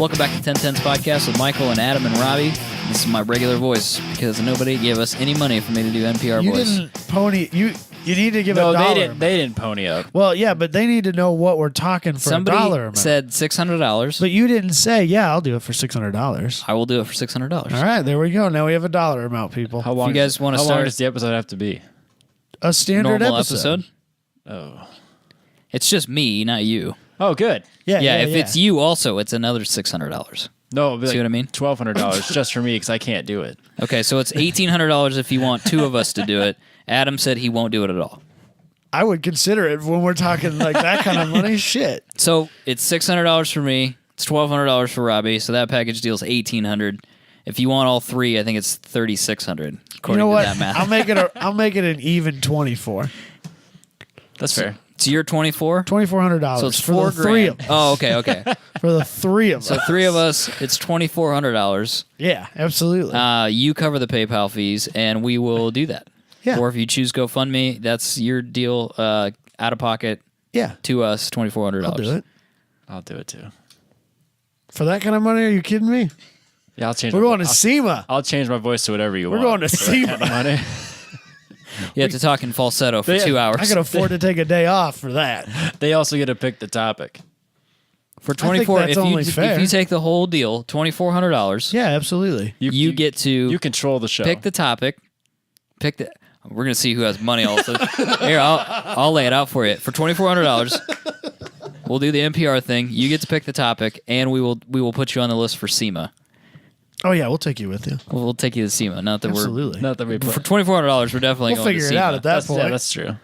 Welcome back to 1010's podcast with Michael and Adam and Robbie. This is my regular voice because nobody gave us any money for me to do NPR You voice. didn't pony. You need to give a No, dollar. they didn't pony up. Well, yeah, but they need to know what we're talking for Somebody a dollar amount. said $600. But you didn't say, yeah, I'll do it for $600. I will do it for $600. All right, there we go. Now we have a dollar amount, people. How long? you guys wanna How long start- does the episode have to be? A standard Normal episode. Oh. It's just me, not you. Oh, good. Yeah, If it's you also, it's another $600. No, See what I mean? $1,200 just for me because I can't do it. Okay, so it's $1,800 if you want two of us to do it. Adam said he won't do it at all. I would consider it when we're talking like that kind of money. Shit. So it's $600 for me. It's $1,200 for Robbie. So that package deal's $1,800. If you want all three, I think it's $3,600. According You know to what? that math. I'll make it an even 24. That's fair. It's your 24. $2,400. So it's for $4,000. the three of us. Oh, okay. For the three of So us. three of us, it's $2,400. Yeah, absolutely. You cover the PayPal fees, and we will do that. Yeah. Or if you choose GoFundMe, that's your deal. Out of pocket yeah, to us, $2,400. I'll do it. I'll do it too. For that kind of money, are you kidding me? Yeah, I'll change. We're my going to I'll- SEMA. I'll change my voice to whatever you We're want. going to for that SEMA. kind of money. You have to talk in falsetto for 2 hours. I can afford to take a day off for that. They also get to pick the topic. For I think 24, that's only fair. if you take the whole deal, $2,400, Yeah, absolutely. you get to You control the show. pick the topic. We're gonna see who has money. Also, here I'll lay it out for you. For $2,400, we'll do the NPR thing. You get to pick the topic, and we will put you on the list for SEMA. Oh yeah, we'll take you with you. We'll take you to SEMA. Not that Absolutely. Not that we for $2,400, we're definitely We'll going to figure it SEMA. out at that That's, point. yeah, that's true.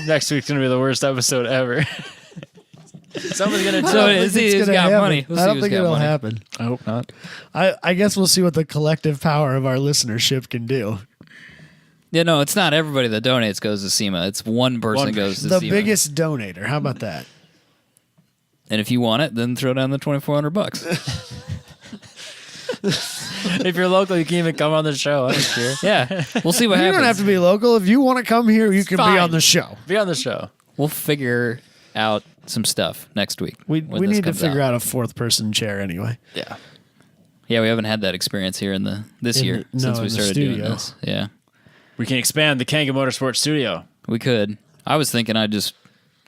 Next week's gonna be the worst episode ever. Someone's gonna So tell. it is- who's got happen. money. We'll see I don't who's think got it'll money. happen. I hope not. I guess we'll see what the collective power of our listenership can do. Yeah, no, it's not everybody that donates goes to SEMA. It's one person One goes to The SEMA. biggest donator. How about that? And if you want it, then throw down the $2,400. If you're local, you can even come on the show. I don't care. Yeah, we'll see what You happens. don't have to be local. If you want to come here, you can be fine. on the show. Be on the show. We'll figure out some stuff next week. We when this need to comes figure out a fourth person chair anyway. Yeah. Yeah, we haven't had that experience here in this In year the- since no, we in the started doing studio. this. Yeah, We can expand the Kanga Motorsports studio. we could. I was thinking I'd just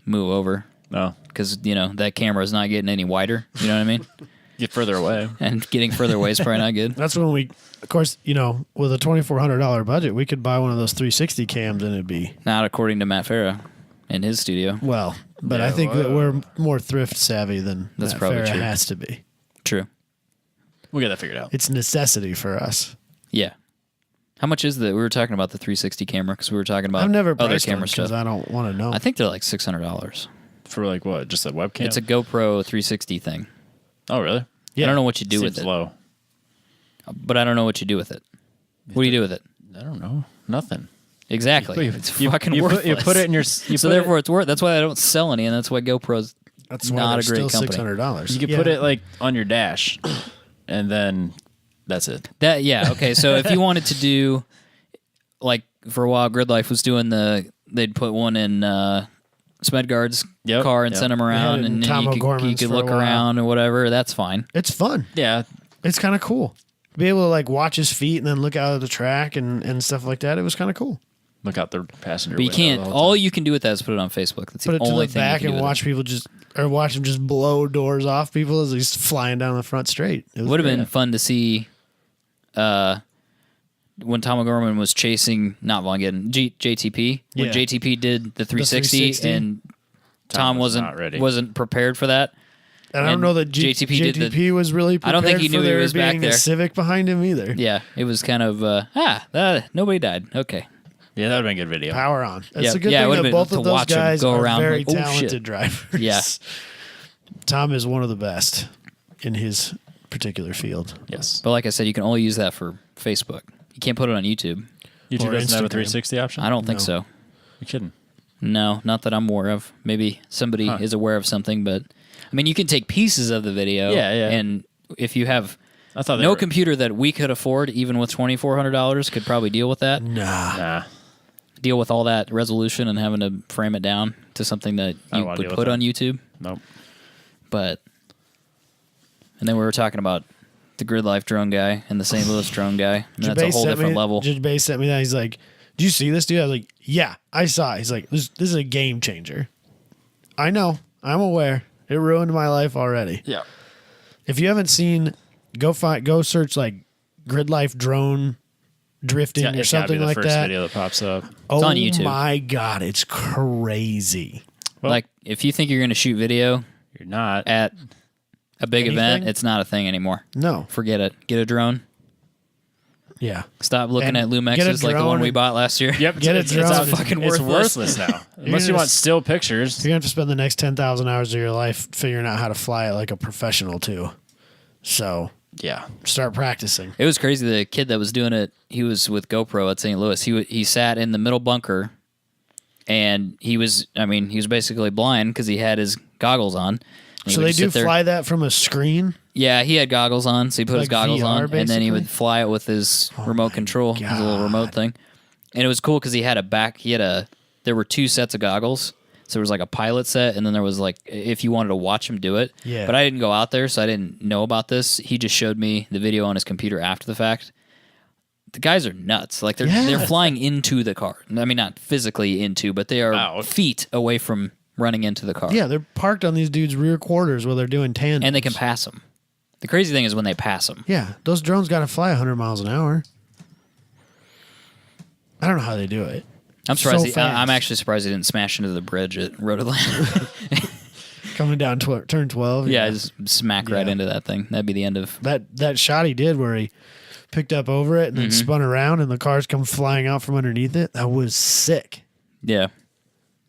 move over No. because that camera is not getting any wider. You know what I mean? Get further away. And getting further away is probably not good. That's when we, of course, with a $2,400 budget, we could buy one of those 360 cams and it'd be Not according to Matt Farah in his studio. well. But Yeah, I think that whoa. we're more thrift savvy than That's Matt probably Farah true. has to be. True. We'll get that figured out. It's necessity for us. Yeah. How much is the? We were talking about the 360 camera because we were talking about I've never other priced camera one stuff. because I don't want to know. I think they're like $600. For like what? Just a webcam? It's a GoPro 360 thing. Oh, really? Yeah. I don't know what you do Seems with it, low. but I don't know what you do with it. What do you do with it? I don't know. Nothing. Exactly. It's fucking worthless. You put it in your. So therefore, it's worth. That's why I don't sell any, and that's why GoPro's That's why not they're a great still company. $600. You can put it like on your dash, and then that's it. Okay. So if you wanted to do, like for a while, Grid Life was doing they'd put one in Smedgard's Yep, car and yep. send them had around, it in and then Tom you could O'Gorman's for a look while. around or whatever. That's fine. It's fun. Yeah. It's kind of cool. Be able to like watch his feet and then look out at the track and stuff like that. It was kind of cool. Look out the passenger. But you window can't. the whole All time. you can do with that is put it on Facebook. That's Put the it to only the thing back you can and do with watch people watch him just blow doors off people as he's flying down the front straight. It It was would have great. been fun to see when Tom O'Gorman was chasing, not Von Gittin, JTP. When Yeah. JTP did the 360, 360. and Tom was not ready. wasn't prepared for that. And I don't and know that JTP did the- JTP was really prepared I don't think he for knew he there was back being there. a Civic behind him either. Yeah, it was kind of nobody died. Okay. Yeah, that would have been a good video. Power on. It's Yeah, a good yeah, it thing would've that been both to of those watch him guys go are around very like, oh, shit. talented drivers. Yeah. Tom is one of the best in his particular field. Yes. But like I said, you can only use that for Facebook. You can't put it on YouTube. YouTube Or doesn't have a Instagram. 360 option. I don't think No. so. You're kidding. No, not that I'm aware of. Maybe somebody is aware of something, but I mean, you can take pieces of the video. Yeah, yeah. And if you have I thought they no were, computer that we could afford, even with $2,400, could probably deal with that. Nah. Nah. Deal with all that resolution and having to frame it down to something that I you don't wanna would deal with put that. on YouTube. Nope. But, and then we were talking about the Grid Life drone guy and the St. Louis drone guy. And that's a whole different level. Judge Bay sent me that. He's like, "Do you see this dude?" I was like, "Yeah, I saw it." He's like, "This is a game changer." I know. I'm aware. It ruined my life already. Yeah. If you haven't seen, go search like Grid Life drone drifting or something like first that. Video that pops up. Oh on YouTube. My God, it's crazy. Well, Like, if you think you're going to shoot video you're not. at a big event, Anything? it's not a thing anymore. No. Forget it. Get a drone. Yeah. Stop looking And at get a Lumexes like the drone one we and- bought last year. Yep. Get it's, it it's, drone. it's Fucking it's worthless. worthless now. Unless you gonna want still pictures. You're going to have to spend the next 10,000 hours of your life figuring out how to fly it like a professional, too. So Yeah. start practicing. It was crazy. The kid that was doing it, he was with GoPro at St. Louis. He sat in the middle bunker, and he was basically blind because he had his goggles on. And he So would they just do sit there. fly that from a screen? Yeah, he had goggles on, so he put his Like goggles VR, on, and then he basically? would fly it with his remote control, his little remote God. thing. And it was cool because there were two sets of goggles. So there was like a pilot set, and then there was like if you wanted to watch him do it. Yeah. But I didn't go out there, so I didn't know about this. He just showed me the video on his computer after the fact. The guys are nuts. Like they're flying into the car. I mean, not physically into, but they are Out. feet away from running into the car. Yeah, they're parked on these dudes' rear quarters while they're doing tandems. And they can pass them. The crazy thing is when they pass them. Yeah, those drones got to fly 100 miles an hour. I don't know how they do it. I'm surprised. So fast. I'm actually surprised he didn't smash into the bridge at Rhode Atlanta. Coming down turn 12. yeah, just smack right Yeah. into that thing. That'd be the end of. That shot he did where he picked up over it and then spun around and the cars come flying out from underneath it. That was sick. Yeah,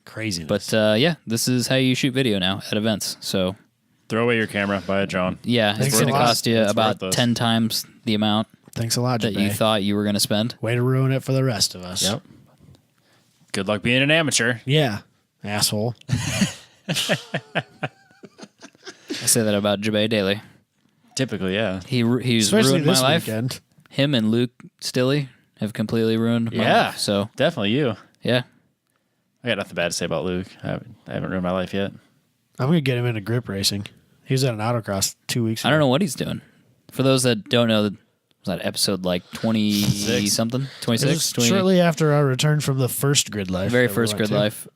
Craziness. but yeah, this is how you shoot video now at events. So Throw away your camera, buy a drone. yeah, Thanks it's a going to lot. cost you It's about worthless. 10 times the amount Thanks a lot, that you Jabay. thought you were going to spend. Way to ruin it for the rest of us. Yep. Good luck being an amateur. Yeah, asshole. I say that about Jabay daily. Typically, yeah. He's Especially ruined my this life. weekend. Him and Luke Stilley have completely ruined my Yeah. life. So Definitely you. yeah, I got nothing bad to say about Luke. I haven't ruined my life yet. I'm going to get him into grip racing. He was at an autocross 2 weeks ago. I don't know what he's doing. For those that don't know, was that episode like 20 something, It 26, was 20, shortly after our return from the first Grid Life. very that we first went Grid to. Life.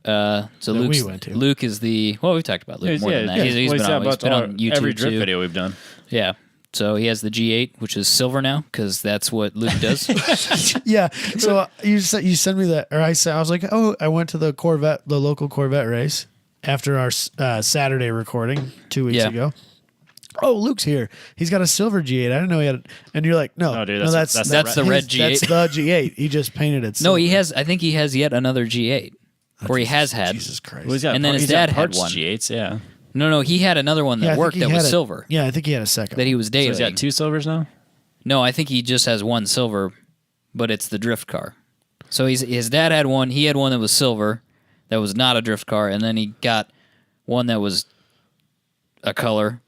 So That we Luke's, went to. Luke is the we've talked about Luke more than that. He's well, been on, about YouTube every drift too. video we've done. Yeah. So he has the G8, which is silver now, because that's what Luke does. Yeah. So you sent me that, or I was like, oh, I went to the local Corvette race after our Saturday recording 2 weeks Yeah. ago. Oh, Luke's here. He's got a silver G8. I didn't know he had. And you're like, no, No, dude, no, that's the red G8. That's the G8. He just painted it. No, silver. he has. I think he has yet another G8, or he has had. Jesus Christ. Well, he's got And then his he's got dad had parts one. G8s, yeah. No, he had another one Yeah, I that think worked he that had was a- silver Yeah, I think he had a second. that he was So daily. he's got 2 silvers now? No, I think he just has one silver, but it's the drift car. So his dad had one. He had one that was silver, that was not a drift car, and then he got one that was a color,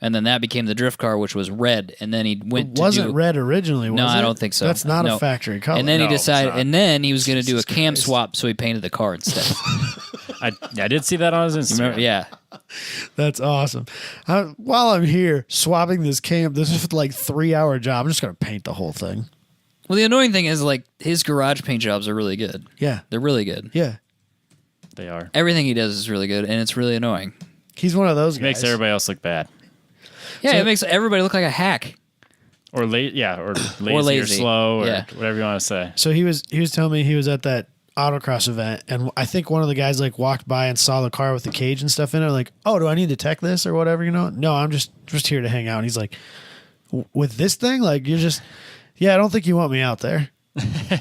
and then that became the drift car, which was red. And then he went. It wasn't to do, red originally. Was No, I it? don't think so. That's not No. a factory color. And then he No, it's decided, not. and then he was going to do a Jesus cam Christ. swap, so he painted the car instead. I did see that on his Instagram. Remember? Yeah. That's awesome. While I'm here swapping this cam, this is like 3-hour job. I'm just gonna paint the whole thing. Well, the annoying thing is like his garage paint jobs are really good. Yeah, They're really good. yeah. They are. Everything he does is really good, and it's really annoying. He's one of those guys. Makes everybody else look bad. Yeah, So- it makes everybody look like a hack. Or late, yeah, or lazy or, lazy. slow, or Yeah. whatever you want to say. So he was telling me he was at that autocross event, and I think one of the guys like walked by and saw the car with the cage and stuff in it. Like, oh, do I need to tech this or whatever? You know? No, I'm just here to hang out. And he's like, with this thing, like you're just, yeah, I don't think you want me out there.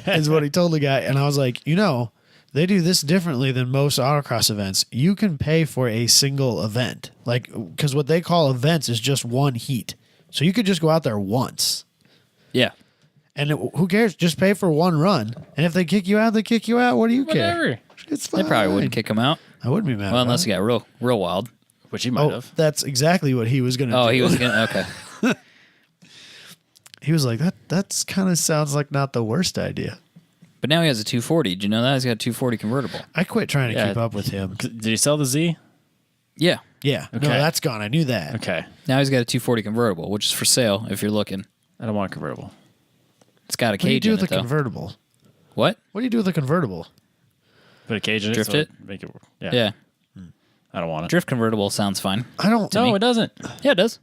Is what he told the guy, and I was like, they do this differently than most autocross events. You can pay for a single event, like because what they call events is just one heat. So you could just go out there once. Yeah. And who cares? Just pay for one run. And if they kick you out, they kick you out. What do you care? Whatever. It's They fine. probably wouldn't kick him out. I wouldn't be mad. Well, about unless it. he got real wild. Which he might Oh, have. that's exactly what he was going to do. Oh, he was gonna. Okay. He was like, that's kind of sounds like not the worst idea. But now he has a 240. Did you know that he's got a 240 convertible? I quit trying to Yeah. keep up with him. Did he sell the Z? Yeah. Yeah. Okay. No, that's gone. I knew that. Okay. Now he's got a 240 convertible, which is for sale if you're looking. I don't want a convertible. It's got a What do you cage do in with it, a though. convertible? What? What do you do with a convertible? Put a cage in Drift it. it? Make it. Yeah. I don't want it. Drift convertible sounds fine. I don't. No, me. it doesn't. Yeah, it does.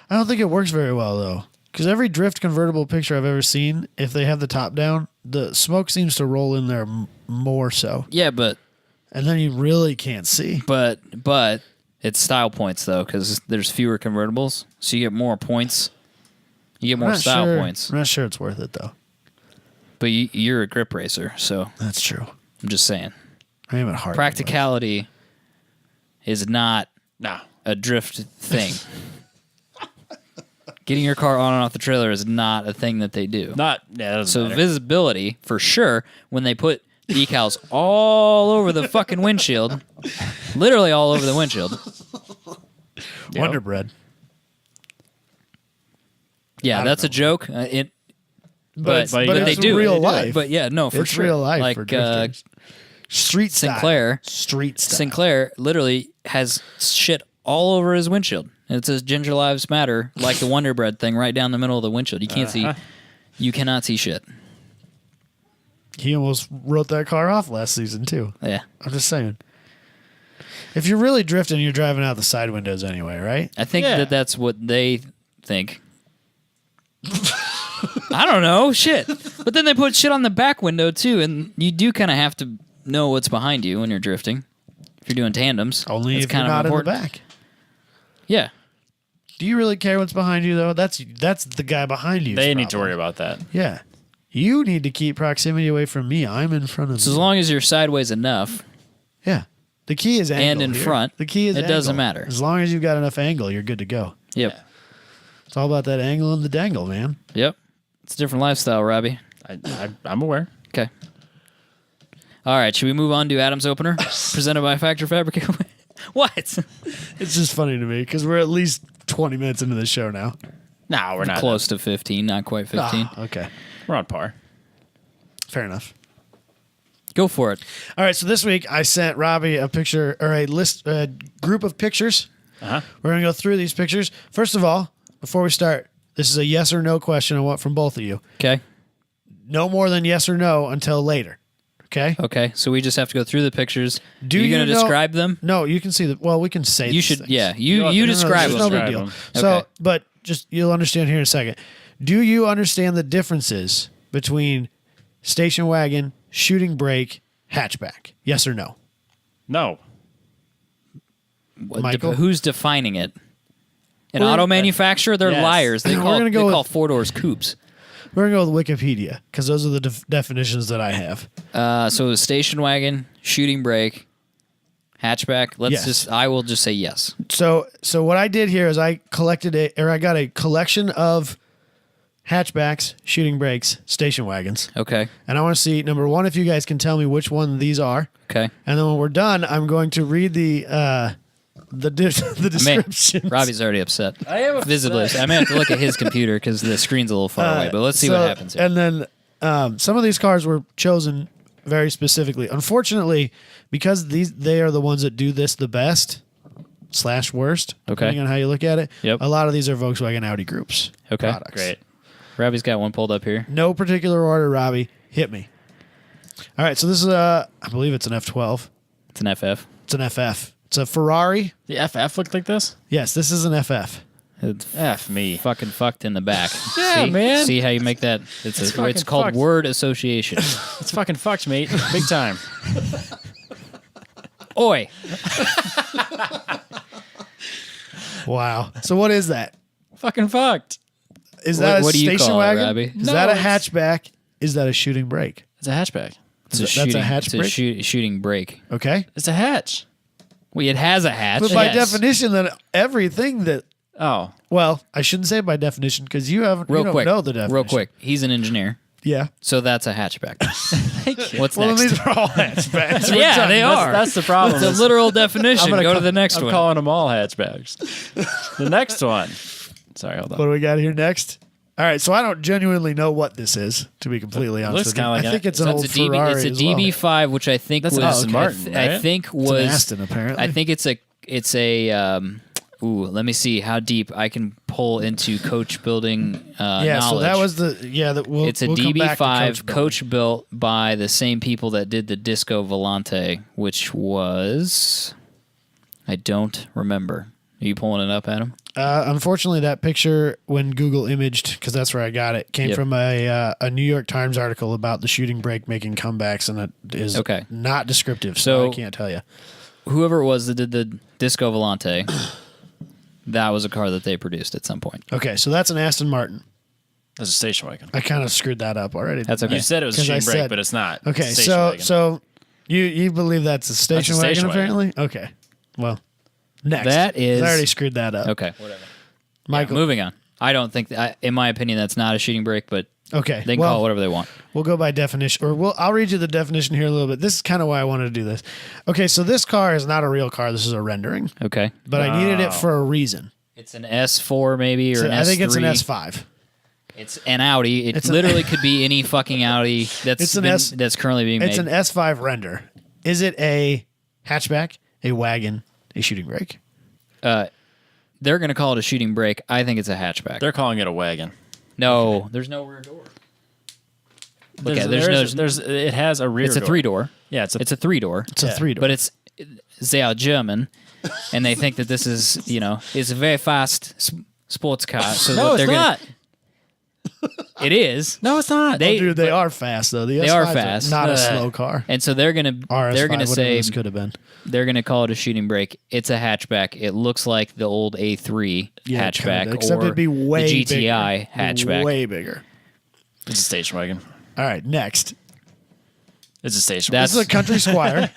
I don't think it works very well though, because every drift convertible picture I've ever seen, if they have the top down, the smoke seems to roll in there more so, Yeah, but and then you really can't see. it's style points, though, because there's fewer convertibles, so you get more points. You get more style points. I'm not sure it's worth it though. But you're a grip racer, so That's true. I'm just saying. I am at heart. Practicality is not Nah. a drift thing. Getting your car on and off the trailer is not a thing that they do. Not. Yeah. That doesn't So matter. visibility, for sure, when they put decals all over the fucking windshield, literally all over the windshield. Yep. Wonder Bread. Yeah, don't that's a know. joke. But but they it's do. real life. But yeah, no, for it's sure. real life Like for drifters. Street style. Street style. Sinclair literally has shit all over his windshield. And it says "Ginger Lives Matter," like the Wonder Bread thing, right down the middle of the windshield. You can't see. You cannot see shit. He almost wrote that car off last season too. Yeah, I'm just saying. If you're really drifting, you're driving out the side windows anyway, right? I think Yeah. that's what they think. I don't know, shit. But then they put shit on the back window too, and you do kind of have to know what's behind you when you're drifting. If you're doing tandems, Only it's if you're kind of not important. in the back. Yeah, Do you really care what's behind you though? That's the guy behind you. They need to worry about that. Yeah. You need to keep proximity away from me. I'm in front of so you. as long as you're sideways enough, Yeah. The key is angle. And in here. front, The key is it angle. doesn't matter. As long as you've got enough angle, you're good to go. yep, It's all about that angle and the dangle, man. yep. It's a different lifestyle, Robbie. I'm aware. Okay. All right, should we move on to Adam's opener, presented by Factor Fabricate? What? It's just funny to me because we're at least 20 minutes into the show now. No, we're not. Close to 15, not quite 15. Ah, okay. We're on par. Fair enough. Go for it. All right, so this week I sent Robbie a picture or a list, a group of pictures. Uh-huh. We're going to go through these pictures. First of all, before we start, this is a yes or no question I want from both of you. Okay. No more than yes or no until later. Okay? Okay, so we just have to go through the pictures. Do Are you you going to know- describe them? No, you can see the. Well, we can say. You these should. things. Yeah, you No, describe there's them. no big Describe deal. them. So, Okay. but just you'll understand here in a second. Do you understand the differences between station wagon, shooting brake, hatchback? Yes or no? No. Michael? Who's defining it? An We're- auto manufacturer? They're Yes. liars. They We're call gonna go they call with- 4-doors coupes. We're gonna go with Wikipedia because those are the definitions that I have. So station wagon, shooting brake, hatchback. Yes. I will just say yes. So what I did here is I got a collection of hatchbacks, shooting brakes, station wagons, Okay. and I want to see number one if you guys can tell me which one these are, Okay. and then when we're done, I'm going to read the Man, descriptions. Robbie's already upset. I am Visibly. I may have to look at his computer because the screen's a little far away. But let's see what So- happens here. And then some of these cars were chosen very specifically. Unfortunately, because they are the ones that do this the best / worst, depending on how you look at it. Yep. A lot of these are Volkswagen Audi groups. Okay. products. Great. Robbie's got one pulled up here. No particular order, Robbie. Hit me. All right, so this is I believe it's an F12. It's an FF. It's an FF. It's a Ferrari. The FF looked like this? Yes, this is an FF. It's F me. fucking fucked in the back. Yeah, see, man. See how you make that? It's fucking called fucked. word association. It's fucking fucked, mate. Big time. Oi. Wow. So what is that? Fucking fucked. Is that What a do you station call it, wagon? Robbie? Is No, that a it's- hatchback? Is that a shooting brake? It's a hatchback. It's a That's a shooting. hatch It's a brake? shooting brake. Okay. It's a hatch. Well, it has a hatch. But by Yes. definition, then everything that Oh. well, I shouldn't say by definition because you haven't. Real you don't quick. know the definition. Real quick. He's an engineer, Yeah. so that's a hatchback. Thank you. What's Well, next? these are all hatchbacks. Yeah, they are. That's the problem. It's a literal definition. I'm Go to the next I'm one. calling them all hatchbacks. The next one. Sorry, hold What on. do we got here next? All right, so I don't genuinely know what this is, to be completely honest looks with you. kinda like I think it's a- an So old it's a DB. Ferrari It's a as well. DB5, which I think That's was an Aston okay. Martin, I right? think It's an was Aston, apparently. I think it's it's a. Let me see how deep I can pull into coach building knowledge. So that was it's a DB5 coach built by the same people that did the Disco Volante, which was I don't remember. Are you pulling it up, Adam? Unfortunately, that picture, when Google imaged, because that's where I got it, came from a New York Times article about the shooting brake making comebacks, and it is not descriptive, so I can't tell you. Whoever it was that did the Disco Volante, that was a car that they produced at some point. Okay, so that's an Aston Martin. That's a station wagon. I kind of screwed that up already. That's okay. You said it was a shooting brake, but it's not. Okay, Station so you believe that's a station wagon, apparently? Okay, well. Next. That is... I already screwed that up. Okay. Whatever. Michael. Moving on. I don't think... in my opinion, that's not a shooting brake, but okay, they can call it whatever they want. We'll go by definition. I'll read you the definition here a little bit. This is kind of why I wanted to do this. Okay, so this car is not a real car. This is a rendering. Okay. But I needed it for a reason. It's an S4 maybe, or an S3. I think it's an S5. It's an Audi. It literally could be any fucking Audi that's currently being made. It's an S5 render. Is it a hatchback, a wagon, a shooting brake? They're going to call it a shooting brake. I think it's a hatchback. They're calling it a wagon. No, there's no rear door. It has a rear door. It's a 3-door. Yeah, it's a 3-door. It's a 3-door. But they are German, and they think that this is, it's a very fast sports car. So no, it's not. It is. No, it's not. They are fast though. They are fast. Not a slow car. And so they're gonna say this could have been. They're gonna call it a shooting brake. It's a hatchback. It looks like the old A3 hatchback, kinda, except it'd be way the GTI hatchback. Way bigger. It's a station wagon. All right, next. It's a station wagon. This is a Country Squire.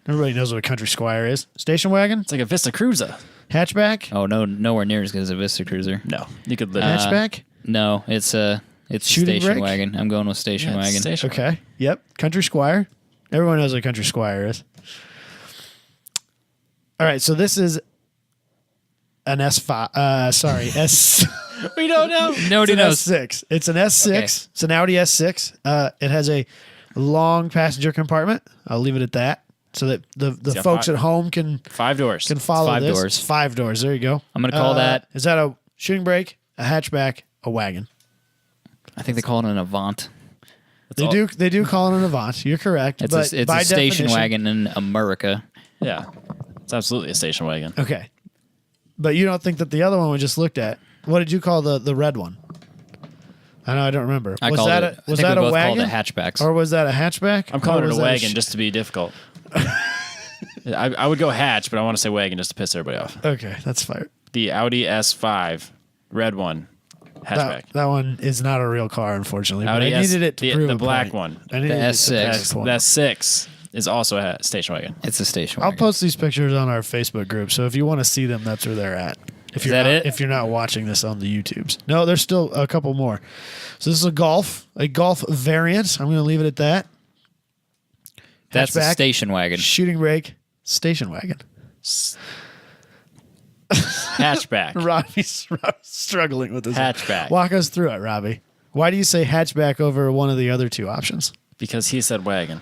Everybody knows what a Country Squire is. Station wagon. It's like a Vista Cruiser. Hatchback. Oh no, nowhere near as good as a Vista Cruiser. No, you could live. Hatchback. No, it's a shooting station brake? wagon. I'm going with station wagon. Station Okay. Yep. Country Squire. Everyone knows what a Country Squire is. All right. So this is an S5. Sorry, S. We don't know. Nobody knows. S6. It's an S6. Okay. It's an Audi S6. It has a long passenger compartment. I'll leave it at that, so that the folks at home can 5 doors. Can follow 5 this. doors. 5 doors. There you go. I'm going to call that. Is that a shooting brake, a hatchback, a wagon? I think they call it an Avant. They do call it an Avant. You're correct. It's but a station wagon in America. Yeah, it's absolutely a station wagon. Okay, but you don't think that the other one we just looked at? What did you call the red one? I know I don't remember. Was that a wagon? Called it hatchbacks. Or was that a hatchback? I'm calling it a wagon just to be difficult. I would go hatch, but I want to say wagon just to piss everybody off. Okay, that's fine. The Audi S5, red one, hatchback. That one is not a real car, unfortunately. Audi but I needed it to prove the a black point. one. I needed the S6. The S6 is also a station wagon. It's a station I'll wagon. post these pictures on our Facebook group, so if you want to see them, that's where they're at. If you're not watching this on the YouTubes. No, there's still a couple more. So this is a Golf variant. I'm going to leave it at that. That's Hatchback, a station wagon. Shooting brake, station wagon. Hatchback. Robbie's struggling with this. Hatchback. Walk us through it, Robbie. Why do you say hatchback over one of the other two options? Because he said wagon.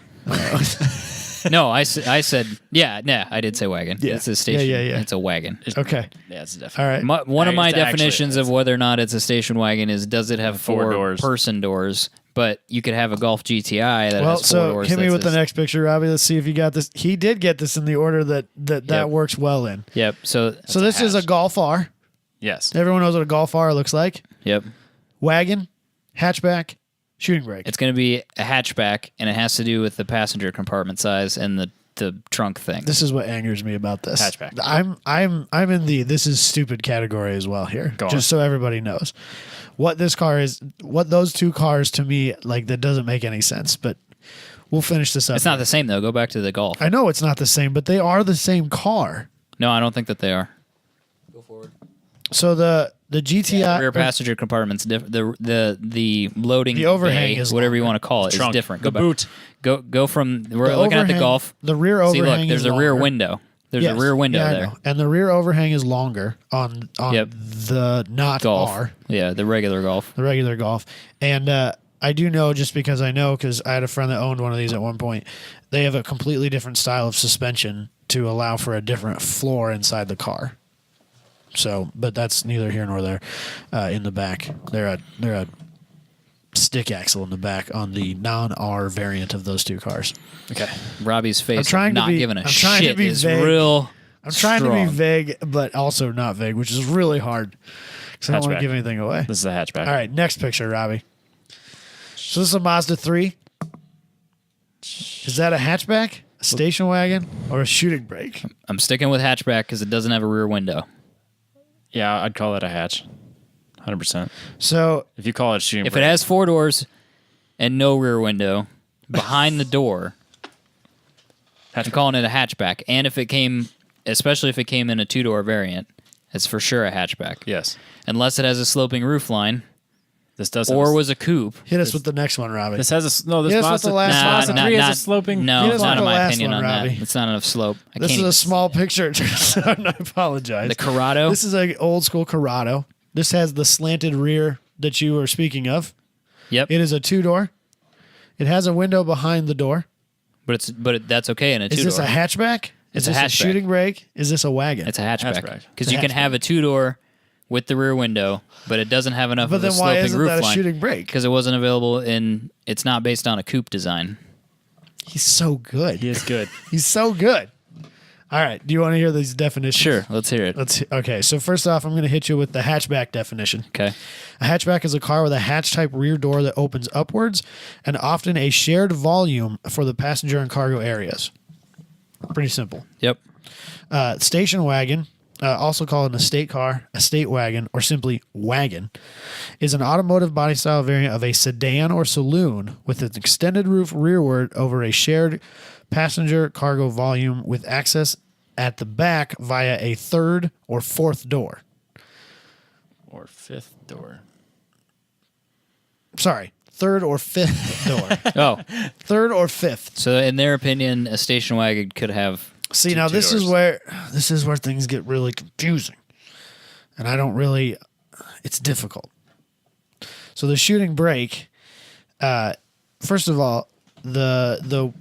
No, I said, I did say wagon. Yeah. It's a station. Yeah. It's a wagon. Okay. Yeah, it's definitely. All right. One of my It's actually- definitions of whether or not it's a station wagon is, does it have Four doors. person doors? But you could have a Golf GTI that has 4 doors. Hit me with the next picture, Robbie. Let's see if you got this. He did get this in the order that works well in. Yep. So this is a Golf R. Yes. Everyone knows what a Golf R looks like. Yep. Wagon, hatchback, shooting brake. It's going to be a hatchback, and it has to do with the passenger compartment size and the trunk thing. This is what angers me about this. Hatchback. I'm in the this is stupid category as well here. Go on. Just so everybody knows. What this car is, what those two cars to me, like, that doesn't make any sense, but we'll finish this up. It's not the same, though. Go back to the Golf. I know it's not the same, but they are the same car. No, I don't think that they are. Go forward. So the GTI rear passenger compartment's different. The loading, the overhang bay, is whatever you longer. want to call it, Trunk. is different. The boot. Go from. We're looking at the Golf. The rear overhang. See, look, there's is a rear longer. window. There's a rear window I there. know. And the rear overhang is longer on Yep. the not Golf. R, Yeah, the regular Golf. the regular Golf. And I do know just because I know because I had a friend that owned one of these at one point. They have a completely different style of suspension to allow for a different floor inside the car. So, but that's neither here nor there. In the back, they're a stick axle in the back on the non-R variant of those two cars. Okay. Robbie's face I'm trying to not be- giving a I'm trying to shit be is vague. real. I'm trying to strong. be vague, but also not vague, which is really hard because I don't want Hatchback. to give anything away. This is a hatchback. All right, next picture, Robbie. So this is a Mazda 3. Is that a hatchback, a station wagon, or a shooting brake? I'm sticking with hatchback because it doesn't have a rear window. Yeah, I'd call it a hatch. 100%. So If you call it shooting If brake, it has 4 doors and no rear window behind the door, I'm calling it a hatchback. And if it came, especially if it came in a 2-door variant, it's for sure a hatchback. yes. Unless it has a sloping roof line This does or was a coupe. hit us with the next one, Robbie. This has a no. This Yes, with Mazda, the last this one. Mazda Nah, 3 not- has a sloping. No, Hit us it's with not the in my last opinion one, on Robbie. that. It's not enough slope. I This can't is even- a small picture. I apologize. the Corrado. This is an old school Corrado. This has the slanted rear that you were speaking of. Yep. It is a 2-door. It has a window behind the door. But that's okay in a 2-door. Is this a hatchback? It's Is a this a hatchback. shooting brake? Is this a wagon? It's a hatchback. Hatchback. Because It's a you can have a 2-door with the rear window, but it doesn't have enough But of a then why sloping isn't roof that a line. shooting brake? Because it wasn't available in. It's not based on a coupe design. He's so good. He is good. He's so good. All right. Do you want to hear these definitions? Sure, let's hear it. Okay. So first off, I'm going to hit you with the hatchback definition. Okay. A hatchback is a car with a hatch-type rear door that opens upwards and often a shared volume for the passenger and cargo areas. Pretty simple. Yep. Station wagon, also called an estate car, estate wagon, or simply wagon, is an automotive body style variant of a sedan or saloon with an extended roof rearward over a shared passenger cargo volume with access at the back via a third or fourth door. Or fifth door. Sorry, third or fifth door. Oh, Third or fifth. so in their opinion, a station wagon could have. See, now two this is doors. where things get really confusing. And I don't really it's difficult. So the shooting brake, first of all, the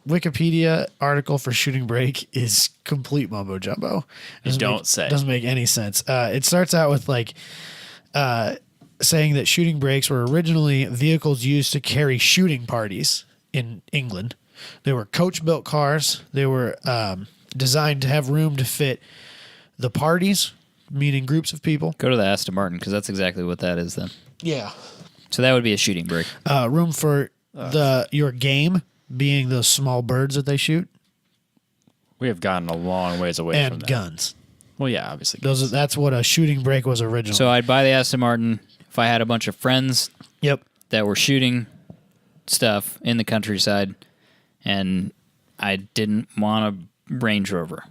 Wikipedia article for shooting brake is complete mumbo jumbo. Doesn't make any sense. It starts out with saying that shooting brakes were originally vehicles used to carry shooting parties in England. They were coach-built cars. They were designed to have room to fit the parties, meaning groups of people. Go to the Aston Martin because that's exactly what that is then. Yeah. So that would be a shooting brake. Room for your game, being those small birds that they shoot, We have gotten a long ways away from and that. guns. Well, yeah, obviously. That's what a shooting brake was originally. So I'd buy the Aston Martin if I had a bunch of friends Yep. that were shooting stuff in the countryside, and I didn't want a Range Rover.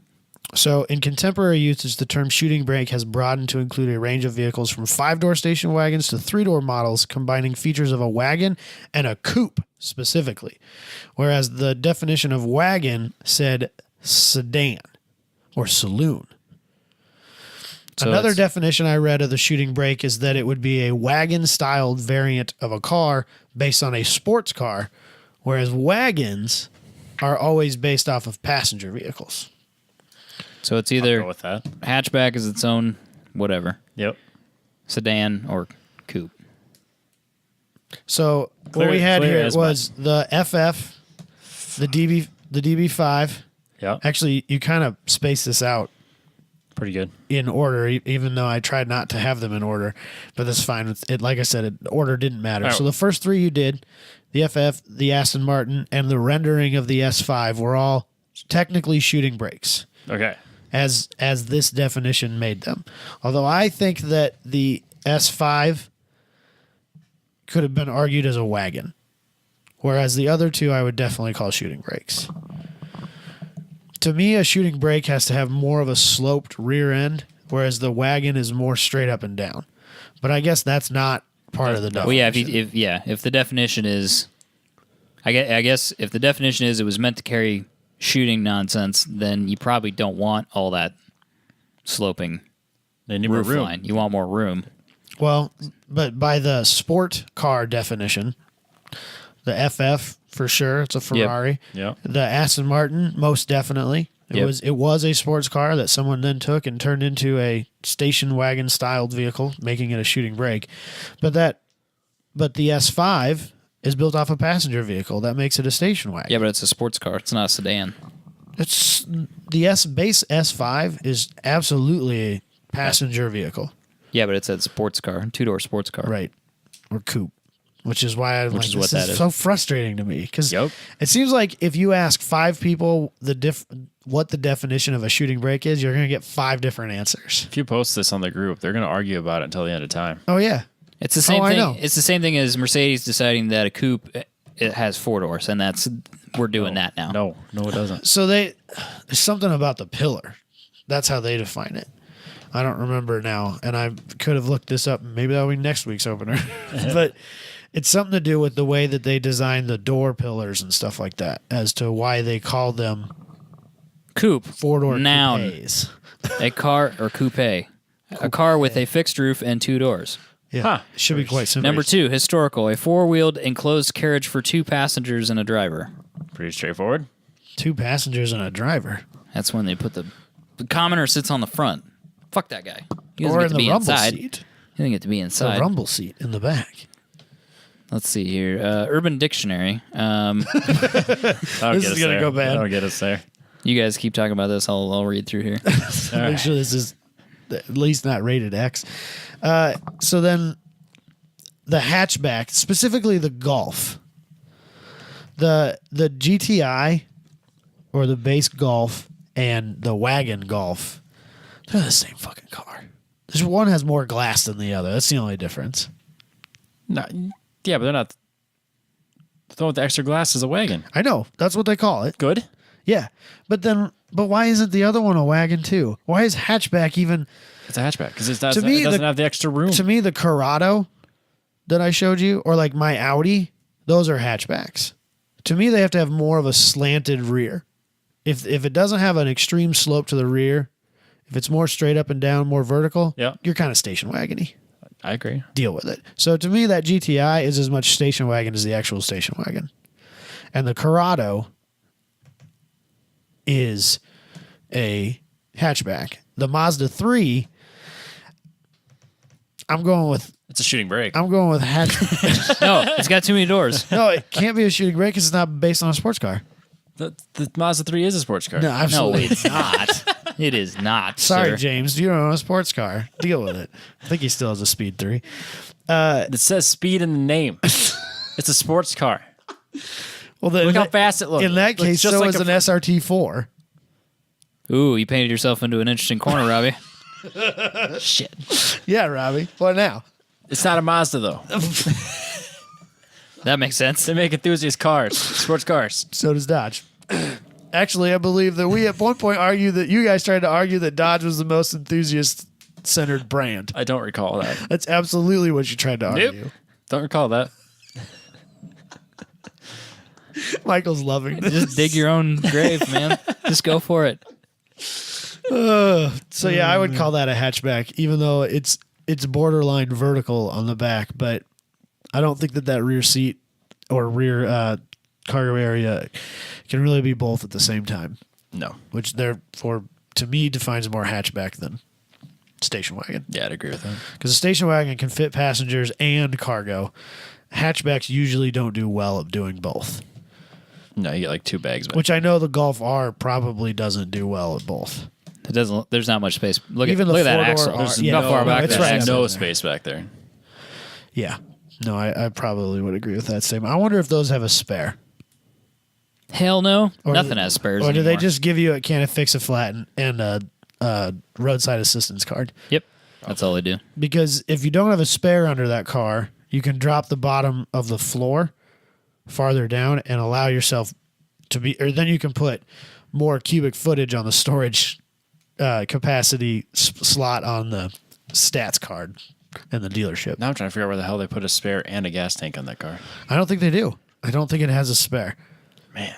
So, in contemporary usage, the term shooting brake has broadened to include a range of vehicles from 5-door station wagons to 3-door models, combining features of a wagon and a coupe specifically. Whereas the definition of wagon said sedan or saloon. So Another it's- definition I read of the shooting brake is that it would be a wagon-styled variant of a car based on a sports car, whereas wagons are always based off of passenger vehicles. So it's I'll either go with that. hatchback is its own whatever, Yep. sedan or coupe. So Clear- what we had clear here as was the FF, the DB5. Yep. Actually, you kind of spaced this out Pretty good. in order, even though I tried not to have them in order, but that's fine. It, like I said, order didn't matter. All right. So the first three you did, the FF, the Aston Martin, and the rendering of the S5 were all technically shooting brakes, Okay. as this definition made them. Although I think that the S5 could have been argued as a wagon, whereas the other two I would definitely call shooting brakes. To me, a shooting brake has to have more of a sloped rear end, whereas the wagon is more straight up and down. But I guess that's not part of the definition. Well, yeah, if the definition is, I guess if the definition is it was meant to carry shooting nonsense, then you probably don't want all that sloping They need more roof room. line. You want more room. Well, but by the sport car definition, the FF for sure, it's a Ferrari. Yep. The Aston Martin, most definitely. It was a sports car that someone then took and turned into a station wagon styled vehicle, making it a shooting brake. But the S5 is built off a passenger vehicle. That makes it a station wagon. Yeah, but it's a sports car. It's not a sedan. It's the base S5 is absolutely a passenger vehicle. Yeah, but it's a sports car, 2-door sports car. Right. Or coupe. Which is why I'm Which like, is what this that is is. so frustrating to me. Because Yep. it seems like if you ask 5 people what the definition of a shooting brake is, you're going to get 5 different answers. If you post this on the group, they're going to argue about it until the end of time. Oh, yeah. It's the same I thing. know. It's the same thing as Mercedes deciding that a coupe it has 4 doors, and we're doing that now. No, it doesn't. So there's something about the pillar. That's how they define it. I don't remember now, and I could have looked this up. Maybe that'll be next week's opener. But it's something to do with the way that they design the door pillars and stuff like that as to why they call them Coupe. 4-door Noun. coupes. A car or coupe. A car with a fixed roof and 2 doors. Yeah, Huh. it should be quite simple. Number 2, historical. A 4-wheeled enclosed carriage for 2 passengers and a driver. Pretty straightforward. 2 passengers and a driver. That's when they put the commoner sits on the front. Fuck that guy. He doesn't Or get in to the be rumble inside. seat. He doesn't get to be The inside. rumble seat in the back. Let's see here. Urban Dictionary. This is gonna go bad. That'll get us there. You guys keep talking about this. I'll read through here. Make sure this is at least not rated X. So then the hatchback, specifically the Golf, the GTI or the base Golf and the wagon Golf, they're the same fucking car. This one has more glass than the other. That's the only difference. No, yeah, but they're not. The one with the extra glass is a wagon. I know. That's what they call it. Good. Yeah. But why isn't the other one a wagon too? Why is hatchback even... It's a hatchback because it To me, doesn't have the extra room. To me, the Corrado that I showed you, or like my Audi, those are hatchbacks. To me, they have to have more of a slanted rear. If it doesn't have an extreme slope to the rear, if it's more straight up and down, more vertical, Yeah. you're kind of station wagony. I agree. Deal with it. So to me, that GTI is as much station wagon as the actual station wagon. And the Corrado is a hatchback. The Mazda 3, I'm going with It's a shooting brake. hatchback. No, it's got too many doors. No, it can't be a shooting brake because it's not based on a sports car. The Mazda 3 is a sports car. No, No, absolutely. it's not. It is not. Sorry, sir. James. You don't own a sports car. Deal with it. I think he still has a Speed 3. It says speed in the name. It's a sports car. Well, Look how fast it looks. In that Looks case, just so like is a- an SRT4. Ooh, you painted yourself into an interesting corner, Robbie. Shit. Yeah, Robbie. What now? It's not a Mazda though. That makes sense. They make enthusiast cars, sports cars. So does Dodge. Actually, I believe that we at one point argued that you guys tried to argue that Dodge was the most enthusiast-centered brand. I don't recall that. That's absolutely what you tried to argue. Don't recall that. Michael's loving this. Just dig your own grave, man. Just go for it. So yeah, I would call that a hatchback, even though it's borderline vertical on the back. But I don't think that rear seat or rear cargo area can really be both at the same time. No. Which therefore, to me, defines more hatchback than station wagon. Yeah, I'd agree with that. Because a station wagon can fit passengers and cargo. Hatchbacks usually don't do well at doing both. No, you get like 2 bags. But Which I know the Golf R probably doesn't do well at both. It doesn't. There's not much space. Look Even at the that 4-door axle. R- There's yeah, how far no, back it's that right axle. no up there. space back there. Yeah. No, I probably would agree with that statement. I wonder if those have a spare. Hell no. Or Nothing do- has spares. Or do they anymore. just give you a can of fix a flat and a roadside assistance card? Yep. That's all they do. Because if you don't have a spare under that car, you can drop the bottom of the floor farther down and allow yourself to be, or then you can put more cubic footage on the storage capacity slot on the stats card in the dealership. Now I'm trying to figure out where the hell they put a spare and a gas tank on that car. I don't think they do. I don't think it has a spare. Man.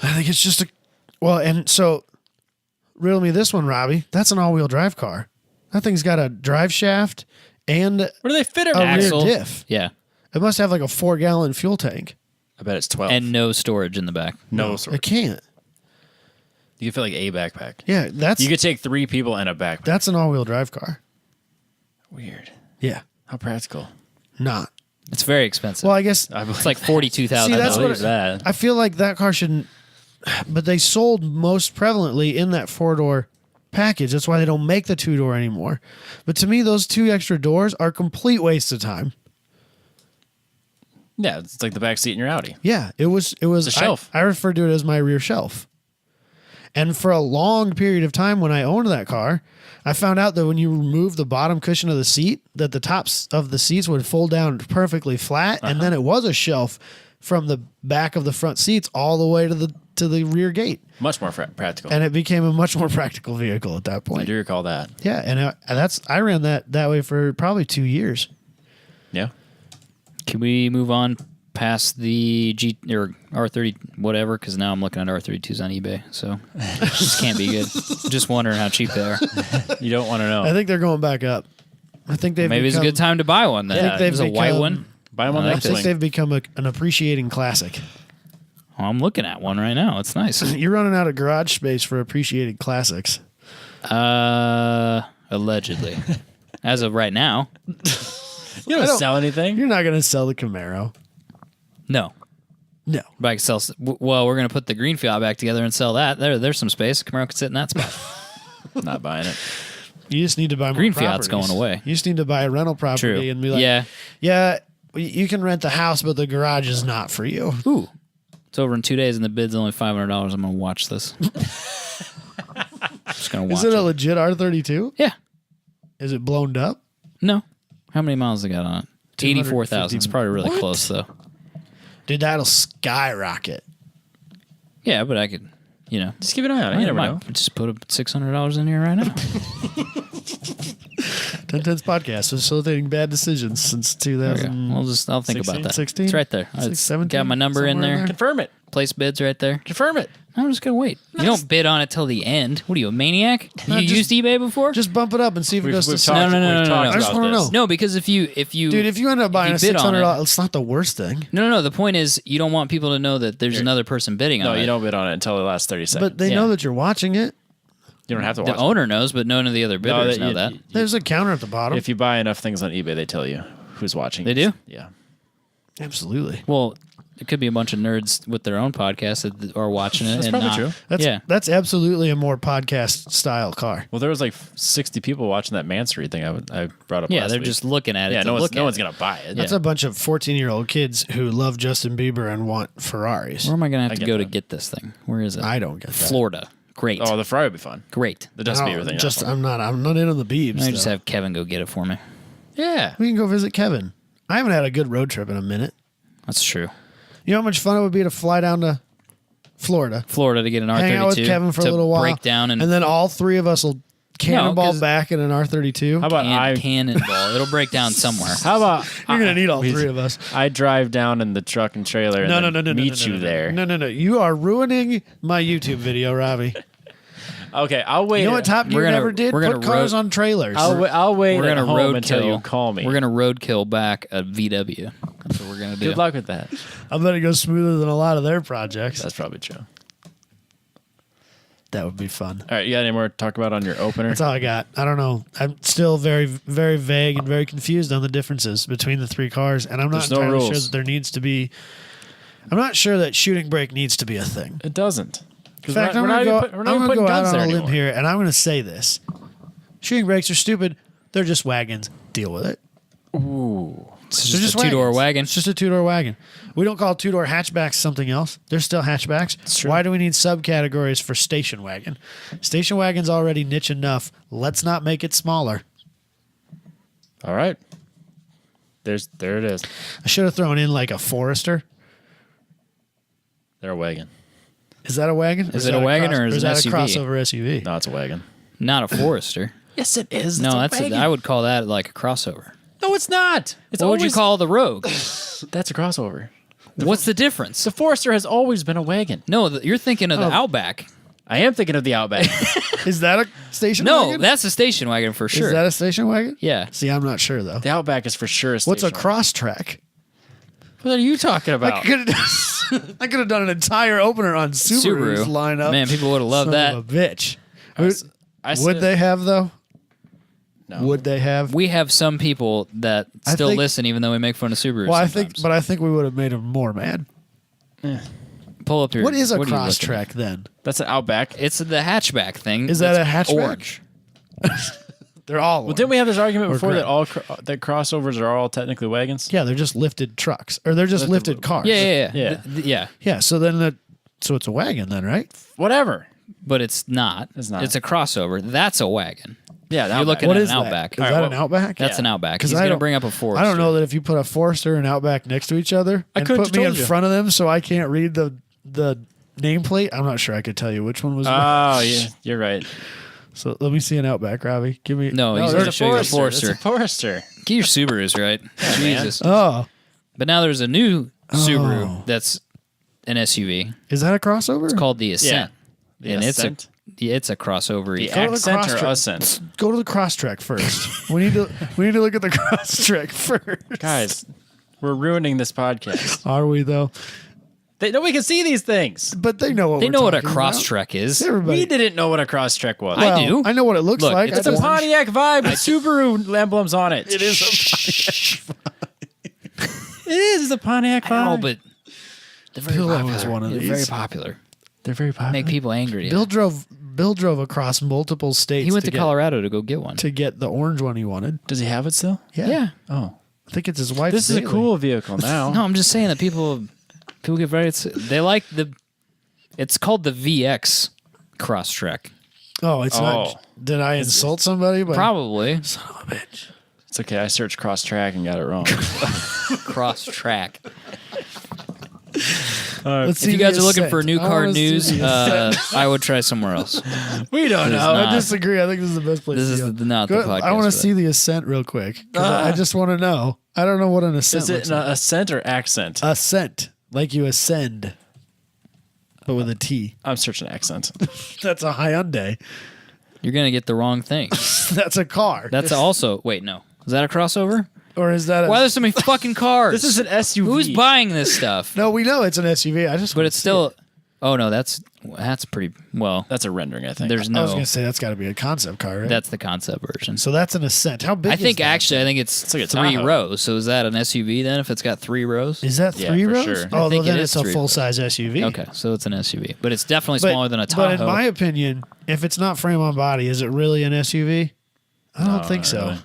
I think it's just and so riddle me this one, Robbie. That's an all-wheel drive car. That thing's got a drive shaft and Where do they fit a everything? Axle. rear diff. Yeah. It must have like a 4-gallon fuel tank. I bet it's 12. And no storage in the back. no It sort. can't. You could fit like a backpack. Yeah, You could take 3 people and a backpack. that's an all-wheel drive car. Weird. Yeah, How practical. not. It's very expensive. Well, I guess It's like $42,000. See, that's what believe that. I feel like that car shouldn't. But they sold most prevalently in that 4-door package. That's why they don't make the 2-door anymore. But to me, those 2 extra doors are a complete waste of time. Yeah, it's like the back seat in your Audi. Yeah, it was. a shelf. I refer to it as my rear shelf. And for a long period of time when I owned that car, I found out that when you remove the bottom cushion of the seat, that the tops of the seats would fold down perfectly flat, and then it was a shelf from the back of the front seats all the way to the rear gate, Much more practical. and it became a much more practical vehicle at that I point. do recall that. Yeah, and I ran that way for probably 2 years. Yeah. Can we move on past the G or R30 whatever? Because now I'm looking at R32s on eBay, so this can't be good. Just wondering how cheap they are. You don't want to know. I think they're going back up. I think they've Maybe it's a become- good time to buy one then. I think they've There's a white become- one. Buy them on I the like I think X-Wing. they've become an appreciating classic. Oh, I'm looking at one right now. It's nice. You're running out of garage space for appreciated classics. Allegedly. As of right now, You don't sell anything. You're not going to sell the Camaro. no. No. But I can sell. Well, we're gonna put the Greenfield back together and sell that. There's some space. Camaro could sit in that spot. Not buying it. You just need to buy more Greenfield's properties. going away. You just need to buy a rental property True. and be like, yeah. you can rent the house, but the garage is not for you. Ooh. It's over in 2 days, and the bid's only $500. I'm gonna watch this. Just gonna watch Is it a legit R32? Yeah. Is it blown up? No. How many miles they got on it? 84,000. It's probably really What? close though. Dude, that'll skyrocket. Yeah, but I could, Just keep an eye on it. You never know. just put $600 in here right now. 1010's podcast, facilitating bad decisions since There we 2000. go. I'll think about that. 16? It's right there. 17, Got my number in somewhere in there. there. Confirm it. Place bids right there. Confirm it. I'm just gonna wait. You don't bid on it till the end. What are you, a maniac? No, You just- used eBay before? Just bump it up and see if it goes to We've six. talked, No. we've talked I just about wanna this. know. No, because if you Dude, if you end up buying a bid on it- $600, it's not the worst thing. No. The point is, you don't want people to know that there's another person bidding No, on it. you don't bid on it until the last 30 seconds. But they Yeah. know that you're watching it. You don't have to The watch it. owner knows, but none of the other bidders know that. There's a counter at the bottom. If you buy enough things on eBay, they tell you who's watching. They do? Yeah. Absolutely. Well, it could be a bunch of nerds with their own podcast that are watching it. That's and probably not. true. That's absolutely a more podcast style car. Well, there was like 60 people watching that Mansory thing I brought up Yeah, last they're week. just looking at it. Yeah, to no look one's at it. going to buy it. That's a bunch of 14-year-old kids who love Justin Bieber and want Ferraris. Where am I going to have to get go to that. get this thing? Where is it? I don't get that. Florida. Great. Oh, the Ferrari would be fun. Great. The Justin Bieber thing. Just not fun. I'm not in on the Biebs. I just though. have Kevin go get it for me. Yeah. We can go visit Kevin. I haven't had a good road trip in a minute. That's true. You know how much fun it would be to fly down to Florida, Florida to get an R32. hang out with Kevin for a to little while, break down and then all three of us will cannonball 'cause- back in an R32. How about cannonball. It'll break down somewhere. How about You're gonna need all three of us. I drive down in the truck and trailer and then meet you there. No. You are ruining my YouTube video, Robbie. Okay, I'll wait. You know what Top Gear We're gonna- never did? we're Put gonna cars road- on trailers. I'll wait We're at gonna home until roadkill. you call me. We're gonna roadkill back a VW. That's what we're gonna do. Good luck with that. I bet it goes smoother than a lot of their projects. That's probably true. That would be fun. All right, you got any more to talk about on your opener? That's all I got. I don't know. I'm still very, very vague and very confused on the differences between the three cars, and I'm not There's no entirely sure rules. that there needs to be. I'm not sure that shooting brake needs to be a thing. It doesn't. In fact, I'm going to we're not even go putting out guns on there a limb anymore. here, and I'm going to say this: shooting brakes are stupid. They're just wagons. Deal with it. It's They're just a two-door wagons. wagon. It's just a two-door wagon. We don't call two-door hatchbacks something else. They're still hatchbacks. true. Why do we need subcategories for station wagon? Station wagon's already niche enough. Let's not make it smaller. All right. There it is. I should have thrown in like a Forester. They're a wagon. Is that a wagon? Is it a wagon or is it that an a SUV? crossover SUV? No, it's a wagon. Not a Forester. Yes, it is. No, I would call that like a crossover. No, it's not. It's What would you call the Rogue? That's a crossover. What's the difference? The Forester has always been a wagon. No, you're thinking of the Outback. I am thinking of the Outback. Is that a station No, wagon? that's a station wagon for sure. Is that a station wagon? Yeah. See, I'm not sure, though. The Outback is for sure a station What's a wagon. cross track? What are you talking I about? could have done an entire opener on Subaru's lineup. Man, people would have loved Son that. of a bitch. I Would said- they have, though? No. Would they have? We have some people that I still think- listen, even though we make fun of Subaru. Well, I sometimes. think we would have made them more mad. Pull up your. What is a are you cross looking at? track then? That's an Outback. It's the hatchback thing. Is that that's a hatchback? Orange. They're all. Well, didn't we have this argument Or before that crap. that crossovers are all technically wagons? Yeah, they're just lifted trucks, or they're just lifted cars. Yeah. Yeah. Yeah. Yeah. So then so it's a wagon then, right? Whatever. But it's not. It's not. It's a crossover. That's a wagon. Yeah, You're looking What at is an that? Outback. Is All right, that well, an Outback? That's an Outback. 'Cause He's I going to don't- bring up a Forester. I don't know that if you put a Forester and Outback next to each other I and could've put me in told you. front of them so I can't read the nameplate, I'm not sure I could tell you which one was. Oh, yeah, you're right. So let me see an Outback, Robbie. Give me. No, he's there's going to show you a Forester. It's a Forester. Get your Subarus right. Jesus. Oh, But now there's a new Subaru that's an SUV. is that a crossover? It's called the Ascent. The and Ascent? it's a crossover. The Go to the Accent or cross-track. Ascent? Go to the crosstrack first. we need to look at the crosstrack first. Guys, we're ruining this podcast. Are we though? Nobody can see these things. But they know what They we're know what a talking cross about. trek is. Everybody. We didn't know what a crosstrek was. I do. I know what it looks Look, like. it's It's a orange. Pontiac vibe with Subaru emblems on it. It is a It is. It's a Pontiac vibe. Oh, but they're very Bill popular. owns one of They're these. very popular. they're very popular. Make people angry. Bill drove across multiple states. He went to get- Colorado to go get one. to get the orange one he wanted. Does he have it still? Yeah. Oh, I think it's his wife's. this is a Bailey. cool vehicle now. No, I'm just saying that people get very. They like the. It's called the VX cross trek. Oh, it's Oh. not. Did I insult somebody? By, Probably Son of a bitch. It's okay. I searched cross track and got it wrong. cross track. Let's If see you guys the are looking Ascent. for new I car wanna see news, the Ascent. I would try somewhere else. We don't know. not. I disagree. I think this is the best place. This to is go. not the Go- podcast I want for to that. see the Ascent real quick. 'Cause I just want to know. I don't know what an Ascent Is looks it an like. ascent or accent? Ascent, like you ascend, but with a T. I'm searching accent. That's a Hyundai. You're gonna get the wrong thing. That's a car. That's also wait no. Is that a crossover? Or is that a? Why are there so many fucking cars? This is an SUV. Who's buying this stuff? No, we know it's an SUV. I just. But wanna it's see still. it. Oh no, that's pretty well. That's a rendering, I think. There's I was no. gonna say that's got to be a concept car, right? That's the concept version. So that's an Ascent. How big? I is think that? actually, I think it's like a three Tahoe. rows. So is that an SUV then? If it's got 3 rows? Is that Yeah, 3 for rows? sure. Oh, I think well, then it it's is a 3 full size SUV. Okay, so it's an SUV, but it's definitely But, smaller than a Tahoe. but in my opinion, if it's not frame on body, is it really an SUV? I don't think not so. really.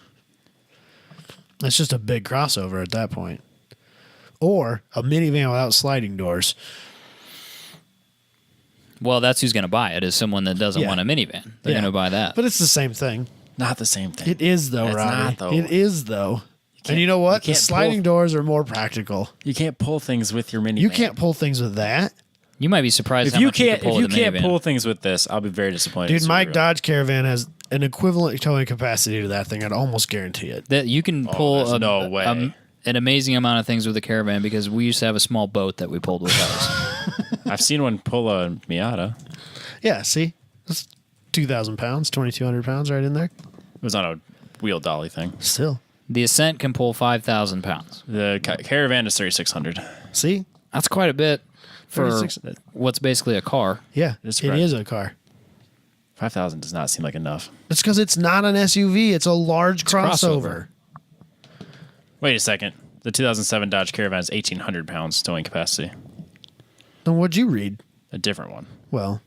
It's just a big crossover at that point, or a minivan without sliding doors. Well, that's who's going to buy it. Is someone that doesn't Yeah. want a minivan. They're Yeah. going to buy that. But it's the same thing. Not the same thing. It is though, It's Robbie. not, though. It is though. And can't- you know what? you The can't sliding pull- doors are more practical. You can't pull things with your minivan. You can't pull things with that. You might be surprised If how you much can't, you if can you pull with a can't minivan. pull things with this, I'll be very disappointed. Dude, in my Subaru. Dodge Caravan has an equivalent towing capacity to that thing. I'd almost guarantee it. That you can pull there's no way. an amazing amount of things with a caravan because we used to have a small boat that we pulled with ours. I've seen one pull a Miata. Yeah, see? That's 2,000 pounds, 2,200 pounds right in there. It was on a wheel dolly thing. Still. The Ascent can pull 5,000 pounds. The Caravan is 3,600. See? That's quite a bit for 36 what's basically a car. Yeah, It's it right. is a car. 5,000 does not seem like enough. It's because it's not an SUV. It's a large crossover. Wait a second. The 2007 Dodge Caravan is 1,800 pounds towing capacity. Then what'd you read? A different one. Well,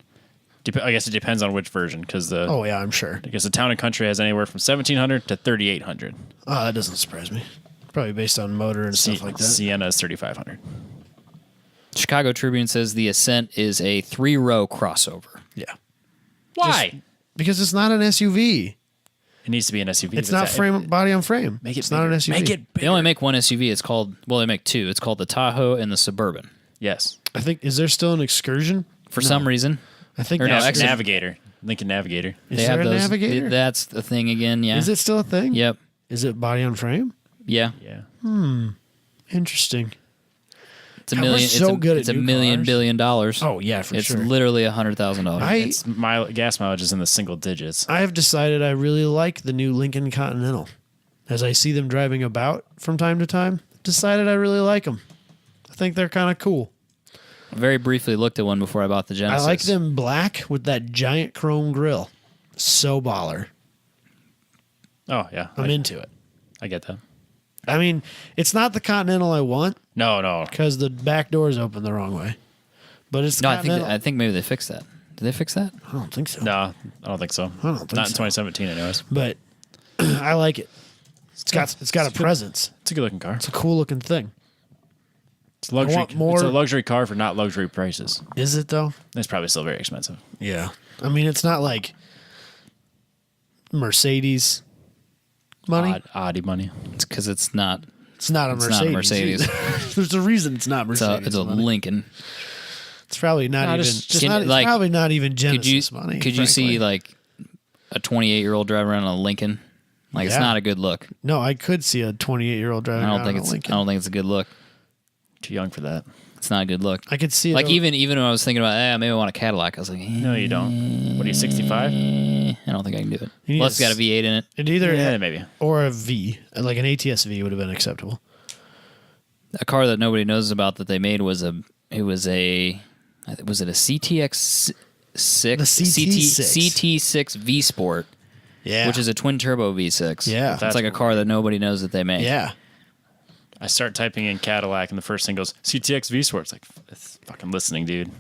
I guess it depends on which version, because oh yeah, I'm sure. I guess the Town and Country has anywhere from 1,700 to 3,800. Oh, that doesn't surprise me. Probably based on motor and stuff like that. Sienna is 3,500. Chicago Tribune says the Ascent is a 3-row crossover. Yeah. Why? Because it's not an SUV. It needs to be an SUV. It's not body on frame. Make it it's not an bigger. SUV. Make it They bigger. only make one SUV. It's called, well, they make 2. It's called the Tahoe and the Suburban. Yes. I think, is there still an Excursion? For some reason, I think Or no, that's- actually- Navigator. Lincoln Navigator. is they there have a those. Navigator? That's the thing again. Yeah. Is it still a thing? Yep. Is it body on frame? Yeah. Yeah. Interesting. It's a God, million. we're so good It's at a new million cars. billion dollars. Oh yeah, for It's sure. literally $100,000. It's gas mileage is in the single digits. I have decided I really like the new Lincoln Continental. As I see them driving about from time to time, decided I really like them. I think they're kind of cool. I very briefly looked at one before I bought the Genesis. I like them black with that giant chrome grille. So baller. Oh yeah, I'm into it. I get that. I mean, it's not the Continental I want No. because the back door is open the wrong way. But it's the No, Continental. I think maybe they fixed that. Did they fix that? I don't think so. No, I don't think so. I don't think Not in so. 2017, anyways. But I like it. It's got a presence. It's a good looking car. It's a cool looking thing. It's luxury. want more- It's a luxury car for not luxury prices. Is it though? It's probably still very expensive. Yeah. I mean, it's not like Mercedes money. Audi money. It's because it's not. It's not a It's Mercedes. not a Mercedes. There's a reason it's not It's a, Mercedes. it's a money. Lincoln. It's probably not No, even. just It's, can- not, it's like, probably not even Could you Genesis money. could you see frankly. like a 28-year-old drive around a Lincoln? Like it's Yeah. not a good look. No, I could see a 28-year-old driving I don't around think a it's. Lincoln. I don't think it's a good look. Too young for that. It's not a good look. I could see it. Like o- even when I was thinking about, maybe I want a Cadillac. I was like, No, you don't. What are you, 65? I don't think I can do it. You need Plus, it's a got a V8 in it. it either Yeah, maybe. or a V, like an ATS V would have been acceptable. A car that nobody knows about that they made was a CTX six The CT6. CT6 V Sport, Yeah, which is a twin turbo V6. Yeah. it's like a car that nobody knows that they made. yeah. I start typing in Cadillac, and the first thing goes CTX V Sport. It's like, it's fucking listening, dude.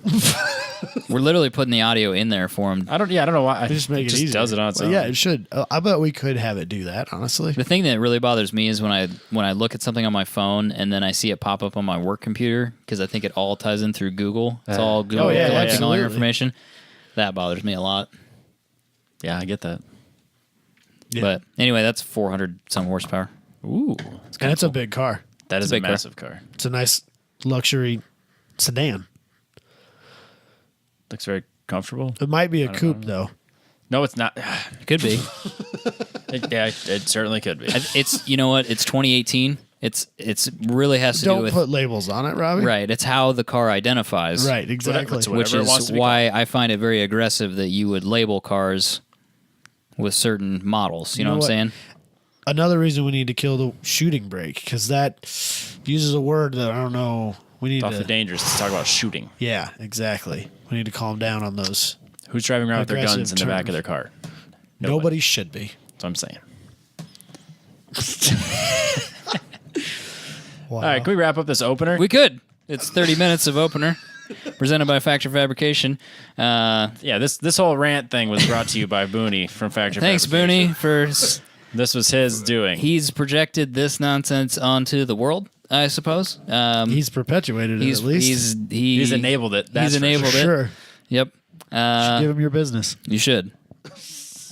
We're literally putting the audio in there for them. I don't know why. Just make it just easier. does it on its Well, own. yeah, it should. I bet we could have it do that. Honestly, The thing that really bothers me is when I look at something on my phone and then I see it pop up on my work computer because I think it all ties in through Google. It's all Google yeah, collecting all your absolutely. information. That bothers me a lot. Yeah, I get that. Yeah. But anyway, that's 400 some horsepower. Ooh, and it's a big car. that is a a big car. massive car. It's a nice luxury sedan. Looks very comfortable. It might be a coupe though. No, it's not. It could be. It certainly could be. It's you know what? It's 2018. It's really has to do Don't with put labels on it, Robbie. right. It's how the car identifies. Right. Exactly. Whatever Which it is wants to be why I find it very aggressive that you would label cars with certain models. You know what I'm what? saying? Another reason we need to kill the shooting brake because that uses a word that I don't know. We need It's to. awfully dangerous to talk about shooting. Yeah, exactly. We need to calm down on those. Who's driving around with their Aggressive guns in the back of terms. their car? Nobody should be. That's what I'm saying. Wow. All right, can we wrap up this opener? We could. It's 30 minutes of opener presented by Factory Fabrication. Yeah, this whole rant thing was brought to you by Booney from Factory Thanks, Fabrication. Booney, for This was his doing. he's projected this nonsense onto the world. I suppose He's perpetuated it he's at least. He's enabled it. That's He's for enabled it. Sure. Yep. Give him your business. You should.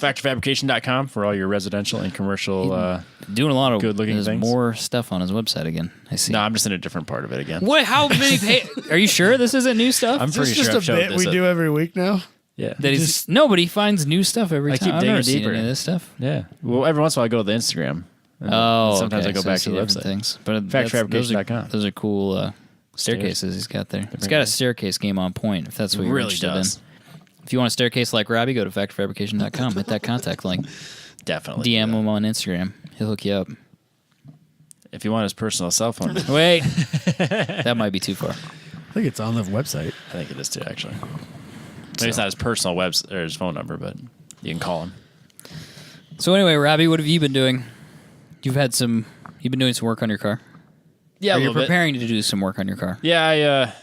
FactoryFabrication.com for all your residential and commercial. Doing a lot of Good-looking there's things. more stuff on his website again. I see. No, I'm just in a different part of it again. What? How many? Are you sure this isn't new stuff? I'm Is this pretty just sure a I've showed bit this. we do every week now? Yeah. that he's nobody finds new stuff every I time. keep I've digging never seen deeper. any of this stuff. Yeah. Well, every once in a while I go to the Instagram. And Oh, sometimes okay. I go So back see to the different website. things. But those FactoryFabrication.com. those are cool staircases he's got there. It's got a staircase game on point. If that's what you're Really interested does. in. If you want a staircase like Robbie, go to factoryfabrication.com. Hit that contact link. Definitely. DM do him on Instagram. He'll hook you up. that. If you want his personal cell phone, I Wait, that might be too far. I think it's on the website. think it is too, actually. Maybe it's not his personal or his phone number, but you can call him. So anyway, Robbie, what have you been doing? You've been doing some work on your car. Yeah, Or you're preparing to do some work on your car. Yeah, I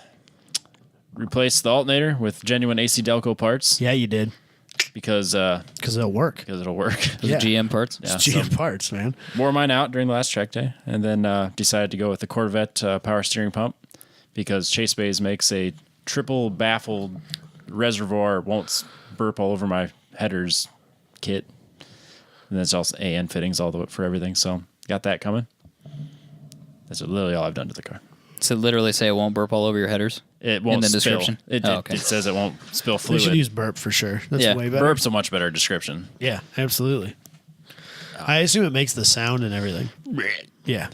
replaced the alternator with genuine AC Delco parts Yeah, you did. because Because it'll work. it'll work. Those Yeah. are GM parts. Yeah, It's GM parts, man. Wore mine out during the last track day, and then decided to go with the Corvette power steering pump because Chase Bays makes a triple baffled reservoir won't burp all over my headers kit, and that's also AN fittings all the way for everything. So got that coming. That's literally all I've done to the car. So literally say it won't burp all over your headers. It won't the spill. description? It, Oh, it- okay. it says it won't spill We fluid. should use burp for sure. That's Yeah, way better. Burp's a much better description. Yeah, absolutely. I assume it makes the sound and everything.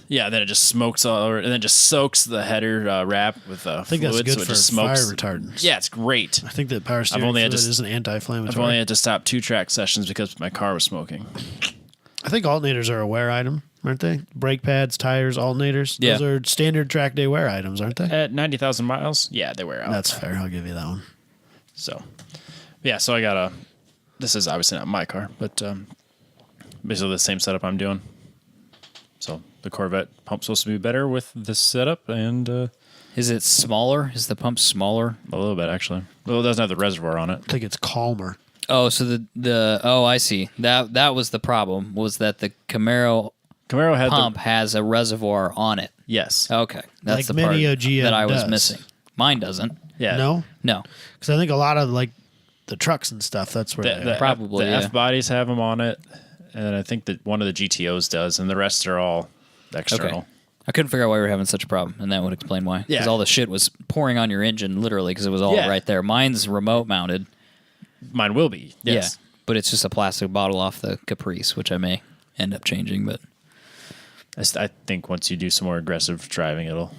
Yeah, then it just smokes all over, and then just soaks the header wrap with I think fluid, that's good so it for just smokes. fire retardants. Yeah, it's great. I think that power steering only had fluid to- is an anti-inflammatory. I've only had to stop 2 track sessions because my car was smoking. I think alternators are a wear item, aren't they? Brake pads, tires, alternators. Yeah. Those are standard track day wear items, aren't they? At 90,000 miles, yeah, they wear out. That's fair. I'll give you that one. So, yeah, so I got a. This is obviously not my car, but basically the same setup I'm doing. So the Corvette pump's supposed to be better with this setup, and Is it smaller? Is the pump smaller? a little bit actually. Well, it doesn't have the reservoir on it. I think it's calmer. Oh, so I see. That was the problem, was that the Camaro Camaro had pump has a reservoir on it. yes, Okay. That's Like the part many a GM that I was does. missing. Mine doesn't. yeah. No? No. Because I think a lot of like the trucks and stuff, that's where they are. Probably, the yeah. F bodies have them on it, and I think that one of the GTOs does, and the rest are all external. Okay. I couldn't figure out why we were having such a problem, and that would explain why. Because Yeah. all the shit was pouring on your engine, literally, because it was all Yeah. right there. Mine's remote mounted. Mine will be. Yes. Yeah. But it's just a plastic bottle off the Caprice, which I may end up changing. But I think once you do some more aggressive driving, it'll.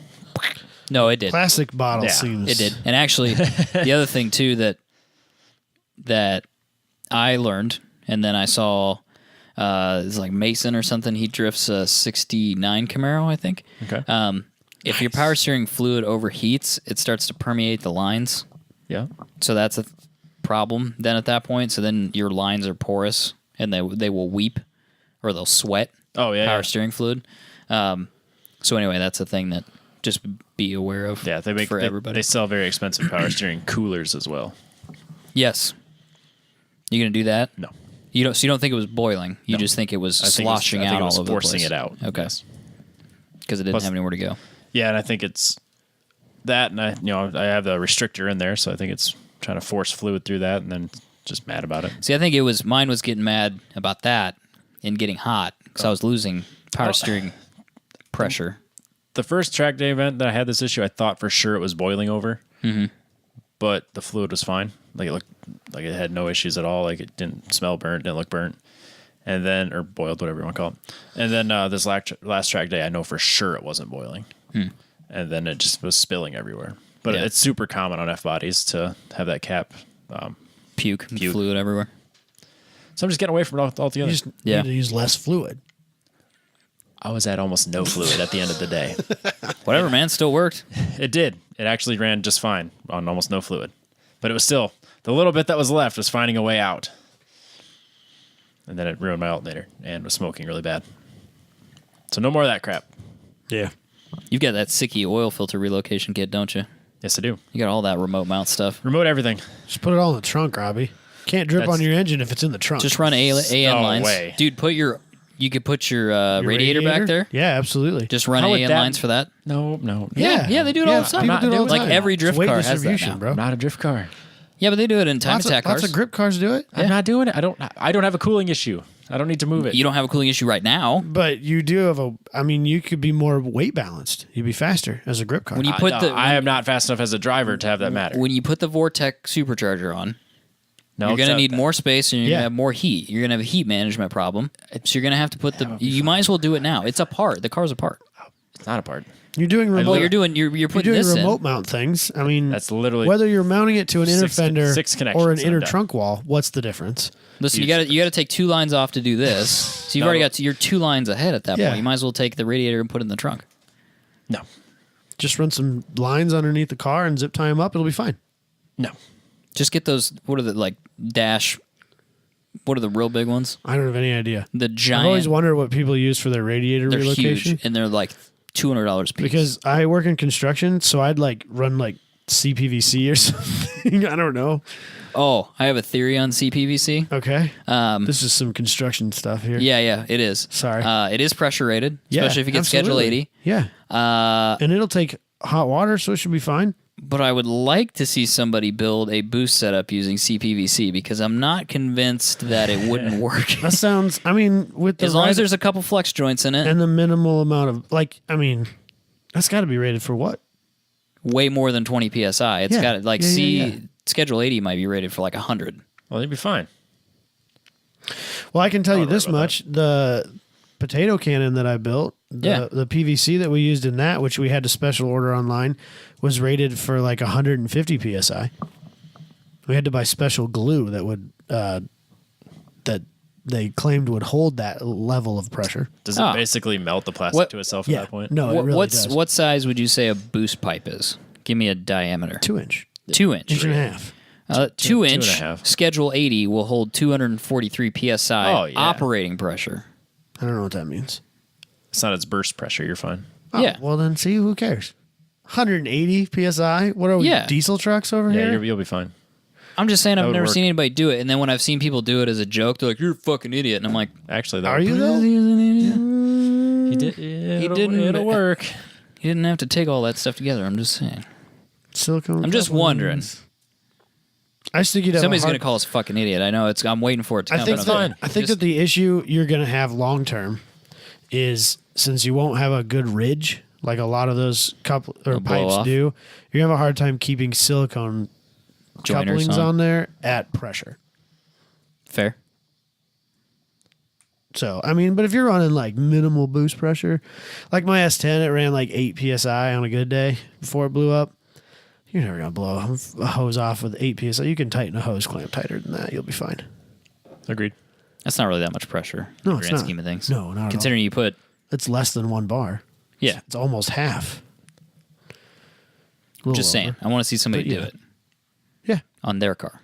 no, it did. Plastic bottle Yeah, seems. It did. And actually, the other thing too that I learned, and then I saw, it's like Mason or something. He drifts a '69 Camaro, I think. Okay. If your power steering fluid overheats, it starts to permeate the lines. Yeah. So that's a problem then at that point. So then your lines are porous and they will weep or they'll sweat. Oh yeah. Power yeah. steering fluid. So anyway, that's a thing that just be aware of. Yeah, they make for they, everybody. They sell very expensive power steering coolers as well. Yes. You gonna do that? No, You don't. So you don't think it was boiling? You No. just think it was I think sloshing it was, I think out it was all over forcing the place. it out. Okay. Yes. Because it didn't Plus- have anywhere to go. Yeah, and I think it's that, and I have the restrictor in there, so I think it's trying to force fluid through that, and then just mad about it. See, I think mine was getting mad about that and getting hot because I was losing power steering pressure. The first track day event that I had this issue, I thought for sure it was boiling over, but the fluid was fine. Like it looked like it had no issues at all. Like it didn't smell burnt, didn't look burnt, and then or boiled, whatever you want to call it. And then this last track day, I know for sure it wasn't boiling, and then it just was spilling everywhere. But Yeah. it's super common on F bodies to have that cap. Puke fluid everywhere. So I'm just getting away from it altogether. You just Yeah. need to use less fluid. I was at almost no fluid at the end of the day. Whatever, man. Still worked. It did. It actually ran just fine on almost no fluid. But it was still, the little bit that was left was finding a way out. And then it ruined my alternator and was smoking really bad. So no more of that crap. Yeah. You've got that Sicky oil filter relocation kit, don't you? Yes, I do. You got all that remote mount stuff. Remote everything. Just put it all in the trunk, Robbie. Can't drip That's- on your engine if it's in the trunk. Just run AN No lines. way. Dude, you could put your, Your radiator back there. Yeah, absolutely. Just run How would AN that- lines for that. No. Yeah, they do it all the time. People do it all the Like time. every It's drift weight car has that distribution, now. bro. Not a drift car. Yeah, but they do it in time Lots attack of, lots cars. of grip cars do it. I'm not doing it. I don't have a cooling issue. I don't need to move it. You don't have a cooling issue right now. But you do have you could be more weight balanced. You'd be faster as a grip car. When you put I am not fast enough as a driver to have that matter. when you put the Vortec supercharger on, No, you're going to except need that. more space and you're Yeah. going to have more heat. You're going to have a heat management problem. So you're going to have to put you might as well do it now. It's a part. The car's a part. It's not a part. You're doing remote. Well, you're you're putting doing this remote in. mount things. I mean, That's literally whether you're mounting it to an inner six- fender six or an connections, inner I'm done. trunk wall. What's the difference? Listen, you got to take 2 lines off to do this. So you've No. already got you're 2 lines ahead at that Yeah. point. You might as well take the radiator and put it in the trunk. No. Just run some lines underneath the car and zip tie them up. It'll be fine. No. Just get those. What are the dash? What are the real big ones? I don't have any idea. The I've always giant. wondered what people use for their radiator They're relocation. huge and they're like $200 a piece. Because I work in construction, so I'd run CPVC or something. I don't know. Oh, I have a theory on CPVC. Okay. This is some construction stuff here. Yeah, it is. Sorry. It is pressure rated, Yeah, especially if you get Schedule absolutely. 80. Yeah. And it'll take hot water, so it should be fine. But I would like to see somebody build a boost setup using CPVC because I'm not convinced that it wouldn't work. That sounds, with the As long right as there's a couple flex joints in it, and the minimal amount of, that's got to be rated for what? way more than 20 psi. It's Yeah. got Yeah. Schedule 80 might be rated for like 100. Well, they'd be fine. Well, I can tell you don't know this about much. The potato cannon that I built The PVC that we used in that, which we had to special order online, was rated for like 150 psi. We had to buy special glue that would that they claimed would hold that level of pressure. Does it basically melt the plastic to itself at that point? No, it really does. What size would you say a boost pipe is? Give me a diameter. 2 inch. 2 inch. Inch and a half. 2 inch, 2.5. Schedule 80 will hold 243 psi operating pressure. I don't know what that means. It's not its burst pressure. You're fine. Oh, Yeah. Well, then see, who cares? 180 psi? What are we, diesel trucks over Yeah, here? you'll be fine. I'm just saying I've would never work. seen anybody do it. And then when I've seen people do it as a joke, they're like, you're a fucking idiot. And I'm like, Actually, Are you though? He did. It'll work. you didn't have to take all that stuff together. I'm just saying. Silicone. I'm just couplings. wondering. I just think you'd have Somebody's a going hard... to call us a fucking idiot. I know. I'm waiting for it to come. I think, but I'm I think that the issue you're going to have long term is since you won't have a good ridge like a lot of those It'll blow pipes off. do, you're going to have a hard time keeping silicone Joiners couplings on. on there at pressure. Fair. So, I mean, but if you're running like minimal boost pressure, like my S10, it ran like 8 psi on a good day before it blew up. You're never going to blow a hose off with 8 psi. You can tighten a hose clamp tighter than that. You'll be fine. Agreed. That's not really that much pressure. No, in the it's grand not. scheme of things. No, not at all. Considering you put, It's less than 1 bar. yeah, It's almost half. A little just saying. over. I want to see somebody But do yeah. it Yeah. on their car.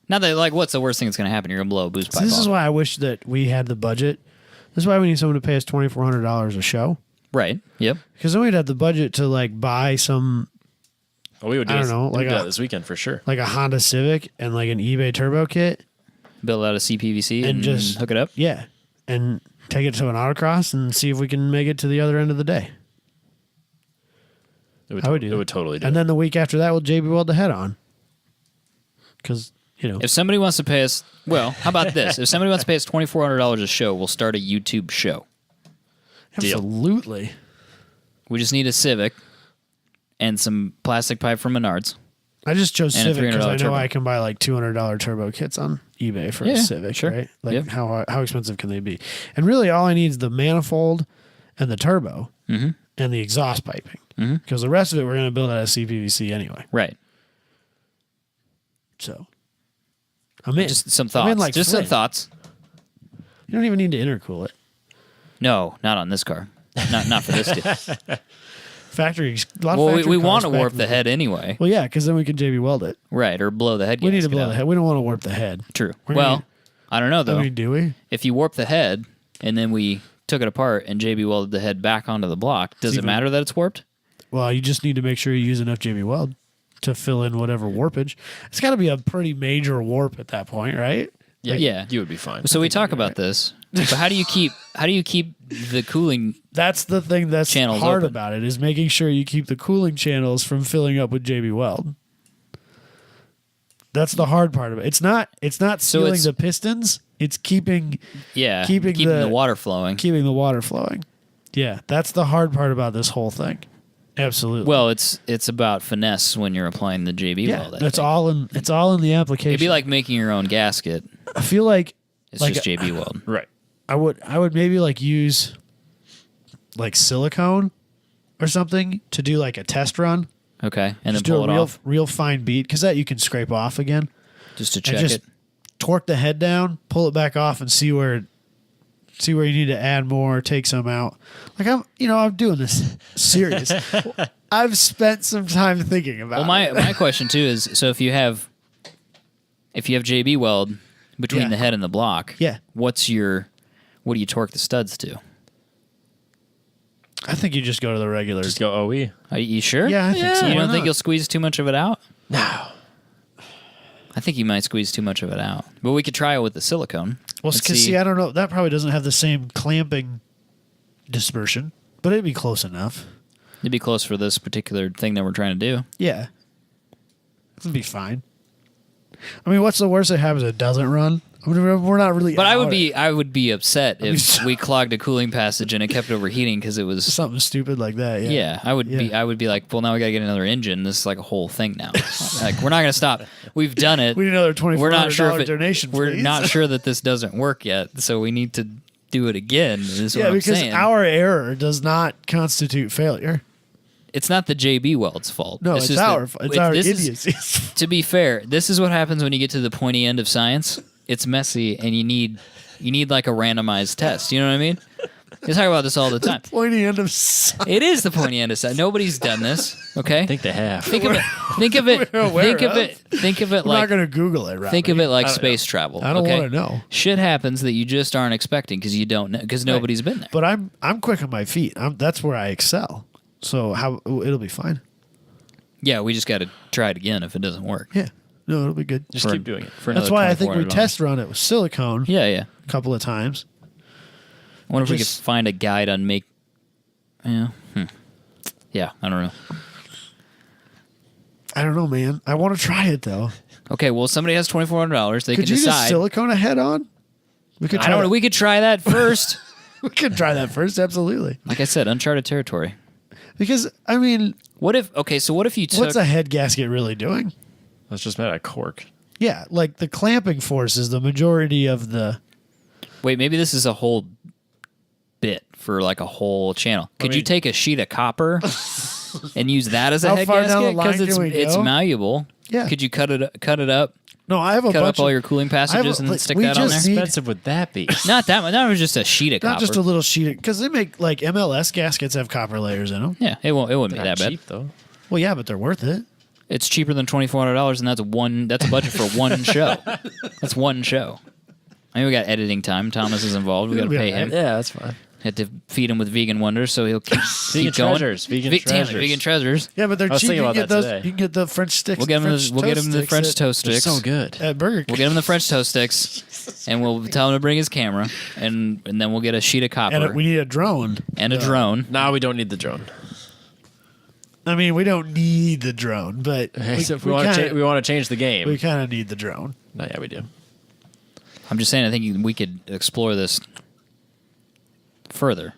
Not that, like, what's the worst thing that's going to happen? You're going to blow a boost So pipe this off. is why I wish that we had the budget. This is why we need someone to pay us $2,400 a show. Right. Yep. Because then we'd have the budget to like buy some, Oh, we would do I don't this- know, we would like do a- that this weekend for sure. like a Honda Civic and like an eBay turbo kit. Build out a CPVC and just hook it up. Yeah. And take it to an autocross and see if we can make it to the other end of the day. It I would do It that. would totally do. And it. then the week after that, we'll JB weld the head on. Because, you know, If somebody wants to pay us, well, how about this? If somebody wants to pay us $2,400 a show, we'll start a YouTube show. Deal. absolutely. We just need a Civic and some plastic pipe from Menards. I just chose And a Civic because $300 I know turbo. I can buy like $200 turbo kits on eBay for Yeah, a Civic, sure. right? Like Yep. how expensive can they be? And really, all I need is the manifold and the turbo and the exhaust piping. Because the rest of it we're going to build out of CPVC anyway. Right. So I'm in. Just some I'm thoughts. in like Just some Flint. thoughts. You don't even need to intercool it. No, not on this car. Not for this deal. Factory. A lot of Well, factory we want to cars warp back the in head anyway. Well, yeah, because then we can JB weld it. Right, or blow the head We need to gasket blow out. the head. We don't want to warp the head. True. We're Well, gonna- I don't know, though. I mean, do we? If you warp the head and then we took it apart and JB welded the head back onto the block, does it Steven. matter that it's warped? Well, you just need to make sure you use enough JB weld to fill in whatever warpage. It's got to be a pretty major warp at that point, right? Yeah. You would be fine. So we talk about this, but how do you keep the cooling? That's the thing that's Channels hard open. about it is making sure you keep the cooling channels from filling up with JB weld. That's the hard part of it. It's not sealing it's- the pistons. It's keeping Yeah, Keeping the the- water flowing. the water flowing. Yeah, that's the hard part about this whole thing. Absolutely. Well, it's about finesse when you're applying the JB yeah, weld. I that's think. all in. It's all in the application. It'd be like making your own gasket. I feel like It's Like just JB weld. Right. I would maybe like use like silicone or something to do like a test run. Okay, and Just then pull do it a off real fine beat because that you can scrape off again. just to And check just it. torque the head down, pull it back off, and see where you need to add more, take some out. Like I'm doing this serious. I've spent some time thinking about. Well, it. my question too is: so if you have JB weld between Yeah. the head and the block, Yeah. what do you torque the studs to? I think you just go to the regular. Just go OE. Are you sure? Yeah, I think so. You Why don't think not? you'll squeeze too much of it out? No. I think you might squeeze too much of it out, but we could try it with the silicone. Well, Let's because see, I don't know. That probably doesn't have the same clamping dispersion, but it'd be close enough. It'd be close for this particular thing that we're trying to do. Yeah, it'd be fine. I mean, what's the worst that happens? It doesn't run. I mean, we're not really. But I out would be upset be if so- we clogged a cooling passage and it kept overheating because it was. something stupid like that. Yeah, Yeah, I would be like, well, now we gotta get another engine. This is like a whole thing now. Like, we're not gonna stop. We've done it. We need another $2,400 We're not sure if donation. we're please. not sure that this doesn't work yet. So we need to do it again. Is what Yeah, I'm because saying. our error does not constitute failure. It's not the JB Weld's fault. No, it's just our that- it's our this is- idiocy. To be fair, this is what happens when you get to the pointy end of science. It's messy, and you need like a randomized test. You know what I mean? You talk about this all the time. Pointy end of science. It is the pointy end of science. Nobody's done this. Okay. I think they have. Think of it. Think of it. We're aware Think of of. it. Think of it We're not like. going to Google it, right? Think of it like space travel. I don't okay? want to know. Shit happens that you just aren't expecting because you don't know because nobody's been there. But I'm quick on my feet. That's where I excel. So it'll be fine. Yeah, we just got to try it again if it doesn't work. Yeah. No, it'll be good. Just keep doing it. For That's another why I think we $2,400. test run it with silicone Yeah. a couple of times. I wonder if we could Just- find a guide on make. Yeah. Yeah, I don't know. I don't know, man. I want to try it though. Okay, well, somebody has $2,400. They Could can you just decide. silicone a head on? We could I try don't know. that. We could try that first. We could try that first, absolutely. Like I said, uncharted territory. Because I mean, What if? Okay, so what if you took? what's a head gasket really doing? That's just made out of cork. Yeah, like the clamping force is the majority of the. Wait, maybe this is a whole bit for like a whole channel. Could you mean- take a sheet of copper and use that as a How head far down the gasket? line Because can we it's go? malleable. Yeah. Could you cut it up? No, I have a Cut bunch up all of, your cooling passages and then stick we that on just there? need- How expensive would that be? Not that one. That was just a sheet of not copper. just a little sheet because they make like MLS gaskets have copper layers in them. Yeah, it wouldn't be Not that bad. cheap though. Well, yeah, but they're worth it. It's cheaper than $2,400, and that's a budget for one show. That's one show. I mean, we got editing time. Thomas is involved. We got to It'll be pay all him. right. Yeah, that's fine. Had to feed him with vegan wonders, so he'll keep Vegan going. treasures. Vegan Damn it, treasures. vegan treasures. Yeah, but they're I was cheap. thinking You about can get that those. today. You can get the French sticks. We'll get him the French French sticks toast They're sticks. so good. at Burger We'll King. get him the French toast sticks, and we'll tell him to bring his camera, and then we'll get a sheet of copper And we need a drone. and a drone. No, we don't need the drone. I mean, we don't need the drone, but So if we want to change the game. we kind of need the drone. No, yeah, we do. I'm just saying, I think we could explore this further.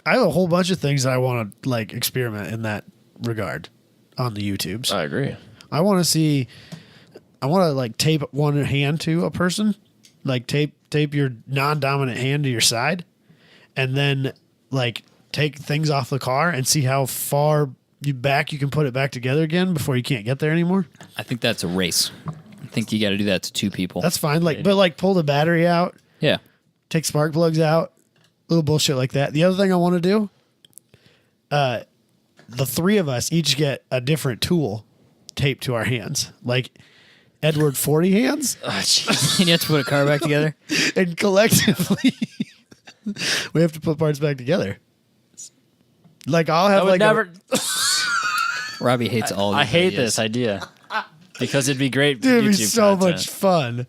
I have a whole bunch of things that I want to like experiment in that regard on the YouTubes. I agree. I want to see. I want to like tape one hand to a person, like tape your non-dominant hand to your side, and then like take things off the car and see how far you can put it back together again before you can't get there anymore. I think that's a race. I think you got to do that to two people. That's fine. Like, but like pull the battery out, Yeah. take spark plugs out, little bullshit like that. The other thing I want to do, the three of us each get a different tool taped to our hands, like Edward 40 hands, Oh, And you have to put a car back together. and collectively we have to put parts back together. Like I'll have I would like never. Robbie hates all I these hate ideas. this idea because it'd be great. dude, it'd be YouTube so content. much fun.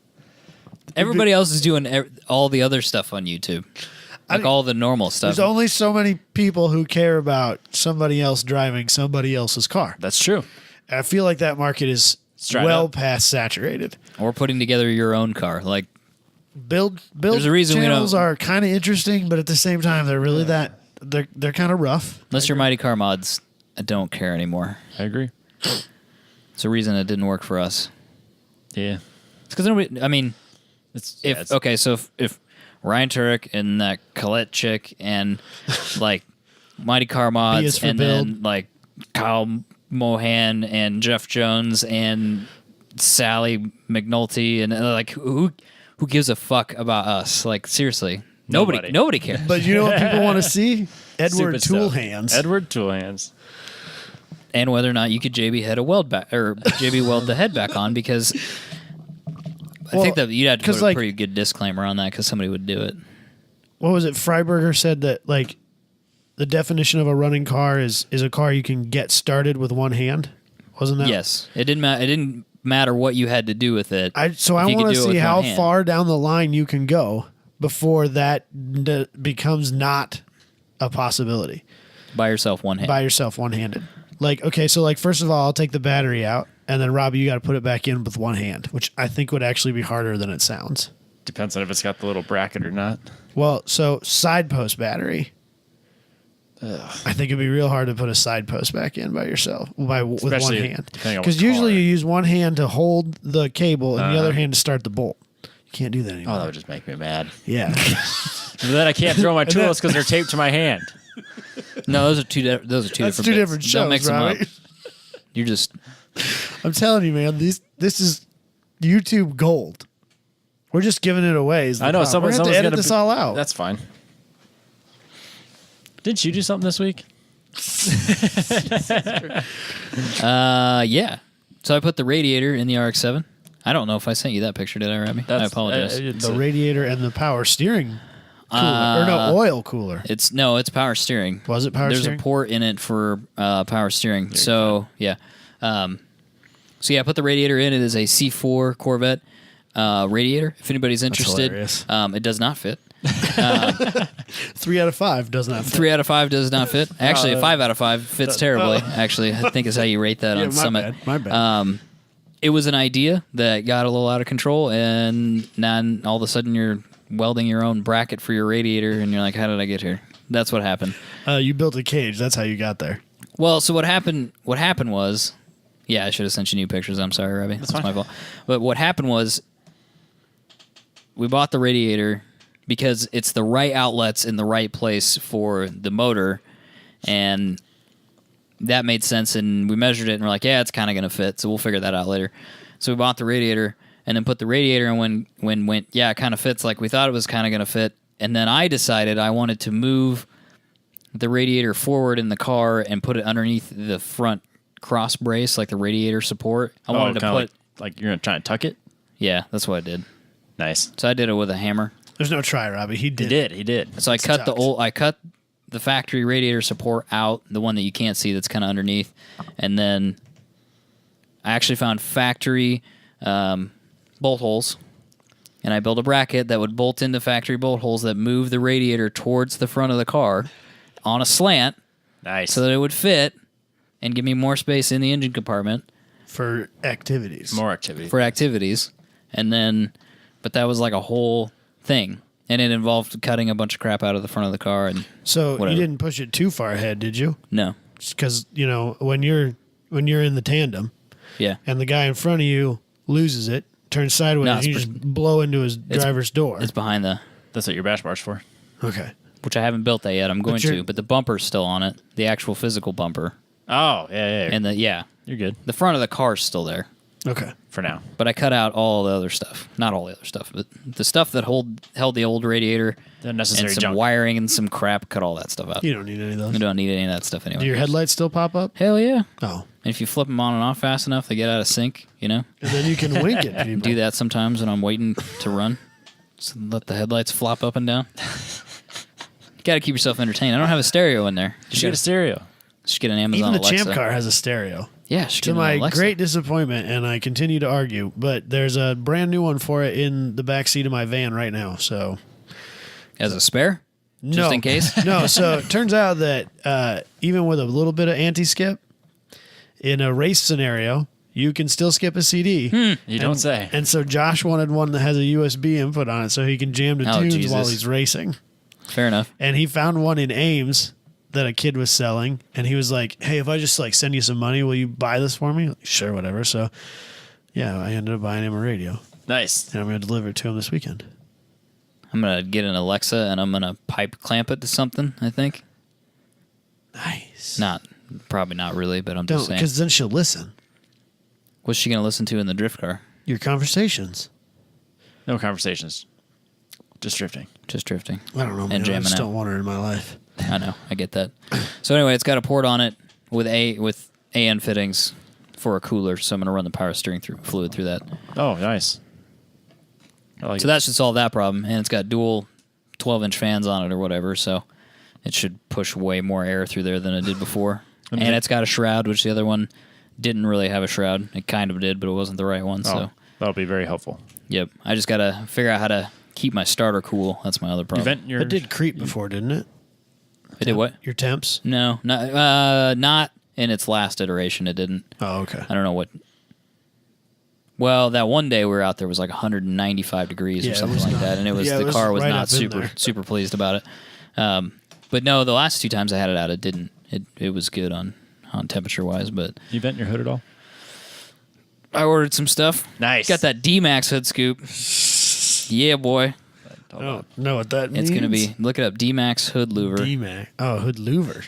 Everybody else is doing all the other stuff on YouTube. Like all the normal stuff. There's only so many people who care about somebody else driving somebody else's car. That's true. I feel like that market is dried well up. past saturated. Or putting together your own car. Like, Build There's a reason we channels don't- are kind of interesting, but at the same time, they're really they're kind of rough. unless you're Mighty Car Mods, I don't care anymore. I agree. It's a reason it didn't work for us. Yeah. It's because nobody, I mean, It's okay, so if Ryan Turek and that Colette chick and like Mighty Car B Mods is for and build. then like Kyle Mohan and Jeff Jones and Sally McNulty and like who gives a fuck about us? Like seriously, nobody cares. But you know what people want to see? Edward Stupid stuff. Toolhands. Edward Toolhands. And whether or not you could JB head a weld back or JB weld the head back on because I Well, think that you'd have to 'cause, put a like- pretty good disclaimer on that because somebody would do it. What was it? Freiberger said that like the definition of a running car is a car you can get started with one hand. Wasn't that? Yes, it didn't matter. It didn't matter what you had to do with it. So I if you could want to do it see with how one hand. far down the line you can go before that becomes not a possibility. by yourself one hand. By yourself, one-handed. Like, okay, so like first of all, I'll take the battery out, and then Robbie, you got to put it back in with one hand, which I think would actually be harder than it sounds. Depends on if it's got the little bracket or not. Well, so side post battery. I think it'd be real hard to put a side post back in by yourself with one Especially hand, depending on because what usually car. you use one hand to hold the cable and the other hand to start the bolt. You can't do that anymore. Oh, that would just make me mad. Yeah. And then I can't throw my tools because they're taped to my hand. No, those are two different That's bits. two different shows, Don't mix them up. Robbie. You're just... I'm telling you, man, this is YouTube gold. We're just giving it away. I know. We're Someone's gonna have to edit gonna this all out. That's fine. Didn't you do something this week? Yeah. So I put the radiator in the RX-7. I don't know if I sent you that picture, did I, Remy? I apologize. the radiator and the power steering cooler. Or no, oil cooler. It's power steering. Was it power There's steering? a port in it for power steering. So yeah. I put the radiator in. It is a C4 Corvette radiator. If anybody's interested, hilarious. It does not fit. 3 out of 5 does not fit. 3 out of 5 does not fit. Actually, a 5 out of 5 fits terribly. Actually, I think is how you rate that on Summit. My bad. It was an idea that got a little out of control, and now all of a sudden you're welding your own bracket for your radiator, and you're like, how did I get here? That's what happened. You built a cage. That's how you got there. Well, so what happened was, yeah, I should have sent you new pictures. I'm sorry, Robbie. That's my fault. But what happened was we bought the radiator because it's the right outlets in the right place for the motor, and that made sense, and we measured it, and we're like, yeah, it's kind of going to fit, so we'll figure that out later. So we bought the radiator, and then put the radiator, and when went, yeah, it kind of fits like we thought it was kind of going to fit, and then I decided I wanted to move the radiator forward in the car and put it underneath the front cross brace, like the radiator support. I wanted to put... Like you're going to try and tuck it? Yeah, that's what I did. Nice. So I did it with a hammer. There's no try, Robbie. He did. He did. So I cut the factory radiator support out, the one that you can't see that's kind of underneath, and then I actually found factory bolt holes, and I built a bracket that would bolt into factory bolt holes that move the radiator towards the front of the car on a slant. Nice. So that it would fit and give me more space in the engine compartment For activities. More activity. for activities. And then, but that was like a whole thing. And it involved cutting a bunch of crap out of the front of the car. And So whatever. you didn't push it too far ahead, did you? no. Because, when you're in the tandem Yeah. and the guy in front of you loses it, turns sideways, No, and you it's just blow into his driver's door. It's behind That's what your bash bar's for. Okay. which I haven't built that yet. I'm going you're- to, but the bumper's still on it. The actual physical bumper. Oh, yeah. And You're good the front of the car's still there. Okay. for now. But I cut out all the other stuff. Not all the other stuff, but the stuff that held the old radiator The necessary and some junk. wiring and some crap, cut all that stuff out. You don't need any of those. You don't need any of that stuff anyway. Do your headlights still pop up? Hell yeah. Oh. And if you flip them on and off fast enough, they get out of sync, And then you can wink at people. Do that sometimes when I'm waiting to run. So let the headlights flop up and down. You got to keep yourself entertained. I don't have a stereo in there. You should get a stereo. Just get an Amazon Even the Alexa. Champ car has a stereo. Yeah, just To get an my Alexa. great disappointment, and I continue to argue, but there's a brand new one for it in the back seat of my van right now. So As a spare? no, Just in case? no. So it turns out that even with a little bit of anti-skip in a race scenario, you can still skip a CD. You don't say. And so Josh wanted one that has a USB input on it, so he can jam to Oh, tunes Jesus. while he's racing. Fair enough. And he found one in Ames that a kid was selling, and he was like, "Hey, if I just send you some money, will you buy this for me?" Like, sure, whatever. So, yeah, I ended up buying him a radio, Nice. and I'm going to deliver it to him this weekend. I'm going to get an Alexa and I'm going to pipe clamp it to something, I think. Nice. Probably not really, but I'm Don't, just saying. because then she'll listen. What's she going to listen to in the drift car? Your conversations. No conversations. Just drifting. Just drifting. I don't know, man. I jamming just out. don't want her in my life. I know. I get that. So anyway, it's got a port on it with AN fittings for a cooler, so I'm going to run the power steering fluid through that. Oh, nice. I like So that should solve that problem. And it's got dual 12-inch fans on it or whatever, so it should push way more air through there than it did before. And it's got a shroud, which the other one didn't really have a shroud. It kind of did, but it wasn't the right one. Oh, So, that'll be very helpful. yep. I just got to figure out how to keep my starter cool. That's my other You problem. vent your. It did creep before, didn't it? It did what? Your temps? No, not in its last iteration. It didn't. Oh, okay. I don't know what. Well, that one day we were out there was like 195 degrees Yeah, or it something was like not- that, and it was yeah, it the was car was right not up in there. super pleased about it. But no, the last two times I had it out, it didn't. It was good on temperature wise, but You vent your hood at all? I ordered some stuff. Nice. Got that D-Max hood scoop. Yeah, boy. I don't know what that means. It's going to be, look it up, D-Max hood louver. D-Mac. Oh, hood louver.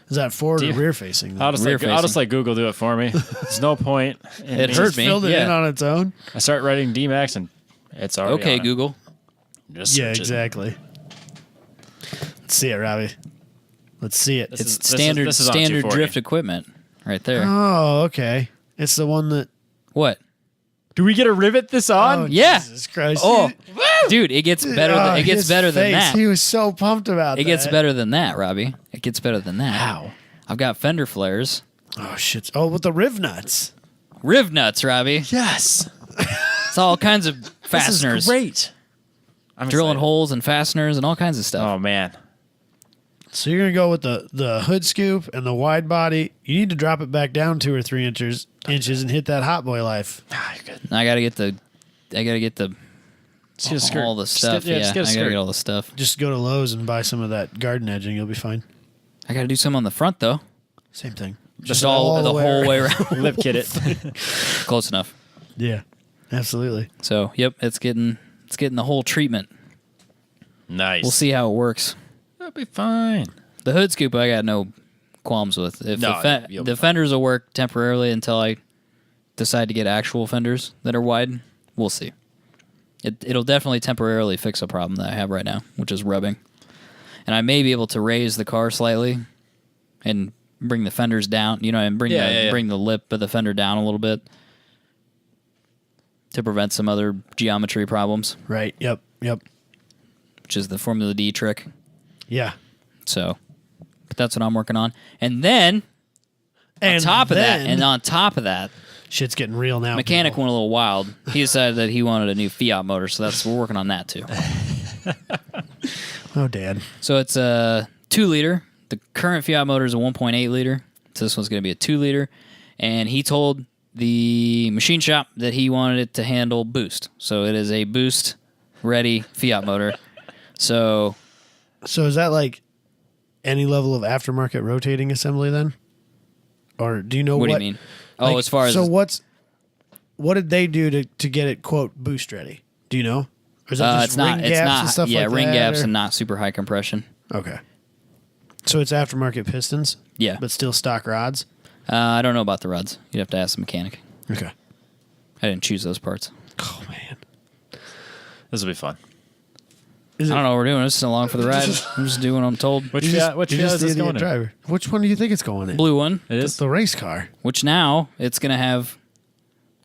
Is that forward or rear facing? I'll just let Google do it for me. There's no point. It hurt me. Filled it in on its own. I start writing D-Max and it's already Okay, on it. Google. Just Yeah, search it. exactly. Let's see it, Robbie. Let's see it. It's standard this is on standard 240. drift equipment right there. Oh, okay. It's the one that. What? Do we get to rivet this on? Oh, Yeah. Jesus Christ. Oh, dude, it gets better. It gets his better than face. that. He was so pumped about It that. gets better than that, Robbie. It gets better than that. Wow. I've got fender flares, Oh shit! Oh, with the riv nuts. riv nuts, Robbie. Yes. It's all kinds of fasteners, This is great. I'm drilling excited. holes and fasteners and all kinds of stuff. Oh man. So you're gonna go with the hood scoop and the wide body. You need to drop it back down 2 or 3 inches and hit that hot boy life. Ah, you're good. I gotta get the Just get a skirt. all the stuff. Just get a I gotta skirt. get all the stuff. Just go to Lowe's and buy some of that garden edging. You'll be fine. I gotta do some on the front though. Same thing. Just all the whole way around. Lip kit it. Close enough. Yeah, absolutely. So yep, it's getting the whole treatment. Nice. We'll see how it works. That'll be fine. The hood scoop, I got no qualms with. If No, you'll be the fenders will work temporarily until I decide to get actual fenders that are wide. We'll see. It'll definitely temporarily fix a problem that I have right now, which is rubbing. And I may be able to raise the car slightly and bring the fenders down, and bring the lip of the fender down a little bit to prevent some other geometry problems, Right. Yep. which is the Formula D trick. Yeah. So, but that's what I'm working on. And then on top of that, shit's getting real now. mechanic people. went a little wild. He decided that he wanted a new Fiat motor, so we're working on that too. Oh, Dad. So it's a 2-liter. The current Fiat motor is a 1.8 liter. So this one's going to be a 2-liter. And he told the machine shop that he wanted it to handle boost. So it is a boost ready Fiat motor. So is that like any level of aftermarket rotating assembly then? Or do you know what do you mean? Oh, like, as far as so what did they do to get it quote boost ready? Do you know? Or is that just it's not. ring It's gaps not. and stuff Yeah, like ring that, gaps or- and not super high compression. Okay. So it's aftermarket pistons, Yeah, but still stock rods. I don't know about the rods. You'd have to ask the mechanic. Okay. I didn't choose those parts. Oh man. This will be fun. Is I don't know what we're doing. I'm just along for the ride. I'm just doing what I'm told. Which You're Fiat? Which you're Fiat just is the this idiot going in? driver. Which one do you think it's going in? Blue one, It is. The race car. which now it's going to have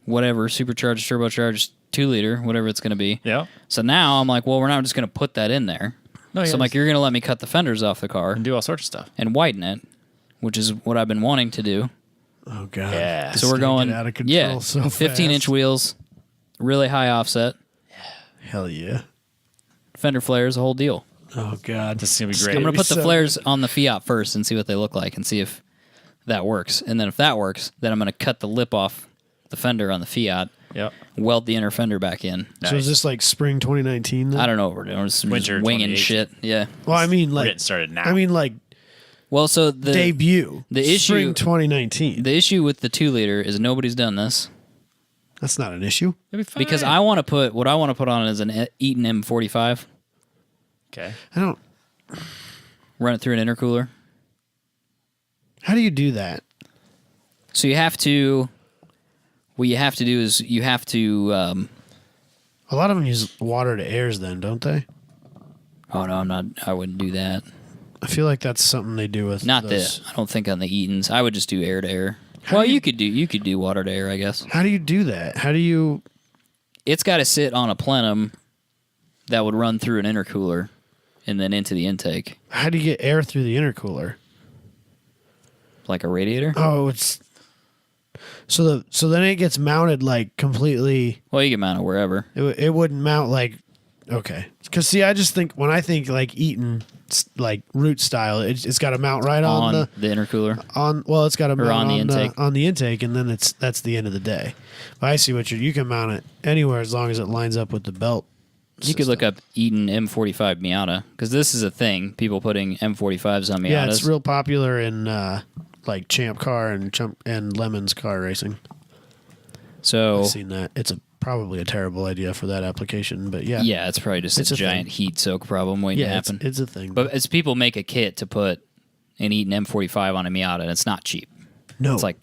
whatever supercharged, turbocharged 2-liter, whatever it's going to be. Yeah. So now I'm like, well, we're not just going to put that in there. No, So I'm like, you're going to let me cut the fenders off the car and do all sorts of stuff. and widen it, which is what I've been wanting to do. Oh god. Yeah. This So is we're gonna going, get out of control yeah, so 15-inch fast. wheels, really high offset, Hell yeah. fender flares, the whole deal. Oh god. This is gonna be It's great. I'm going to be put the so flares on the Fiat first and see what they look like and see if that works. And then if that works, then I'm going to cut the lip off the fender on the Fiat, Yep. weld the inner fender back in. So is this like spring 2019 then? I don't know what we're doing. We're just Winter winging 28. shit. Yeah. Well, I mean We're like getting started now. like Well, so the debut. the issue- spring 2019. the issue with the 2-liter is nobody's done this That's not an issue. It'll be fine. because I want to put what I want to put on is an Eaton M45. Okay. I don't. Run it through an intercooler. How do you do that? So you have to. What you have to do is you have to. A lot of them use water to airs then, don't they? Oh no, I'm not. I wouldn't do that. I feel like that's something they do with Not those. this. I don't think on the Eatons. I would just do air to air. How Well, do you- you could do water to air, I guess. How do you do that? How do you? It's got to sit on a plenum that would run through an intercooler and then into the intake, How do you get air through the intercooler? like a radiator. Oh, it's so then it gets mounted like completely. Well, you can mount it wherever. It wouldn't mount like okay. Because see, I just think when I think like Eaton like root style, it's got to mount right on On the intercooler. well, it's got to mount on the intake. on the intake, and then that's the end of the day. But I see what you can mount it anywhere as long as it lines up with the belt. You could look up Eaton M45 Miata because this is a thing. People putting M45s on Miatas. Yeah, it's real popular in like Champ Car and Lemons car racing. So I've seen that. It's a probably a terrible idea for that application, but yeah. Yeah, it's probably just It's a a giant thing. heat soak problem waiting to Yeah, happen. it's a thing. But as people make a kit to put an Eaton M45 on a Miata, and it's not cheap. no. It's like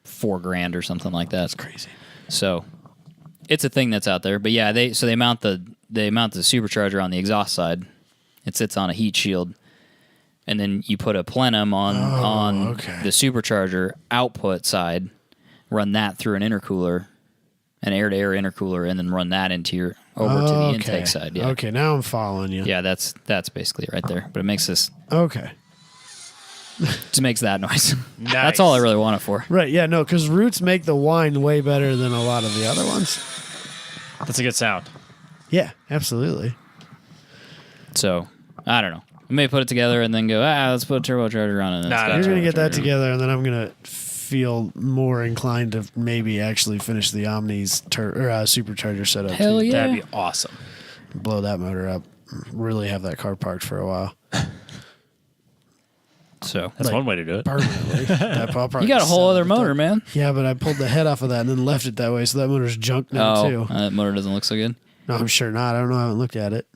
$4,000 or something like that. That's crazy. So it's a thing that's out there. But yeah, they mount the supercharger on the exhaust side. It sits on a heat shield, and then you put a plenum on okay. the supercharger output side, run that through an intercooler, an air-to-air intercooler, and then run that into over to the intake side. Yeah. Okay, now I'm following you. Yeah, that's basically it right there. But it makes this Okay. just makes that noise. Nice. That's all I really want it for. Right, yeah, no, because Roots make the wine way better than a lot of the other ones. That's a good sound. Yeah, absolutely. So I don't know. I may put it together and then go, let's put a turbocharger on it. And Nah, it's got You're going to get that turbocharger. together, and then I'm going to feel more inclined to maybe actually finish the Omni's supercharger setup. Hell too. yeah. That'd be awesome. Blow that motor up. Really have that car parked for a while. So That's one way to do it. Permanently. you got a whole other motor, man. Yeah, but I pulled the head off of that and then left it that way, so that motor's junk now, Oh, too. that motor doesn't look so good. No, I'm sure not. I don't know. I haven't looked at it.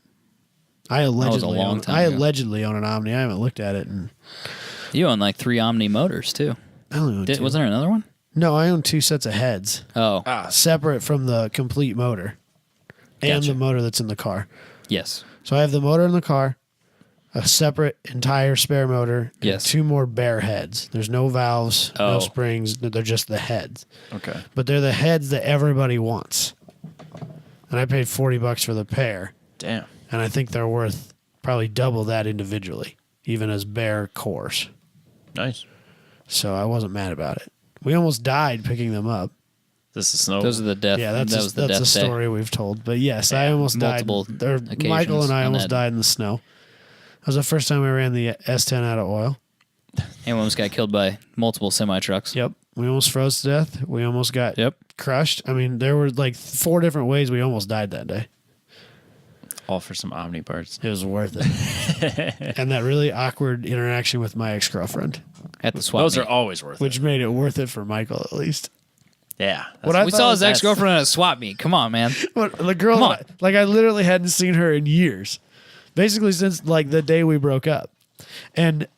I was a allegedly long own, time I ago. allegedly own an Omni. I haven't looked at it. And You own like 3 Omni motors too. I only own two. Wasn't there another one? No, I own 2 sets of heads, Oh, separate from the complete motor and Gotcha. the motor that's in the car. yes. So I have the motor in the car, a separate entire spare motor, and Yes. 2 more bare heads. There's no valves, no Oh. springs. They're just the heads. Okay. But they're the heads that everybody wants. And I paid $40 for the pair. Damn. And I think they're worth probably double that individually, even as bare cores. Nice. So I wasn't mad about it. We almost died picking them up. This is snow. Those are the death. Yeah, that's that a, was the that's a death day. story we've told. But yes, I almost multiple died. Or occasions Michael and I on almost that. died in the snow. That was the first time we ran the S10 out of oil. And almost got killed by multiple semi trucks. Yep. We almost froze to death. We almost got Yep. crushed. I mean, there were like 4 different ways we almost died that day. all for some Omni parts. It was worth it. And that really awkward interaction with my ex-girlfriend, At the swap Those meet. are always worth which it. made it worth it for Michael at least. Yeah. What I We thought saw was his ex girlfriend at a swap meet. Come on, man. But the girl, Come on. like I literally hadn't seen her in years, basically since like the day we broke up, and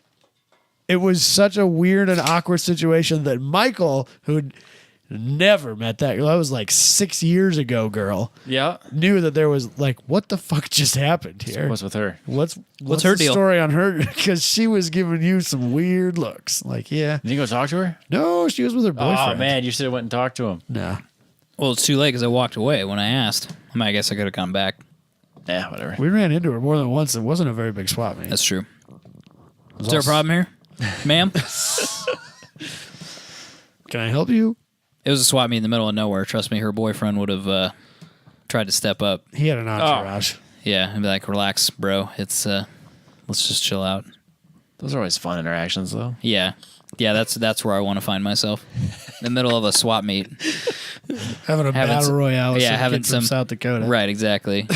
it was such a weird and awkward situation that Michael, who'd never met that girl, that was like 6 years ago, girl, Yeah. knew that there was like, what the fuck just happened here? What's with her? What's her the deal? story on her? Because she was giving you some weird looks. Like, yeah, Did you go talk to her? no, she was with her boyfriend. Oh man, you should have went and talked to him. Nah. Well, it's too late because I walked away when I asked. I mean, I guess I could have come back. Yeah, whatever. We ran into her more than once. It wasn't a very big swap meet. That's true. Is there a problem here, ma'am? Can I help you? It was a swap meet in the middle of nowhere. Trust me, her boyfriend would have tried to step up. He had an entourage. Yeah, and be like, "Relax, bro. It's let's just chill out." Those are always fun interactions, though. Yeah, that's where I want to find myself, in the middle of a swap meet. Having a Having battle some- royale with yeah, some having kid from some- South Dakota. Right, exactly.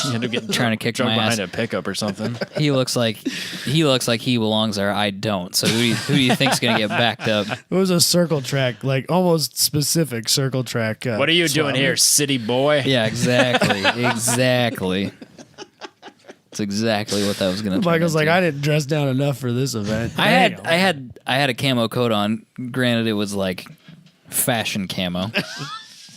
You end up getting Trying to kick drunk my behind ass. a pickup or something. He looks like he belongs there. I don't. So who do you think's gonna get backed up? It was a circle track, like almost specific circle track. What are you doing swap here, meet. city boy? Yeah, exactly, exactly. That's exactly what that was gonna. turn Michael's like, into. I didn't dress down enough for this event. I had a camo coat on. Granted, it was like fashion camo.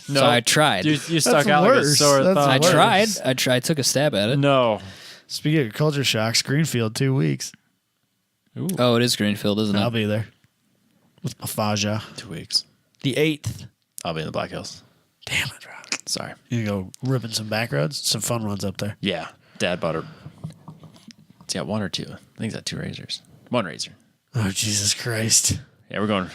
No, So I tried. You stuck That's out like a worse. sore That's thumb. I worse. tried. I took a stab at it. No. Speaking of culture shocks, Greenfield 2 weeks. Oh, it is Greenfield, isn't I'll it? be there with my Faja. 2 weeks. The 8th. I'll be in the Black Hills. Damn it, Rob. Sorry. You go ripping some back roads, some fun ones up there. Yeah. Dad bought her. It's got 1 or 2. I think it's got 2 razors. 1 razor. Oh Jesus Christ! Yeah, we're going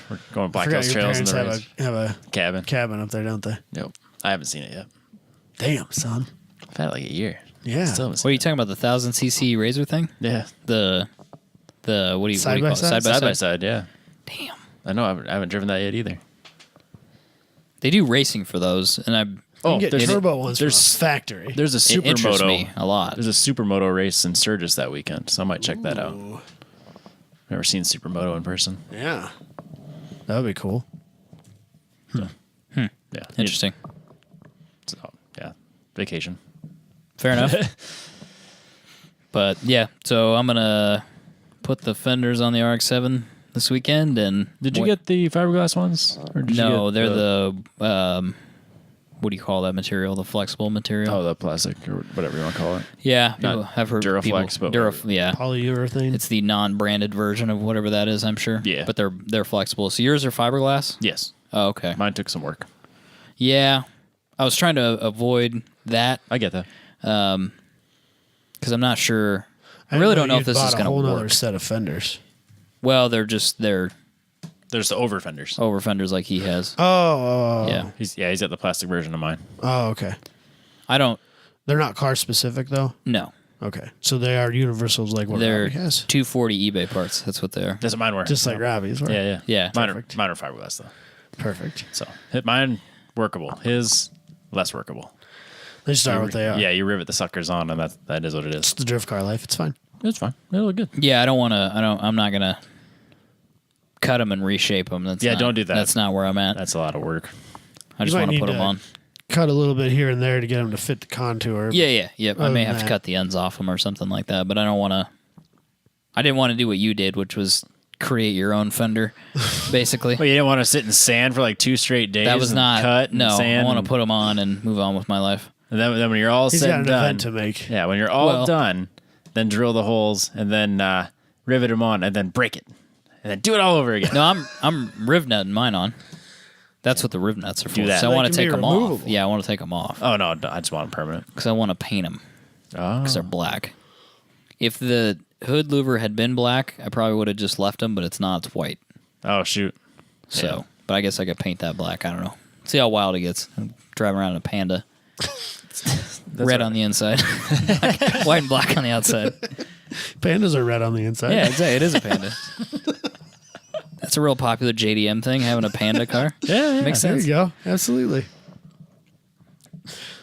Black Forgot Hills your Trails in parents the have razor. have a Cabin. cabin up there, don't they? Nope. I haven't seen it yet. Damn, son. I've had it like a year. Yeah. Still haven't What seen are you talking about? The 1000cc razor thing? Yeah. The what do you what do Side you by call it? side? Side by side, yeah. Damn. I know. I haven't driven that yet either. They do racing for those, and You can get there's- turbo ones from a there's- factory. There's a it interests supermoto. me a lot. There's a supermoto race in Sturgis that weekend, so I might check that out. Ooh. Never seen supermoto in person. Yeah. That would be cool. Yeah. Interesting. So vacation. Fair enough. But yeah, so I'm gonna put the fenders on the RX-7 this weekend. And Did you get the fiberglass ones? Or did No, you get they're the what do you call that material? The flexible material. Oh, the plastic or whatever you want to call it. Yeah, Not I've heard Duraflex, people, but yeah, Polyurethane. it's the non-branded version of whatever that is. I'm sure. Yeah. but they're flexible. So yours are fiberglass. Yes. Oh, okay. Mine took some work. Yeah, I was trying to avoid that I get that. because I'm not sure. I didn't really don't know if you'd this is bought a going whole to nother work. set of fenders. Well, they're There's the over fenders. over fenders like he has. Oh, Yeah, He's got the plastic version of mine. Oh, okay. I don't They're not car specific though. know. Okay, so they are universals like what They're Robbie has, 240 eBay parts. That's what they are. Doesn't mine work? just like Robbie's. Were. Yeah. Yeah. Mine are fiberglass though. Perfect. So mine workable. His less workable. They just are what they are. Yeah, you rivet the suckers on, and that is what it is. It's the drift car life. It's fine. It's fine. It'll look good. Yeah, I'm not gonna cut them and reshape them. Don't do that. That's not where I'm at. That's a lot of work. I just might want to need put them to- on. Cut a little bit here and there to get them to fit the contour. Yeah. I Other may than have to that- cut the ends off them or something like that, but I don't want to. I didn't want to do what you did, which was create your own fender, basically. Well, you didn't want to sit in sand for like 2 straight days. That was and not. cut. And No, sand I want and- to put them on and move on with my life. And then when you're all He's said got and an done, event to make. yeah, when you're all Well- done, then drill the holes and then rivet them on and then break it and then do it all over again. No, I'm riv nutting mine on. That's what the riv nuts are for. Do that. So I They want to can be take them off. removable. Yeah, I want to take them off Oh no, I just want them permanent. because I want to paint them Oh, because they're black. If the hood louver had been black, I probably would have just left them, but it's not. It's white. oh shoot. So, Yeah. but I guess I could paint that black. I don't know. See how wild it gets. I'm driving around in a Panda. Red on the inside, white and black on the outside. Pandas are red on the inside. Yeah, exactly. It is a Panda. That's a real popular JDM thing, having a Panda car. Yeah, Makes There sense. you go. Absolutely.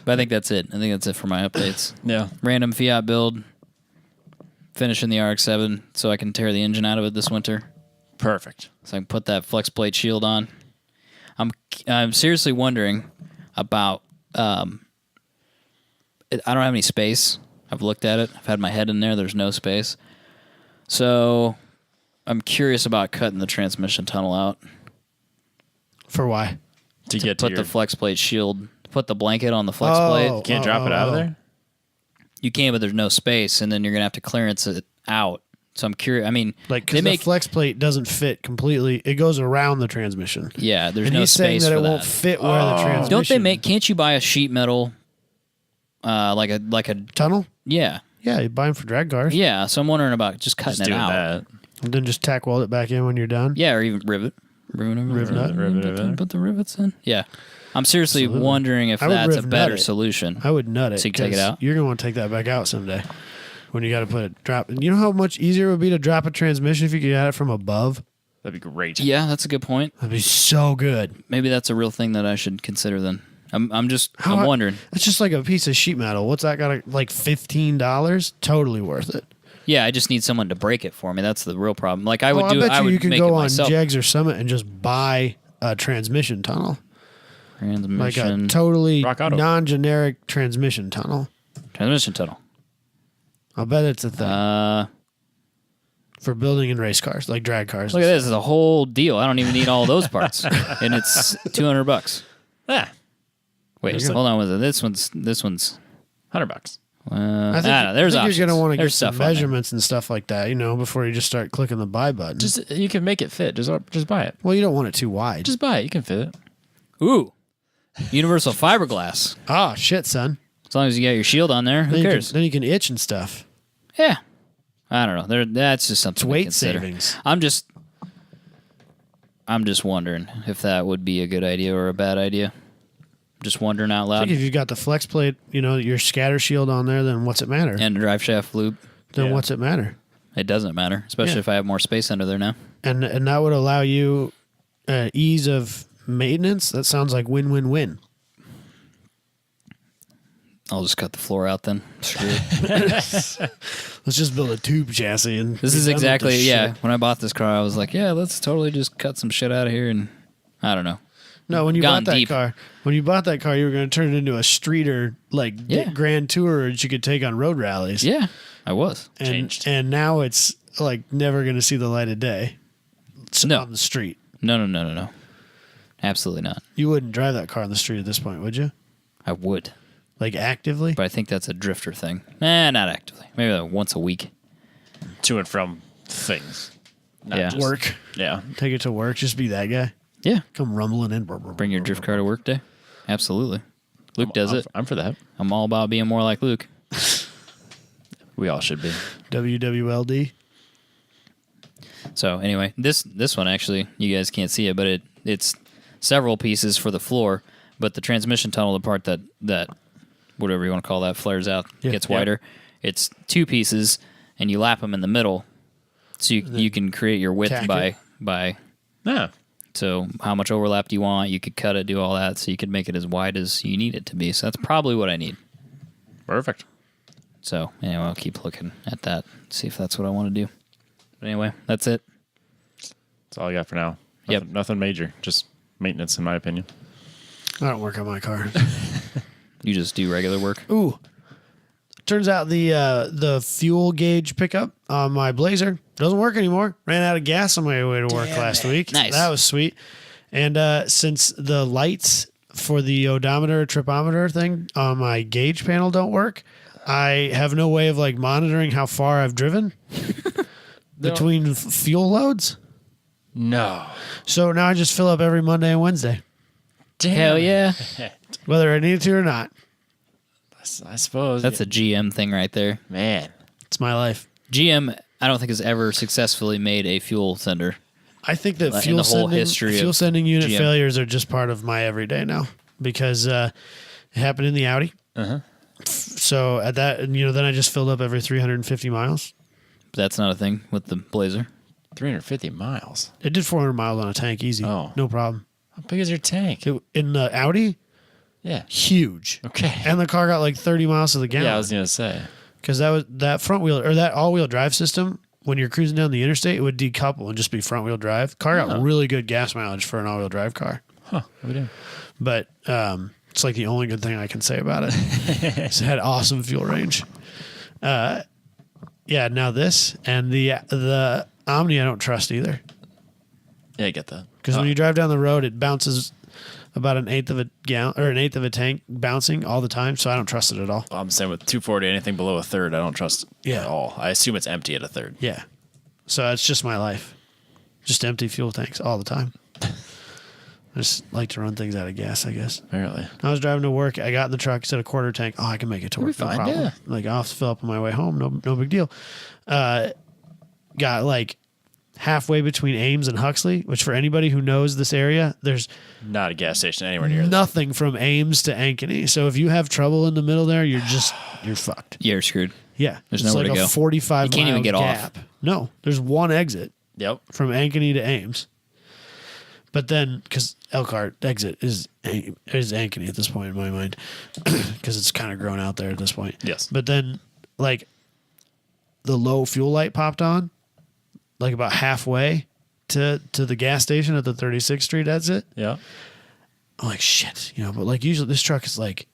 But I think that's it. I think that's it for my updates. Yeah. Random Fiat build. Finishing the RX-7 so I can tear the engine out of it this winter. Perfect. So I can put that flex plate shield on. I'm seriously wondering about. I don't have any space. I've looked at it. I've had my head in there. There's no space. So I'm curious about cutting the transmission tunnel out. For why? To get to Put your, the flex plate shield. Put the blanket on the flex plate. can't drop it out of there. You can, but there's no space, and then you're gonna have to clearance it out. So I'm curious. I mean, Like, they because the make flex plate doesn't fit completely. It goes around the transmission. yeah. There's And no he's saying space that for it that. won't fit where the transmission. Don't they make? Can't you buy a sheet metal? Like a tunnel? yeah. Yeah, you buy them for drag cars. Yeah, so I'm wondering about just cutting Just it doing out. that. And then just tack weld it back in when you're done. Yeah, or even rivet. Rivet nut. Put the rivets in. Yeah. I'm seriously Absolutely. wondering if I would that's a riv nut better it. solution. I would nut it. So you can take it 'cause out? You're gonna want to take that back out someday. When you got to put it drop. You know how much easier it would be to drop a transmission if you could get it from above. That'd be great. Yeah, that's a good point. That'd be so good. Maybe that's a real thing that I should consider then. I'm How I- wondering. It's just like a piece of sheet metal. What's that got? Like $15? Totally worth it. Yeah, I just need someone to break it for me. That's the real problem. Like I Well, would do I it. bet I would you can make go it on myself. Jags or Summit and just buy a transmission tunnel. Like a Transmission totally Rock Auto. non-generic transmission tunnel. transmission tunnel. I'll bet it's a thing Uh, for building in race cars, like drag cars. look at this. It's a whole deal. I don't even need all those parts, and it's $200. Yeah. Wait, There you go. hold on. Was it this one's? $100. I think, There's I think you're going to want to get There's some stuff on there. measurements and stuff like that, before you just start clicking the buy button. Just you can make it fit. Just buy it. Well, you don't want it too wide. Just buy it. You can fit it. Ooh, universal fiberglass. Oh, shit, son. As long as you got your shield on there, who Then cares? then you can itch and stuff. Yeah, I don't know. That's just something It's to weight consider. savings. I'm just wondering if that would be a good idea or a bad idea. Just wondering out I loud. think if you got the flex plate, your scatter shield on there, then what's it matter? And drive shaft loop. Then Yeah. what's it matter? It doesn't matter, especially Yeah. if I have more space under there now. And that would allow you ease of maintenance. That sounds like win-win-win. I'll just cut the floor out then. Screw it. Let's just build a tube chassis. And This be is done with exactly, this yeah. shit. When I bought this car, I was like, yeah, let's totally just cut some shit out of here. And I don't know. No, when you gone bought that deep. car, you were going to turn it into a streeter, like Yeah. grand tour that you could take on road rallies. Yeah, I was. And now it's like never going to see the light of day. It's No. on the street. No. Absolutely not. You wouldn't drive that car on the street at this point, would you? I would, Like actively? but I think that's a drifter thing. Not actively. Maybe like once a week. To and from things. Not Yeah. just- Work. Yeah. Take it to work. Just be that guy. Yeah. Come rumbling in. Bring your drift car to work day. Absolutely. Luke does it. I'm for that. I'm all about being more like Luke. We all should be. WWLD. So anyway, this one actually, you guys can't see it, but it's several pieces for the floor, but the transmission tunnel, the part that whatever you want to call that, flares out, Yeah. gets wider. It's 2 pieces, and you lap them in the middle, so you can create your width Tack by. Yeah. So how much overlap do you want? You could cut it, do all that, so you could make it as wide as you need it to be. So that's probably what I need. Perfect. So anyway, I'll keep looking at that, see if that's what I want to do. But anyway, that's it. That's all I got for now. Yep. Nothing major. Just maintenance, in my opinion. I don't work on my car. You just do regular work. Ooh. Turns out the fuel gauge pickup on my Blazer doesn't work anymore. Ran out of gas on my way to work last week. Nice. That was sweet. And since the lights for the odometer, tripometer thing on my gauge panel don't work, I have no way of like monitoring how far I've driven between fuel loads. No. So now I just fill up every Monday and Wednesday, Hell yeah. whether I need to or not. I suppose. That's a GM thing right there. man. It's my life. GM, I don't think has ever successfully made a fuel sender. I think that In fuel the whole sending, history fuel of sending unit GM. failures are just part of my everyday now because it happened in the Audi. Uh-huh. So at that, then I just filled up every 350 miles. But that's not a thing with the Blazer. 350 miles. It did 400 miles on a tank easy. Oh. No problem. How big is your tank? In the Audi, Yeah. huge. Okay. And the car got like 30 miles to the gallon. Yeah, I was gonna say. Because that front wheel or that all wheel drive system, when you're cruising down the interstate, it would decouple and just be front wheel drive. Car got really good gas mileage for an all wheel drive car. Huh. What we doing? But it's like the only good thing I can say about it. It had awesome fuel range. Yeah, now this and the Omni I don't trust either. Yeah, I get that. Because when you drive down the road, it bounces about an eighth of a gallon or an eighth of a tank bouncing all the time. So I don't trust it at all. I'm saying with 240, anything below a third, I don't trust Yeah. at all. I assume it's empty at a third. Yeah. So it's just my life. Just empty fuel tanks all the time. I just like to run things out of gas, I guess. Apparently. I was driving to work. I got in the truck, said a quarter tank. Oh, I can make it to You'll work. be No fine, problem. yeah. Like, I'll have to fill up on my way home. No big deal. Got like halfway between Ames and Huxley, which for anybody who knows this area, there's Not a gas station anywhere near that. nothing from Ames to Ankeny. So if you have trouble in the middle there, you're fucked. You're screwed. Yeah. There's it's nowhere like to a go. 45 You can't even mile get off. gap. No, there's one exit Yep. from Ankeny to Ames. But then, because Elkhart exit is Ankeny at this point in my mind, because it's kind of grown out there at this point. Yes. But then, like, the low fuel light popped on, like about halfway to the gas station at the 36th Street exit. Yeah. I'm like, shit, But like, usually this truck is like,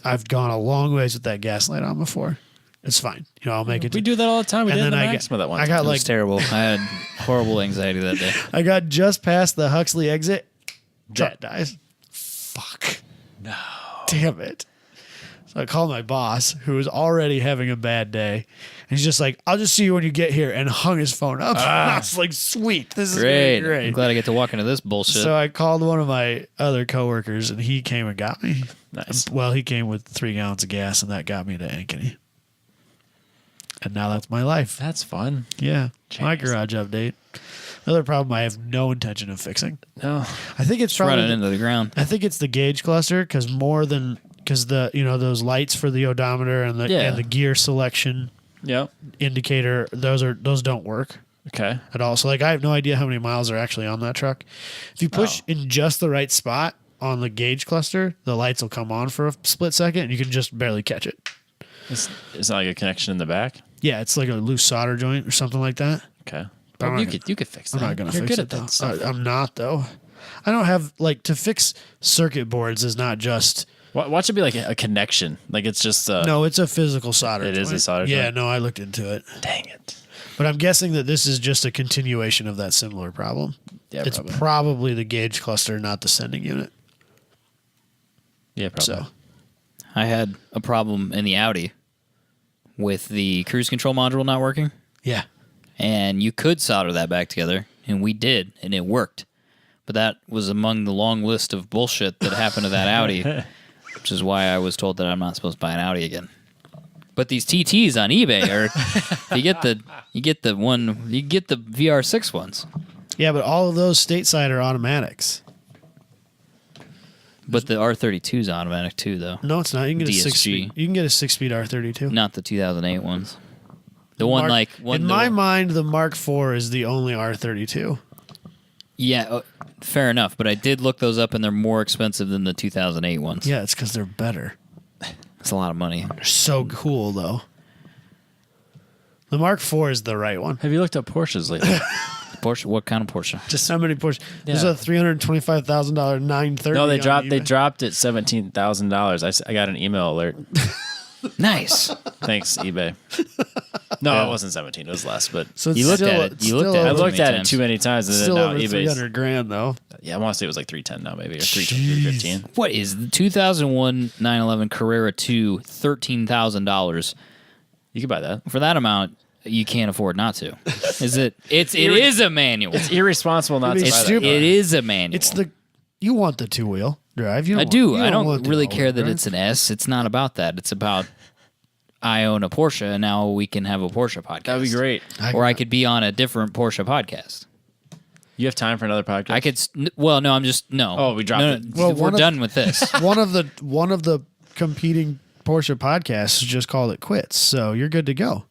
I've gone a long ways with that gas light on before. It's fine. I'll make it. We do that all the time. We And did then the I Maxima that one. I got It like was terrible. I had horrible anxiety that day. I got just past the Huxley exit. Truck dies. Fuck. No. Damn it. So I called my boss, who was already having a bad day. And he's just like, I'll just see you when you get here, and hung his phone up. I was like, sweet. This is gonna be Great. great. I'm glad I get to walk into this bullshit. So I called one of my other coworkers, and he came and got me. Nice. Well, he came with 3 gallons of gas, and that got me to Ankeny. And now that's my life. That's fun. Yeah. My Jeez. garage update. Another problem I have no intention of fixing. No. I think it's Just probably running into the ground. I think it's the gauge cluster because the those lights for the odometer and the gear selection Yep. indicator those don't work Okay. at all. So like I have no idea how many miles are actually on that truck. If you push in just the right spot on the gauge cluster, the lights will come on for a split second and you can just barely catch it. It's not like a connection in the back. Yeah, it's like a loose solder joint or something like that. Okay. But I'm Well, not you could fix that. I'm not gonna You're fix good it at though. that stuff. I'm not though. I don't have like to fix circuit boards is not just. Watch it be like a connection. Like it's just No, it's a physical solder. It is joint. a solder Yeah, joint? no, I looked into it. Dang it. But I'm guessing that this is just a continuation of that similar problem. Yeah, It's probably. probably the gauge cluster, not the sending unit. Yeah, probably. So I had a problem in the Audi with the cruise control module not working, yeah, and you could solder that back together, and we did, and it worked. But that was among the long list of bullshit that happened to that Audi, which is why I was told that I'm not supposed to buy an Audi again. But these TTs on eBay are you get the VR6 ones. yeah, but all of those stateside are automatics. But the R32 is automatic too, though. No, it's not. You can get a DSG. 6-speed. You can get a 6-speed R32. Not the 2008 ones. The one In my mind, the Mark IV is the only R32. Yeah, fair enough. But I did look those up, and they're more expensive than the 2008 ones. Yeah, it's because they're better. It's a lot of money. They're so cool, though. The Mark IV is the right one. Have you looked up Porsches lately? Porsche? What kind of Porsche? Just how many Porsche? There's Yeah. a $325,000 930. No, they on dropped. They eBay. dropped it $17,000. I got an email alert. Nice. Thanks, eBay. No, it wasn't 17. It was less, but So it's You looked still, at it. it's You looked still at it. I over- looked at it times. too many times, and then Still now over eBay's. $300,000 though. Yeah, I want to say it was like 310 now, maybe or 315. What is the 2001 911 Carrera 2 $13,000? You could buy that. For that amount, you can't afford not to. Is it? It is a manual. It's irresponsible not It'd to be buy that. stupid. It is a manual. It's the you want the 2-wheel drive. You I want- do. you I don't want the really all-wheel care that drive. it's an S. It's not about that. It's about I own a Porsche, and now we can have a Porsche podcast. That'd be great. Or I could be on a different Porsche podcast. You have time for another podcast? I could. Well, no, I'm just no. Oh, we dropped no, it. Well, we're one of- done with this. one of the competing Porsche podcasts just called it quits. So you're good to go.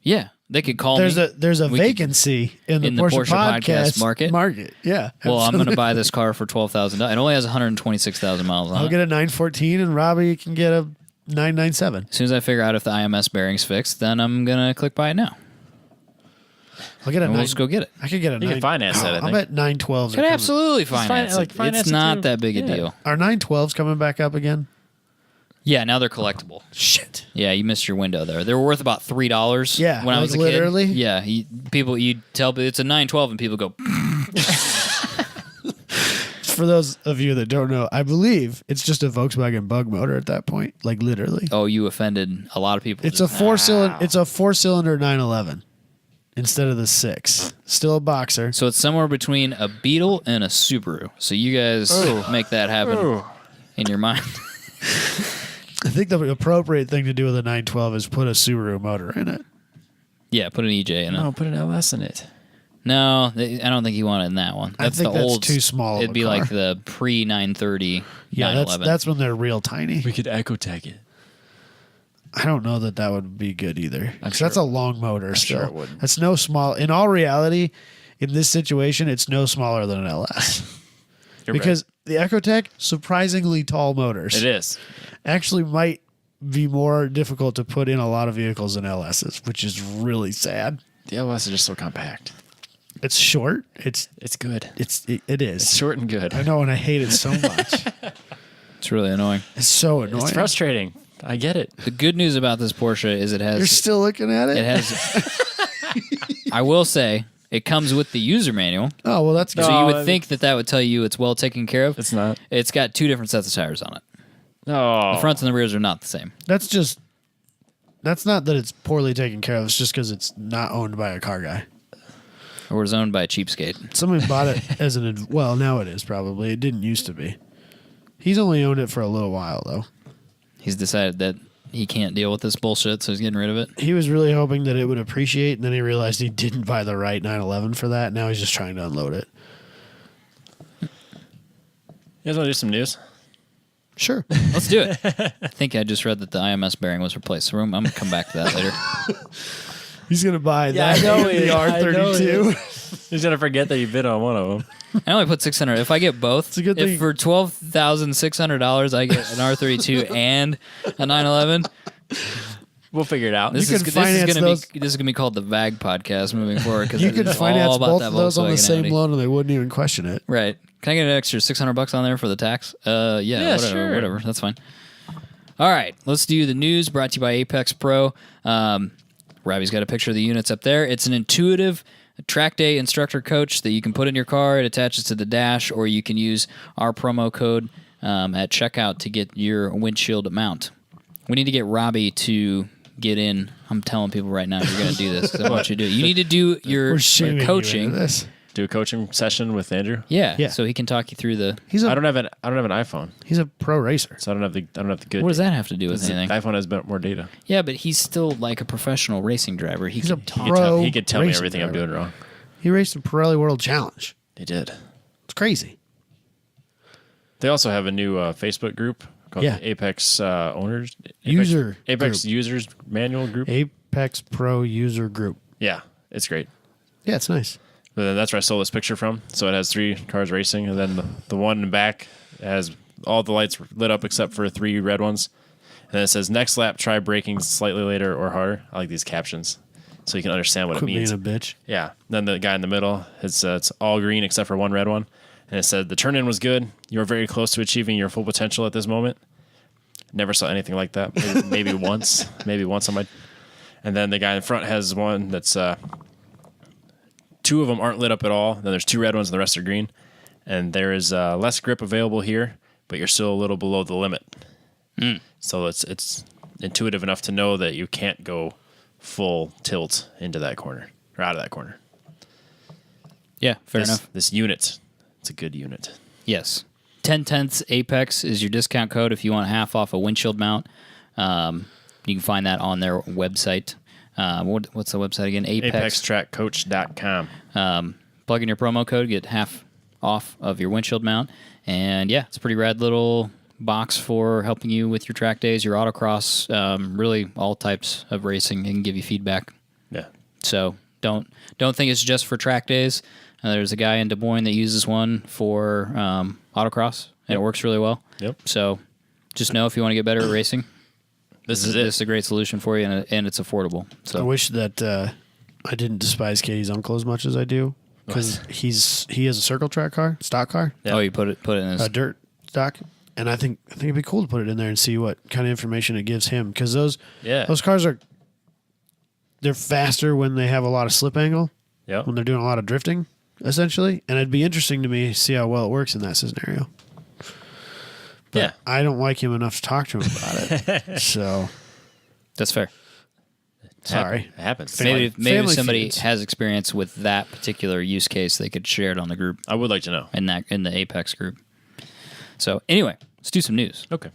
Yeah, they could call There's me. a We could- vacancy in the Porsche podcast market? Yeah. Well, I'm going to absolutely. buy this car for $12,000. It only has 126,000 miles on I'll it. get a 914 and Robbie can get a 997. As soon as I figure out if the IMS bearing's fixed, then I'm going to click buy it now. I'll get a And we'll nine, just go get it. I could get a You can 9 finance that, I I'm think. at 912s. Could absolutely fine- finance like, it. finance It's it not too. that big a Yeah. deal. Are 912s coming back up again? Yeah, now they're collectible. Shit. Yeah, you missed your window there. They were worth about $3. Yeah, when I like was a literally? kid. Yeah, you tell it's a 912, and people go, For those of you that don't know, I believe it's just a Volkswagen Bug motor at that point. Like literally. "Oh, you offended a lot of people." It's a just- 4-cylinder. It's a 4-cylinder 911 instead of the 6. Still a boxer. So it's somewhere between a Beetle and a Subaru. So you guys make that happen in your mind. I think the appropriate thing to do with a 912 is put a Subaru motor in it. Yeah, put an EJ in it. No, put an LS in it. No, I don't think you want it in that one. I That's think the that's old. too small of It'd a be car. like the pre 930. Yeah, 911. that's when they're real tiny. We could echo tag it. I don't know that would be good either. 'Cause sure that's a long motor still. sure it wouldn't. That's no small. In all reality, in this situation, it's no smaller than an LS. You're because the EcoTech, surprisingly tall motors. right. It is. Actually might be more difficult to put in a lot of vehicles than LSs, which is really sad. The LS is just so compact. It's short. It's good. it is. It's short and good. I know, and I hate it so much. It's really annoying. It's so annoying. It's frustrating. I get it. The good news about this Porsche is it You're has. still looking at it? It has. I will say it comes with the user manual, Oh, well, that's good. so you No, would think that would tell you it's well taken care of. It's not. It's got 2 different sets of tires on it. No. The fronts and the rears are not the same. That's not that it's poorly taken care of. It's just because it's not owned by a car guy. Or was owned by a cheapskate. Somebody bought it as well, now it is probably. It didn't used to be. He's only owned it for a little while, though. He's decided that he can't deal with this bullshit, so he's getting rid of it. He was really hoping that it would appreciate, and then he realized he didn't buy the right 911 for that. Now he's just trying to unload it. You guys want to do some news? Sure. Let's do it. I think I just read that the IMS bearing was replaced. So I'm going to come back to that later. He's going to buy Yeah, that I know and it. the I know R32. He's gonna forget that you bid on one of them. I only put 600. If I get both, a good thing. if for $12,600 I get an R32 and a 911, We'll figure it out. This You is can this is finance gonna those- be this is gonna be called the VAG podcast moving forward because You could all finance about both that of those on the Volkswagen same Audi. loan, and they wouldn't even question it. Right? Can I get an extra $600 on there for the tax? Yeah, whatever, sure. whatever. That's fine. All right, let's do the news. Brought to you by Apex Pro. Robbie's got a picture of the units up there. It's an intuitive track day instructor coach that you can put in your car. It attaches to the dash, or you can use our promo code at checkout to get your windshield mount. We need to get Robbie to get in. I'm telling people right now you're going to do this because I want you to do it. You need to do your We're shaming you coaching. into this. Do a coaching session with Andrew. Yeah, Yeah. so he can talk you through the. I don't have an iPhone, He's a pro racer. so I don't have the good. What does that have to do with The anything? iPhone has more data. Yeah, but he's still like a professional racing driver. He's a talk. pro. He could tell me racing everything I'm driver. doing wrong. He raced the Pirelli World Challenge. They did. It's crazy. They also have a new Facebook group called Yeah. Apex Owners Apex Users Manual Group. Apex Pro User Group. Yeah, it's great. Yeah, it's nice. But then that's where I stole this picture from. So it has 3 cars racing, and then the one in the back has all the lights lit up except for 3 red ones. And then it says, next lap, try braking slightly later or harder. I like these captions so you can understand what Quit it means. being a bitch. Yeah. Then the guy in the middle, it's all green except for 1 red one. And it said, the turn-in was good. You are very close to achieving your full potential at this moment. Never saw anything like that. Maybe once. Maybe once on my... And then the guy in front has one that's... 2 of them aren't lit up at all. Then there's 2 red ones and the rest are green. And there is less grip available here, but you're still a little below the limit. So it's intuitive enough to know that you can't go full tilt into that corner or out of that corner. Yeah, fair enough. This unit, it's a good unit. Yes. 10/10 Apex is your discount code if you want half off a windshield mount. You can find that on their website. What's the website again? ApexTrackCoach.com. Plug in your promo code, get half off of your windshield mount. And yeah, it's a pretty rad little box for helping you with your track days, your autocross, really all types of racing. It can give you feedback. Yeah. So don't think it's just for track days. There's a guy in Des Moines that uses one for autocross, and it works really well. Yep. So just know if you want to get better at racing, This is it. This is a great solution for you, and it's affordable. I So wish that I didn't despise Katie's uncle as much as I do because he has a circle track car, stock car, Yeah. oh, you put it in his a dirt stock, and I think it'd be cool to put it in there and see what kind of information it gives him because those cars they're faster when they have a lot of slip angle Yep. when they're doing a lot of drifting essentially, and it'd be interesting to me to see how well it works in that scenario. But Yeah. I don't like him enough to talk to him about it, so that's fair. sorry. It happens. Maybe if family somebody feuds. has experience with that particular use case, they could share it on the group I would like to know. in the Apex group. So anyway, let's do some news. Okay.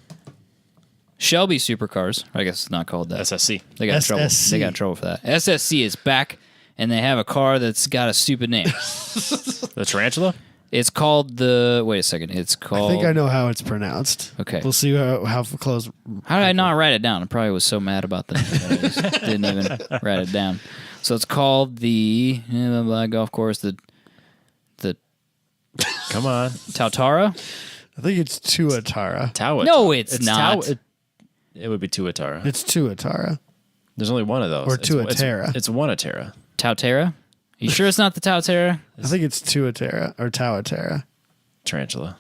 Shelby Supercars, I guess it's not called that. SSC. They got in trouble. SSC. They got in trouble for that. SSC is back, and they have a car that's got a stupid name. The Tarantula? It's called the. Wait a second. It's I called. think I know how it's pronounced. Okay. We'll see how close. How did I not write it down? I probably was so mad about that. That I just didn't even write it down. So it's called the golf course. The Come on. Tautara. I think it's Tuatara. Tawa. No, it's not. It would be Tuatara. It's Tuatara. There's only one of those. Or It's Tuatara. It's one Atara. Tautara. You sure it's not the Tautara? I think it's Tuatara or Tauatara. Tarantula.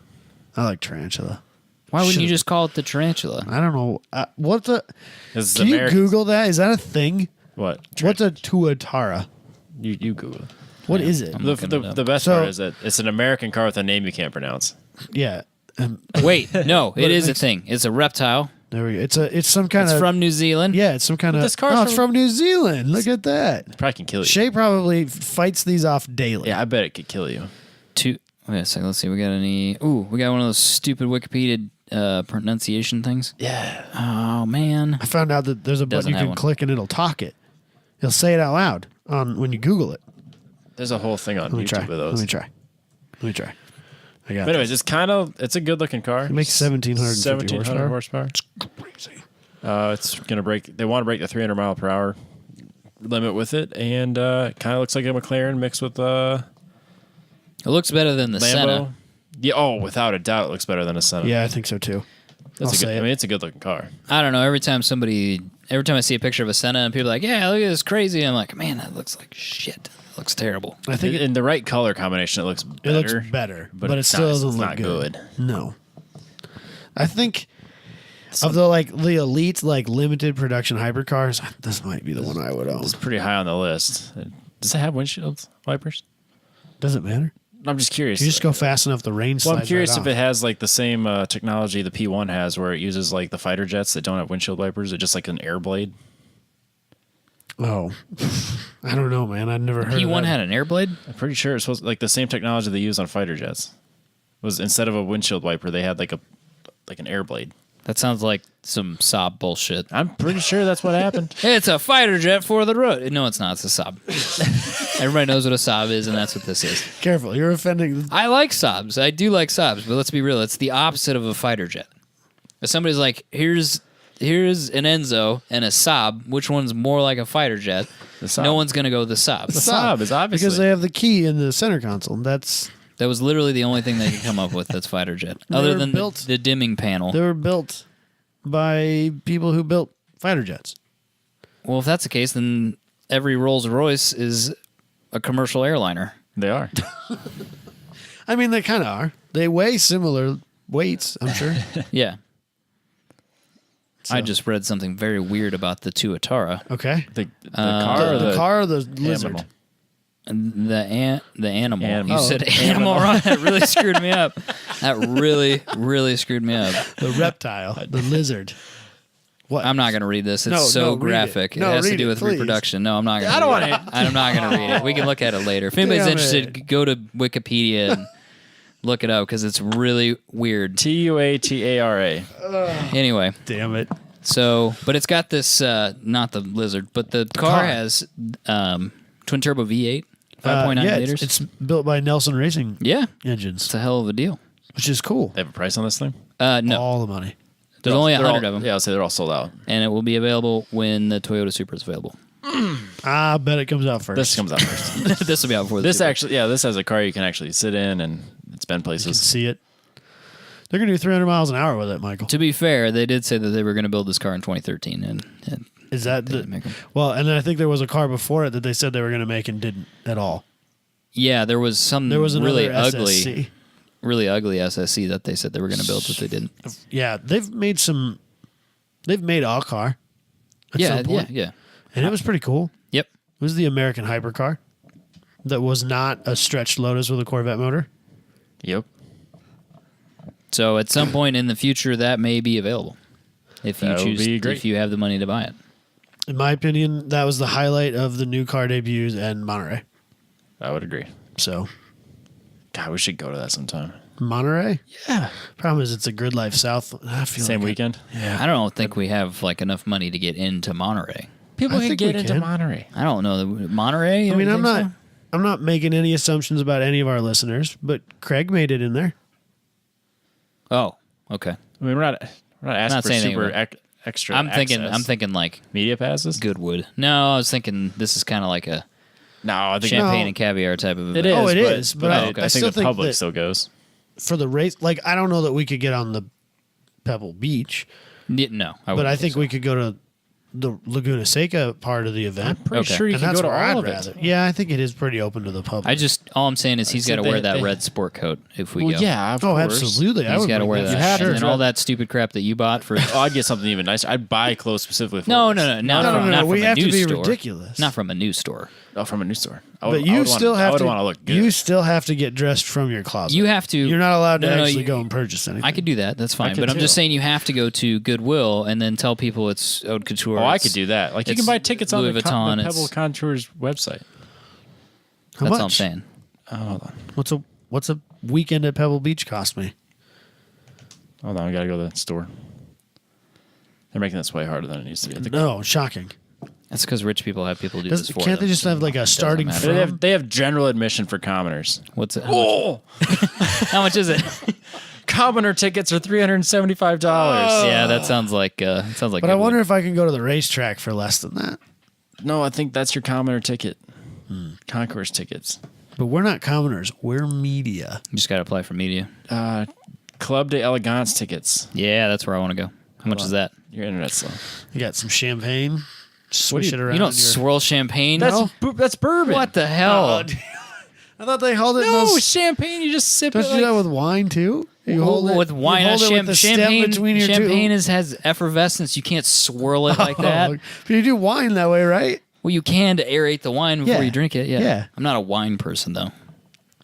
I like tarantula. Why wouldn't you Should've- just call it the tarantula? I don't know. What the? This is Can you American. Google that? Is that a thing? What? What's a Tuatara? You Google it. What is it? I'm The, looking the, it up. the best So- part is that it's an American car with a name you can't pronounce. Yeah. Wait, no, it it is a makes- thing. It's a reptile. There we go. It's some kind It's of from New Zealand. yeah. It's some kind of. this car's Oh, it's from New Zealand. Look at that. Probably can kill you. Shay probably fights these off daily. Yeah, I bet it could kill you. Wait a second. Let's see. We got any? Ooh, we got one of those stupid Wikipedia pronunciation things. Yeah. Oh man. I found out that there's a button Doesn't you have can one. click and it'll talk it. It'll say it out loud on when you Google it. There's a whole thing on Let me YouTube try. of those. Let me try. I got But anyways, it's a good looking car. It makes 1,750 1700 horsepower. horsepower. Crazy. It's gonna break. They want to break the 300 mile per hour limit with it, and kind of looks like a McLaren mixed with It looks better than the Lambo. Senna. Yeah. Oh, without a doubt, it looks better than a Senna. Yeah, I think so too. That's I'll a good. say I it. mean, it's a good looking car. I don't know. Every time somebody every time I see a picture of a Senna and people are like, yeah, look at this crazy. I'm like, man, that looks like shit. That looks terrible. I think In the right color combination, it looks it better. looks better, but it it's still not- doesn't it's look not good. No. I think of the elite limited production hypercars, this might be the one I would own. It's pretty high on the list. Does it have windshield wipers? Doesn't matter. I'm just curious. You just go fast enough, the rain slides Well, I'm curious right if off. it has like the same technology the P1 has, where it uses like the fighter jets that don't have windshield wipers. It's just like an air blade. Oh, I don't know, man. I've never heard of P1 that. had an air blade? I'm pretty sure it's supposed like the same technology they use on fighter jets. Was instead of a windshield wiper, they had like an air blade. That sounds like some Saab bullshit. I'm pretty sure that's what happened. It's a fighter jet for the road. No, it's not. It's a Saab. Everybody knows what a Saab is, and that's what this is. Careful, you're offending. I like Saabs. I do like Saabs, but let's be real. It's the opposite of a fighter jet. If somebody's like, here's an Enzo and a Saab, which one's more like a fighter jet? Saab. No one's going to go with the Saab. The Saab is obviously Because they have the key in the center console. That was literally the only thing they could come up with that's fighter jet. They Other were than built- the dimming panel. They were built by people who built fighter jets. Well, if that's the case, then every Rolls Royce is a commercial airliner. they are. I mean, they kind of are. They weigh similar weights, I'm sure. Yeah. I So- just read something very weird about the Tuatara. Okay. The car or The car or the lizard? animal? And the animal. Animal. You said animal wrong. That really screwed me up. That really, really screwed me up. The reptile. The lizard. What? I'm not going to read this. It's No, so no, read it. graphic. It No, has to read do it, with please. reproduction. No, I'm not going to. I don't want to. I'm not going to read it. We can look at it later. If anybody's Damn interested, it. go to Wikipedia and look it up because it's really weird. Tuatara. Anyway, Damn it. so but it's got this not the lizard, but the car has twin turbo V8, 5.9 yeah, liters. it's built by Nelson Racing Yeah, engines, it's a hell of a deal. which is cool. They have a price on this thing? No, All the money. there's only They're 100 all- of them, Yeah, I'll say they're all sold out. and it will be available when the Toyota Supra is available. I bet it comes out first. This comes out first. This will be out before the This Supra. actually, yeah, this has a car you can actually sit in, and it's been You can places. see it. They're going to do 300 miles an hour with it, Michael. To be fair, they did say that they were going to build this car in 2013, and Is that didn't make 'em. well? And then I think there was a car before it that they said they were going to make and didn't at all. yeah, there was some There was another really SSC. ugly SSC that they said they were going to build, but they didn't. Yeah, they've made a car. At Yeah, some point, yeah. and it was pretty cool. Yep. It was the American hypercar that was not a stretched Lotus with a Corvette motor. Yep. So at some point in the future, that may be available if you That would choose, be great. if you have the money to buy it. In my opinion, that was the highlight of the new car debuts and Monterey. I would agree. So God, we should go to that sometime. Monterey. Yeah. Problem is, it's a Grid Life South. I feel Same like weekend. I don't think we have like enough money to get into Monterey. People I can think get we into can. Monterey. I don't know Monterey. I mean, I'm think not. I'm not making any assumptions about any of our listeners, but Craig made it in there. So. Oh, okay. I mean, we're not asking Not for saying super anyway. extra. I'm thinking access. like Media passes. Goodwood. No, I was thinking this is kind of like a No, I think champagne No. and caviar type of event. it is. Oh, it but, is, but I, okay. I I think still the think public that- still goes. For the race, like I don't know that we could get on the Pebble Beach, No, but I think we could go to the Laguna Seca part of the event. Pretty Okay. sure you And can that's go to where all I'd of rather. it. Yeah, I think it is pretty open to the public. all I'm saying is he's got to said wear that they- red sport coat if we Well, go. yeah, of oh, course. absolutely. I He's would got to bring wear that. that. You have to. and then all that stupid crap that you bought for. Oh, I'd get something even nicer. I'd buy clothes specifically for No, this. no, no, not No, from, no, no. not We from a have to news be store. ridiculous. Not from a news store. Oh, from a news store. But you still have I would to. want to look good. You still have to get dressed from your closet. You have to. You're not allowed to No, no, actually you- go and purchase anything. I could do that. That's fine. could But I'm just too. saying you have to go to Goodwill and then tell people it's haute couture. Oh, I it's- could do that. Like you it's can buy tickets on Louis the Vuitton, the it's- Pebble Contours website. How That's much? all I'm saying. Oh, hold on. What's a weekend at Pebble Beach cost me? Hold on. We gotta go to the store. They're making this way harder than it needs to be. I think No, shocking. That's because rich people have people do this for Can't them. they just have like a starting matter. from? They have general admission for commoners. What's it? Oh, How much is it? commoner tickets are $375. Yeah, that sounds like. But I Goodwill. wonder if I can go to the racetrack for less than that. No, I think that's your commoner ticket. Concourse tickets. But we're not commoners. We're media. You just got to apply for media. Club de Elegance tickets. Yeah, that's where I want to go. How much is that? Your internet's slow. You got some champagne. Swish it around. You don't in your- swirl champagne. That's bourbon. What the hell? Oh, dude. I thought they held it. in No, those, champagne. You just sip don't it. you do that with wine too? You hold it with wine. You hold it with the stem Champagne. between your Champagne two. has effervescence. You can't swirl it like that. But you do wine that way, right? Well, you can to aerate the wine before Yeah. you drink it. Yeah. Yeah. I'm not a wine person though.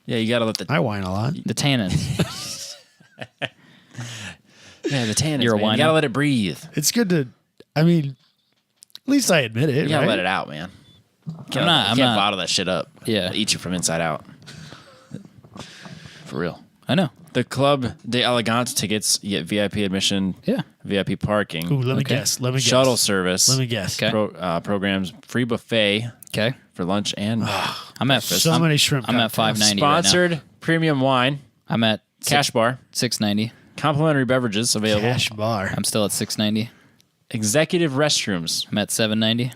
Yeah, you gotta let the I wine a lot. The tannins. the tannins. You're a man. wino? You gotta let it breathe. It's good to. I mean, at least I admit it. You gotta right? let it out, man. You I'm can't not. bottle that shit up. Yeah. It'll eat you from inside out. For real. I know. The Club de Elegance tickets, you get VIP admission, Yeah. VIP parking, Ooh, let me Okay. guess. Let me guess. shuttle service, Let me guess. Okay. programs, free buffet Okay. for lunch and I'm at So many shrimp. I'm at cocktails. $5.90 right now. sponsored premium wine, I'm at cash bar, $6.90. complimentary beverages available, Cash bar. I'm still at $6.90. executive restrooms, I'm at $7.90.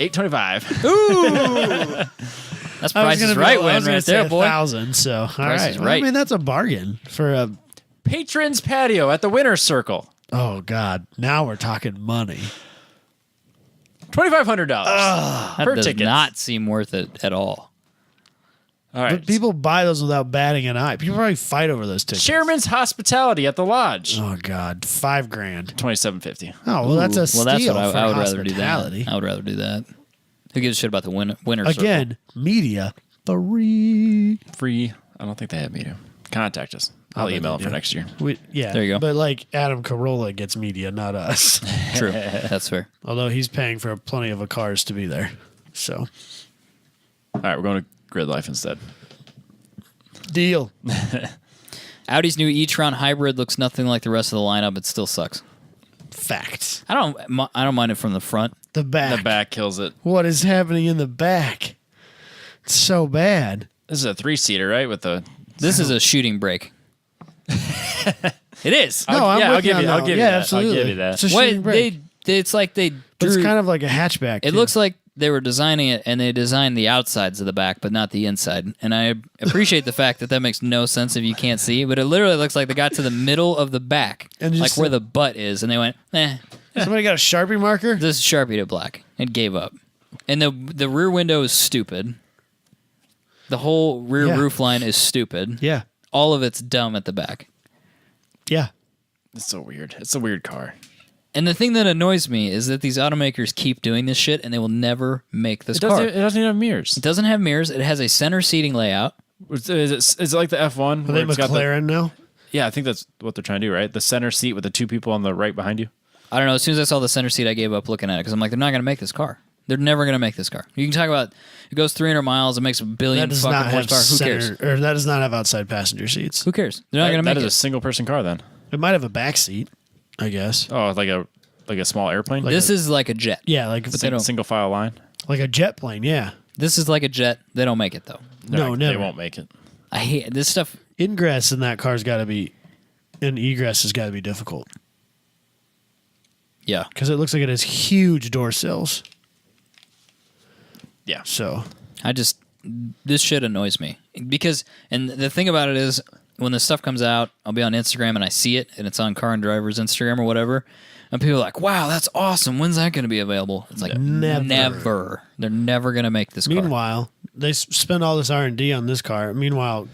$8.25. That's Price is Right win right there, boy. 1,000. So all Price right. is Well, Right. I mean, that's a bargain for a. Patrons patio at the Winner's Circle, Oh God! Now we're talking money. $2,500 That per does ticket. not seem worth it at all. All right. But people buy those without batting an eye. People probably fight over those tickets. Chairman's hospitality at the lodge, Oh God! $5,000. $2,750. Oh well, that's a steal. Well, that's what for I would rather do hospitality. that. I would rather do that. Who gives a shit about the winner Again, media free. Free. I don't think they have media. Contact us. I'll bet email they it for do. next year. Yeah, There you go. But like Adam Carolla gets media, not us. True. That's fair. Although he's paying for plenty of cars to be there. So All right, we're going to Grid Life instead. deal. Audi's new e-tron hybrid looks nothing like the rest of the lineup. It still sucks. Facts. I don't mind it from the front. The back. The back kills it. What is happening in the back? It's so bad. This is a 3-seater, right? With the This is a shooting brake. It is. No, I'm I'll with you give on you. that I'll one. give yeah, you that. absolutely. I'll give you that. It's a shooting What brake. it's like they But it's drew- kind of like a hatchback. It too. looks like they were designing it and they designed the outsides of the back, but not the inside. And I appreciate the fact that makes no sense if you can't see, but it literally looks like they got to the middle of the back, And like just where the butt is, and they went, Somebody got a Sharpie marker? this is Sharpie to black, and gave up. And the rear window is stupid. The whole rear Yeah. roof line is stupid. Yeah. All of it's dumb at the back. Yeah. It's so weird. It's a weird car. And the thing that annoys me is that these automakers keep doing this shit, and they will never make this car. It doesn't even have mirrors. It doesn't have mirrors. It has a center seating layout. Is it like the F1? Are where they it's got the- McLaren now? yeah, I think that's what they're trying to do, right? The center seat with the two people on the right behind you. I don't know. As soon as I saw the center seat, I gave up looking at it because I'm like, they're not going to make this car. They're never going to make this car. You can talk about it goes 300 miles, it makes a billion That does fucking not have horsepower. Who center, cares? or that does not have outside passenger seats. Who cares? They're not going to That make is it. a single person car then. It might have a back seat, I guess. Oh, like a small airplane. This is like a jet. Yeah, like they don't- single file line. like a jet plane. Yeah. This is like a jet. They don't make it though. No, they never. won't make it. I hate this stuff. Ingress in that car's got to be, and egress has got to be difficult Yeah. because it looks like it has huge door sills. Yeah. So This shit annoys me because, and the thing about it is, when this stuff comes out, I'll be on Instagram and I see it, and it's on Car and Driver's Instagram or whatever, and people are like, "Wow, that's awesome! When's that going to be available?" It's like never. They're never going to make this car. meanwhile, they spend all this R&D on this car. Meanwhile,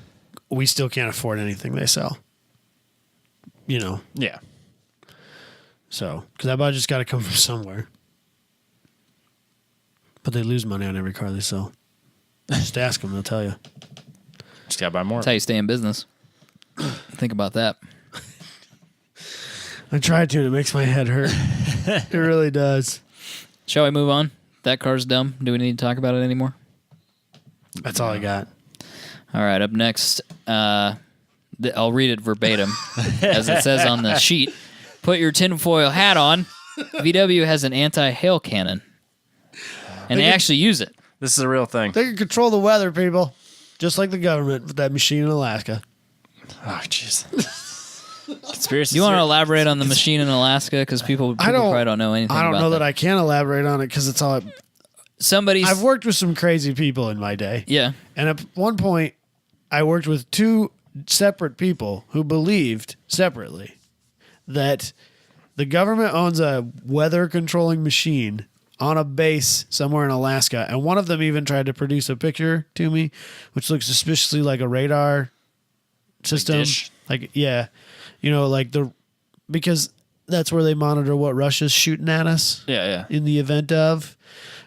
we still can't afford anything they sell. You know, Yeah. so because that budget's got to come from somewhere. But they lose money on every car they sell. Just ask them; they'll tell you. Just gotta buy more. That's how you stay in business. Think about that. I tried to, and it makes my head hurt. It really does. Shall we move on? That car's dumb. Do we need to talk about it anymore? That's all I got. All right, up next, I'll read it verbatim as it says on the sheet. Put your tinfoil hat on. VW has an anti-hail cannon, and they actually use it. This is a real thing. They can control the weather, people, just like the government with that machine in Alaska. Oh, jeez. Conspiracy. Do you want to elaborate on the machine in Alaska? Because people probably don't know anything I don't about know that I can elaborate on it because it's all. Somebody's... I've worked with some crazy people in my day. Yeah. And at one point, I worked with two separate people who believed separately that The government owns a weather controlling machine on a base somewhere in Alaska, and one of them even tried to produce a picture to me, which looks suspiciously like a radar system. dish? Because that's where they monitor what Russia's shooting at us. Yeah. In the event of.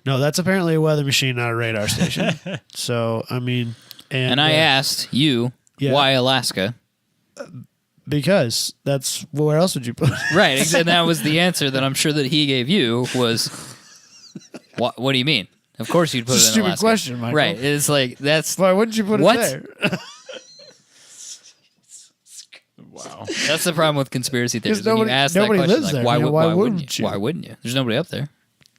No, that's apparently a weather machine, not a radar station. So, I mean, And I asked you why Alaska. Because that's where else would you put it? Right, and that was the answer that I'm sure that he gave you was, what do you mean? Of course you'd put It's a it in stupid Alaska. question, Michael. Right, it's like, that's Why wouldn't you put What? it there? Wow. that's the problem with conspiracy theories. 'Cause When you nobody- ask that nobody question, lives like, there, why, you know, why why wouldn't wouldn't you? you? Why wouldn't you? There's nobody up there.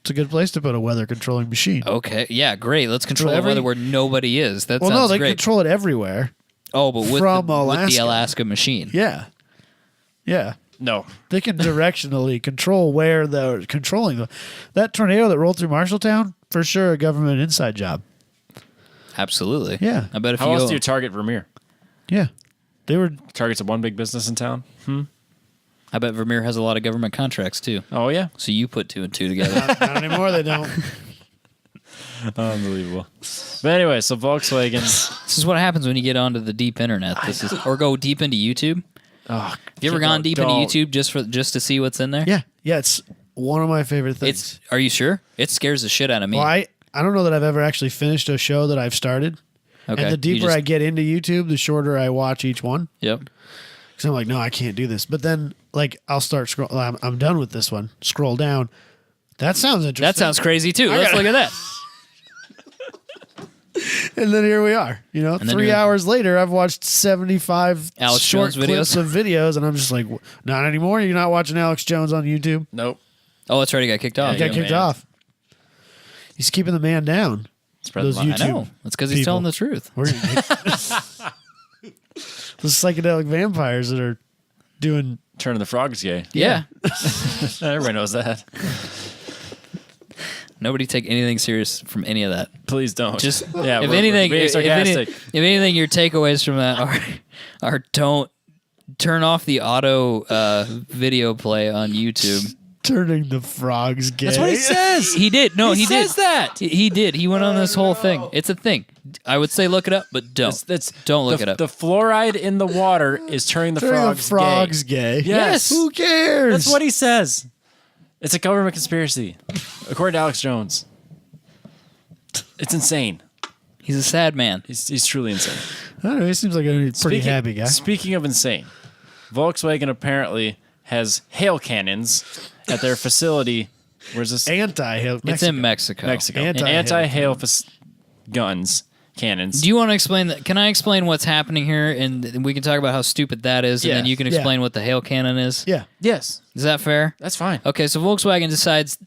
It's a good place to put a weather controlling machine. Okay, yeah, great. Let's control the every- weather where nobody is. That Well, sounds no, they great. control it everywhere. Oh, but with from with the Alaska. Alaska machine. Yeah. Yeah. No. They can directionally control where they're controlling them. That tornado that rolled through Marshalltown, for sure, a government inside job. Absolutely. Yeah. I bet if How you else go, do you target Vermeer? Yeah. They were. Targets of one big business in town? I bet Vermeer has a lot of government contracts too. Oh, yeah. So you put two and two together. Not anymore, they don't. Unbelievable. But anyway, so Volkswagen. This is what happens when you get onto the deep internet. Or go deep into YouTube. Oh, Have you ever gone deep into YouTube just to see what's in there? Yeah. Yeah, it's one of my favorite things. Are you sure? It scares the shit out of me. Well, I don't know that I've ever actually finished a show that I've started. Okay. And the you deeper just- I get into YouTube, the shorter I watch each one. Yep. Because I'm like, no, I can't do this. But then, like, I'll start scroll. I'm done with this one. Scroll down. That sounds interesting. That sounds crazy too. Let's look at that. And then here we are. then 3 you're- hours later, I've watched 75 Alex short Jones clips videos. of videos, and I'm just like, not anymore. You're not watching Alex Jones on YouTube. Nope. Oh, that's right. He got kicked off. He got yeah, kicked man. off. He's keeping the man down. Spread Those the line. I know. That's because he's people. telling the truth. We're gonna get the psychedelic vampires that are doing. Turning the frogs gay. Yeah. Everybody knows that. Nobody take anything serious from any of that. Please don't. Just yeah. if we're anything, being sarcastic. if anything, your takeaways from that are don't turn off the auto video play on YouTube. Turning the frogs gay. That's what he says. He did. No, he did. says that. He did. He went on this whole thing. It's a thing. I would say look it up, but don't. Don't look it up. The fluoride in the water is turning the Turning frogs, the frogs gay. gay. Yes. Who cares? That's what he says. It's a government conspiracy, according to Alex Jones. It's insane. He's a sad man. He's truly insane. I don't know. He seems like a pretty happy guy. Speaking of insane, Volkswagen apparently has hail cannons at their facility. Where's this? Anti-hail. It's in Mexico. Mexico. Anti-hail Anti-hail guns, cannons. Do you want to explain that? Can I explain what's happening here, and we can talk about how stupid that is, and then Yeah. you can explain what the hail cannon is? Yeah. Yes, Is that fair? that's fine. Okay, so Volkswagen decides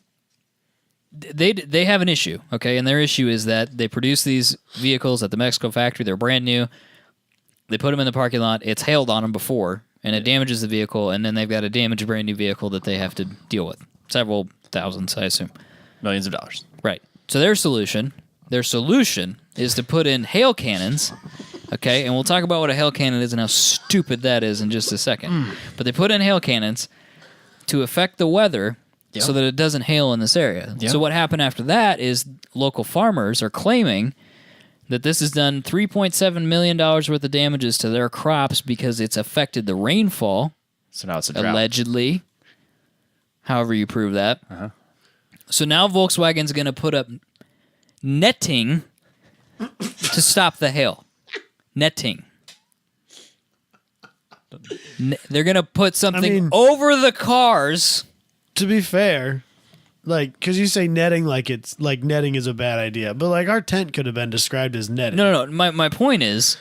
they have an issue, okay, and their issue is that they produce these vehicles at the Mexico factory. They're brand new. They put them in the parking lot. It's hailed on them before, and it damages the vehicle, and then they've got a damaged brand new vehicle that they have to deal with. Several thousands, I assume. Millions of dollars. Right. So their solution is to put in hail cannons, okay, and we'll talk about what a hail cannon is and how stupid that is in just a second. But they put in hail cannons to affect the weather so that it doesn't hail in this area. Yep. So what happened after that is local farmers are claiming that this has done $3.7 million worth of damages to their crops because it's affected the rainfall, So now it's a drought. allegedly. However you prove that. Uh-huh. So now Volkswagen's going to put up netting to stop the hail. Netting. They're going to put something over the cars. To be fair, like, because you say netting like it's like netting is a bad idea, but like our tent could have been described as netting. No. My point is,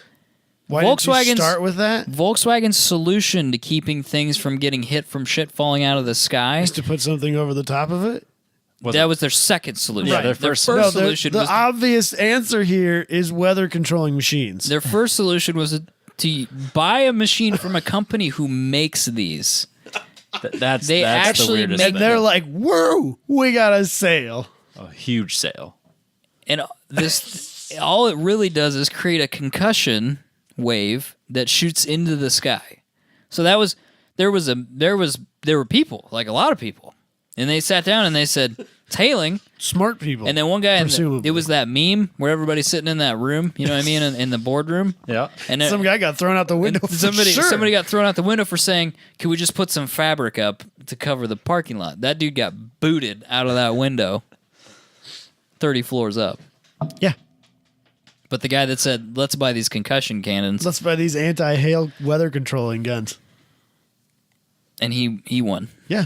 Why did you Volkswagen's- start with that? Volkswagen's solution to keeping things from getting hit from shit falling out of the sky, Is to put something over the top of it? that was their second solution. Yeah, their their first- first No, solution the was obvious answer here is weather controlling machines. their first solution was to buy a machine from a company who makes these. That's They that's actually the weirdest make- And thing. they're like, whoa, we got a sale. A huge sale. And this, all it really does is create a concussion wave that shoots into the sky. So that was there were people, like a lot of people, and they sat down and they said it's hailing. Smart people. And then one guy, presumably. it was that meme where everybody's sitting in that room, you know what I mean, in the boardroom. Yeah. And Some guy got thrown out the window. For somebody got thrown out the window for saying, "Can we just put some fabric up to cover the parking lot?" That dude got booted out of that window, 30 floors up. Yeah. But the guy that said, "Let's buy these concussion cannons," Let's buy these anti-hail weather controlling guns. and he won. Yeah.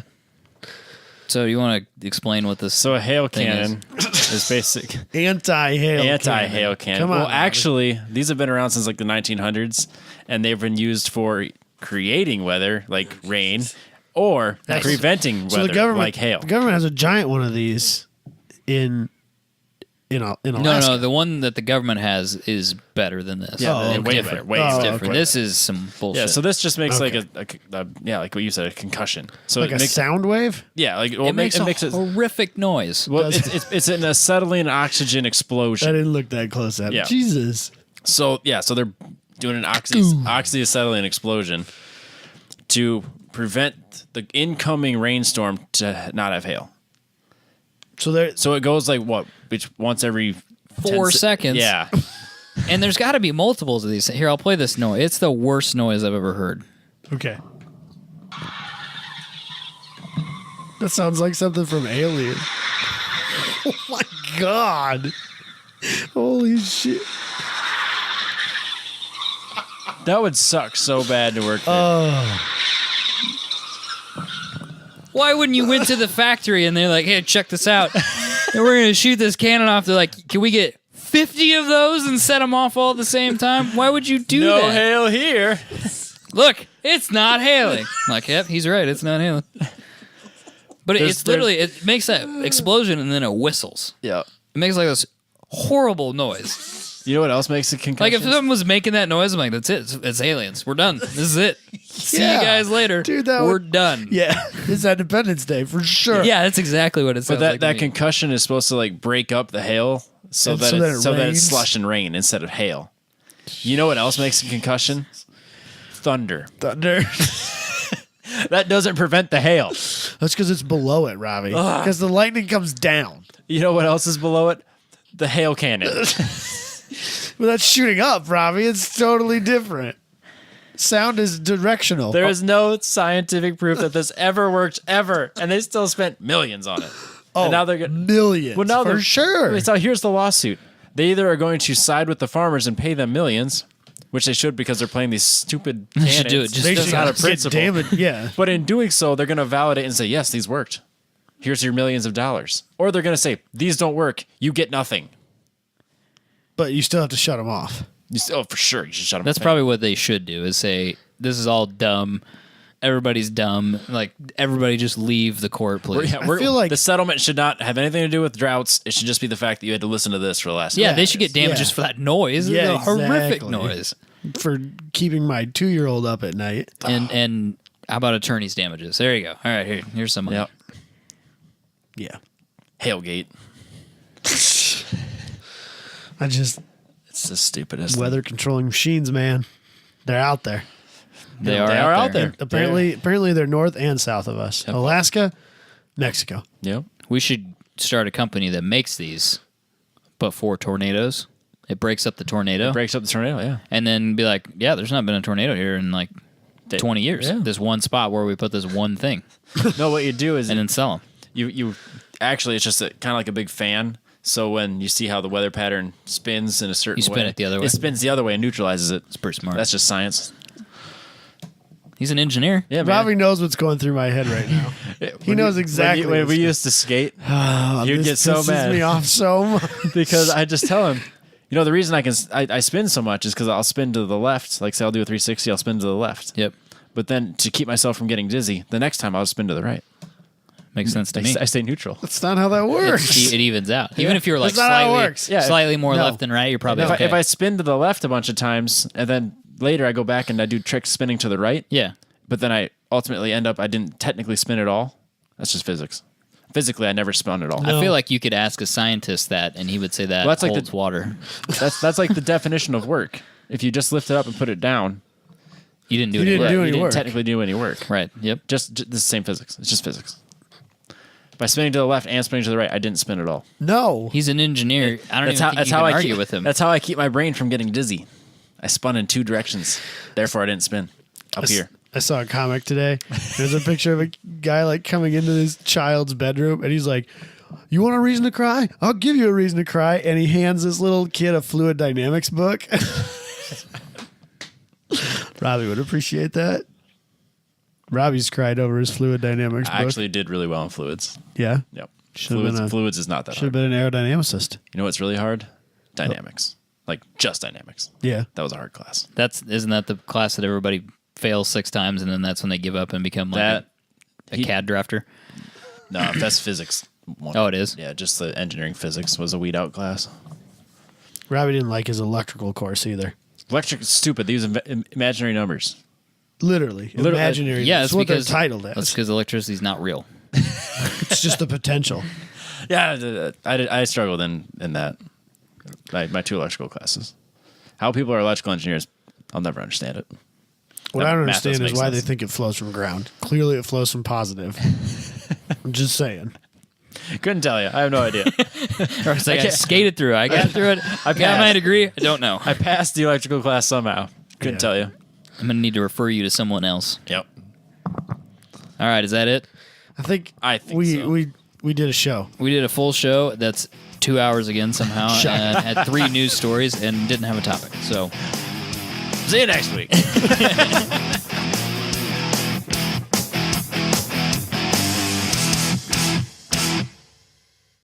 So you want to explain what this? So a hail thing cannon is basic. Anti-hail cannon. Come on. Well, actually, these have been around since like the 1900s, and they've been used for creating weather, like rain, or preventing so weather, the government, like hail. The government has a giant one of these in Alaska. No, the one that the government has is better than this. Yeah, Oh, way different. better. Way Oh, Different. okay. This is some bullshit. Yeah, so this just makes Okay. like like what you said, a concussion. So Like it a makes, sound wave? yeah, like well, it makes a it. horrific noise. Well, it's an acetylene oxygen I explosion. didn't look that close at it. Yeah. Jesus. So they're doing an oxyacetylene explosion to prevent the incoming rainstorm to not have hail. So it goes like what? Once every 4 seconds. Yeah. And there's got to be multiples of these. Here, I'll play this noise. It's the worst noise I've ever heard. Okay. That sounds like something from Alien. Oh my god. Holy shit. That would suck so bad to work there. Oh. Why wouldn't you went to the factory and they're like, "Hey, check this out. And we're going to shoot this cannon off." They're like, "Can we get 50 of those and set them off all at the same time?" Why would you do no that? hail here. Look, it's not hailing. I'm like, yep, he's right. It's not hailing. But it's literally, it makes that explosion and then it whistles. Yeah. It makes like this horrible noise. You know what else makes a concussion? Like if someone was making that noise, I'm like, that's it. It's aliens. We're done. This is it. See you guys later. Dude, we're done. Yeah. It's Independence Day for sure. Yeah, that's exactly what it sounds But that, like. that to me. concussion is supposed to like break up the hail so that it's rains. slush and rain instead of hail. You know what else makes a concussion? Thunder. Thunder. That doesn't prevent the hail. That's because it's below it, Robbie. Because the lightning comes down. You know what else is below it? The hail cannon. But that's shooting up, Robbie. It's totally different. Sound is directional. There is no scientific proof that this ever worked ever, and they still spent millions on it. Oh, and now they're getting millions. Well, now for they're sure. So here's the lawsuit. They either are going to side with the farmers and pay them millions, which they should because they're playing these stupid They cannons. should do it just They Just should out of get principle. damaged. Yeah. But in doing so, they're going to validate and say, yes, these worked. Here's your millions of dollars. Or they're going to say, these don't work. You get nothing. But you still have to shut them off. Oh, for sure. You should shut them That's probably what they should do is say, this is all dumb. Everybody's dumb. Like, everybody just leave the court, please. I feel like- the settlement should not have anything to do with droughts. It should just be the fact that you had to listen to this for the last Yeah, year. they should get damaged Yeah. just for that noise. Yeah, It's a horrific exactly. noise. For keeping my 2-year-old up at night. And how about attorney's damages? There you go. All right, here's some money. Yep. Yeah. Hailgate. I just It's the stupidest. weather controlling machines, man. They're out there. They They are are out out there. there. Apparently they're north and south of us. Alaska, Mexico. Yep. We should start a company that makes these, but for tornadoes. It breaks up the tornado. Breaks up the tornado, yeah. And then be like, yeah, there's not been a tornado here in like 20 years. Yeah. This one spot where we put this one thing No, what you do is and then sell them. you actually it's just kind of like a big fan. So when you see how the weather pattern spins in a certain You spin way, it the other way. It spins the other way and neutralizes it. It's pretty smart. That's just science. He's an engineer. Yeah, Robbie knows what's going through my head right now. He knows exactly When what's we going- used to skate, Oh, you'd this get so pisses mad. me off so much. because I just tell him, you know, the reason I spin so much is because I'll spin to the left. Like say I'll do a 360, I'll spin to the left. Yep. But then to keep myself from getting dizzy, the next time I'll spin to the right. Makes sense to me. I stay neutral. That's not how that works. It evens out. Even if you're like That's not how it slightly, works. Yeah, slightly more no. left than right, you're probably If, okay. if I spin to the left a bunch of times and then later I go back and I do tricks spinning to the right, yeah. but then I ultimately end up I didn't technically spin at all. That's just physics. Physically, I never spun at all. I feel like you could ask a scientist that, and he would say that Well, that's like holds the- water. That's like the definition of work. If you just lift it up and put it down, You didn't do You any didn't work. do You any didn't work. technically do any work. Right. Yep. Just the same physics. It's just physics. By spinning to the left and spinning to the right, I didn't spin at all. No. He's an engineer. I don't even think you can argue with him. That's how I keep my brain from getting dizzy. I spun in 2 directions. Therefore, I didn't spin up here. I saw a comic today. There's a picture of a guy like coming into this child's bedroom, and he's like, "You want a reason to cry? I'll give you a reason to cry." And he hands this little kid a fluid dynamics book. Robbie would appreciate that. Robbie's cried over his fluid dynamics book. I actually did really well in fluids. Yeah. Yep. Should've Fluids is not that Should have hard. been an aerodynamicist. You know what's really hard? Dynamics. Like just dynamics. Yeah. That was a hard class. Isn't that the class that everybody fails 6 times and then that's when they give up and become like a CAD drafter? No, that's physics. One. Oh, it is? Yeah, just the engineering physics was a weed out class. Robbie didn't like his electrical course either. Electric is stupid. These imaginary numbers. Literally. Literally, Imaginary. Yeah, That's it's what they're because titled That's as. because electricity is not real. It's just the potential. Yeah, I struggled in that. My 2 electrical classes. How people are electrical engineers, I'll never understand it. What I don't Math understand doesn't is make why sense. they think it flows from ground. Clearly, it flows from positive. I'm just saying. Couldn't tell you. I have no idea. Or it's like I skated through it. I got through it. I got my degree. I don't know. I passed the electrical class somehow. Couldn't Yeah. tell you. I'm going to need to refer you to someone else. Yep. All right, is that it? I think so. we did a show. We did a full show that's 2 hours again somehow Shocking. and had 3 news stories and didn't have a topic. So See you next week.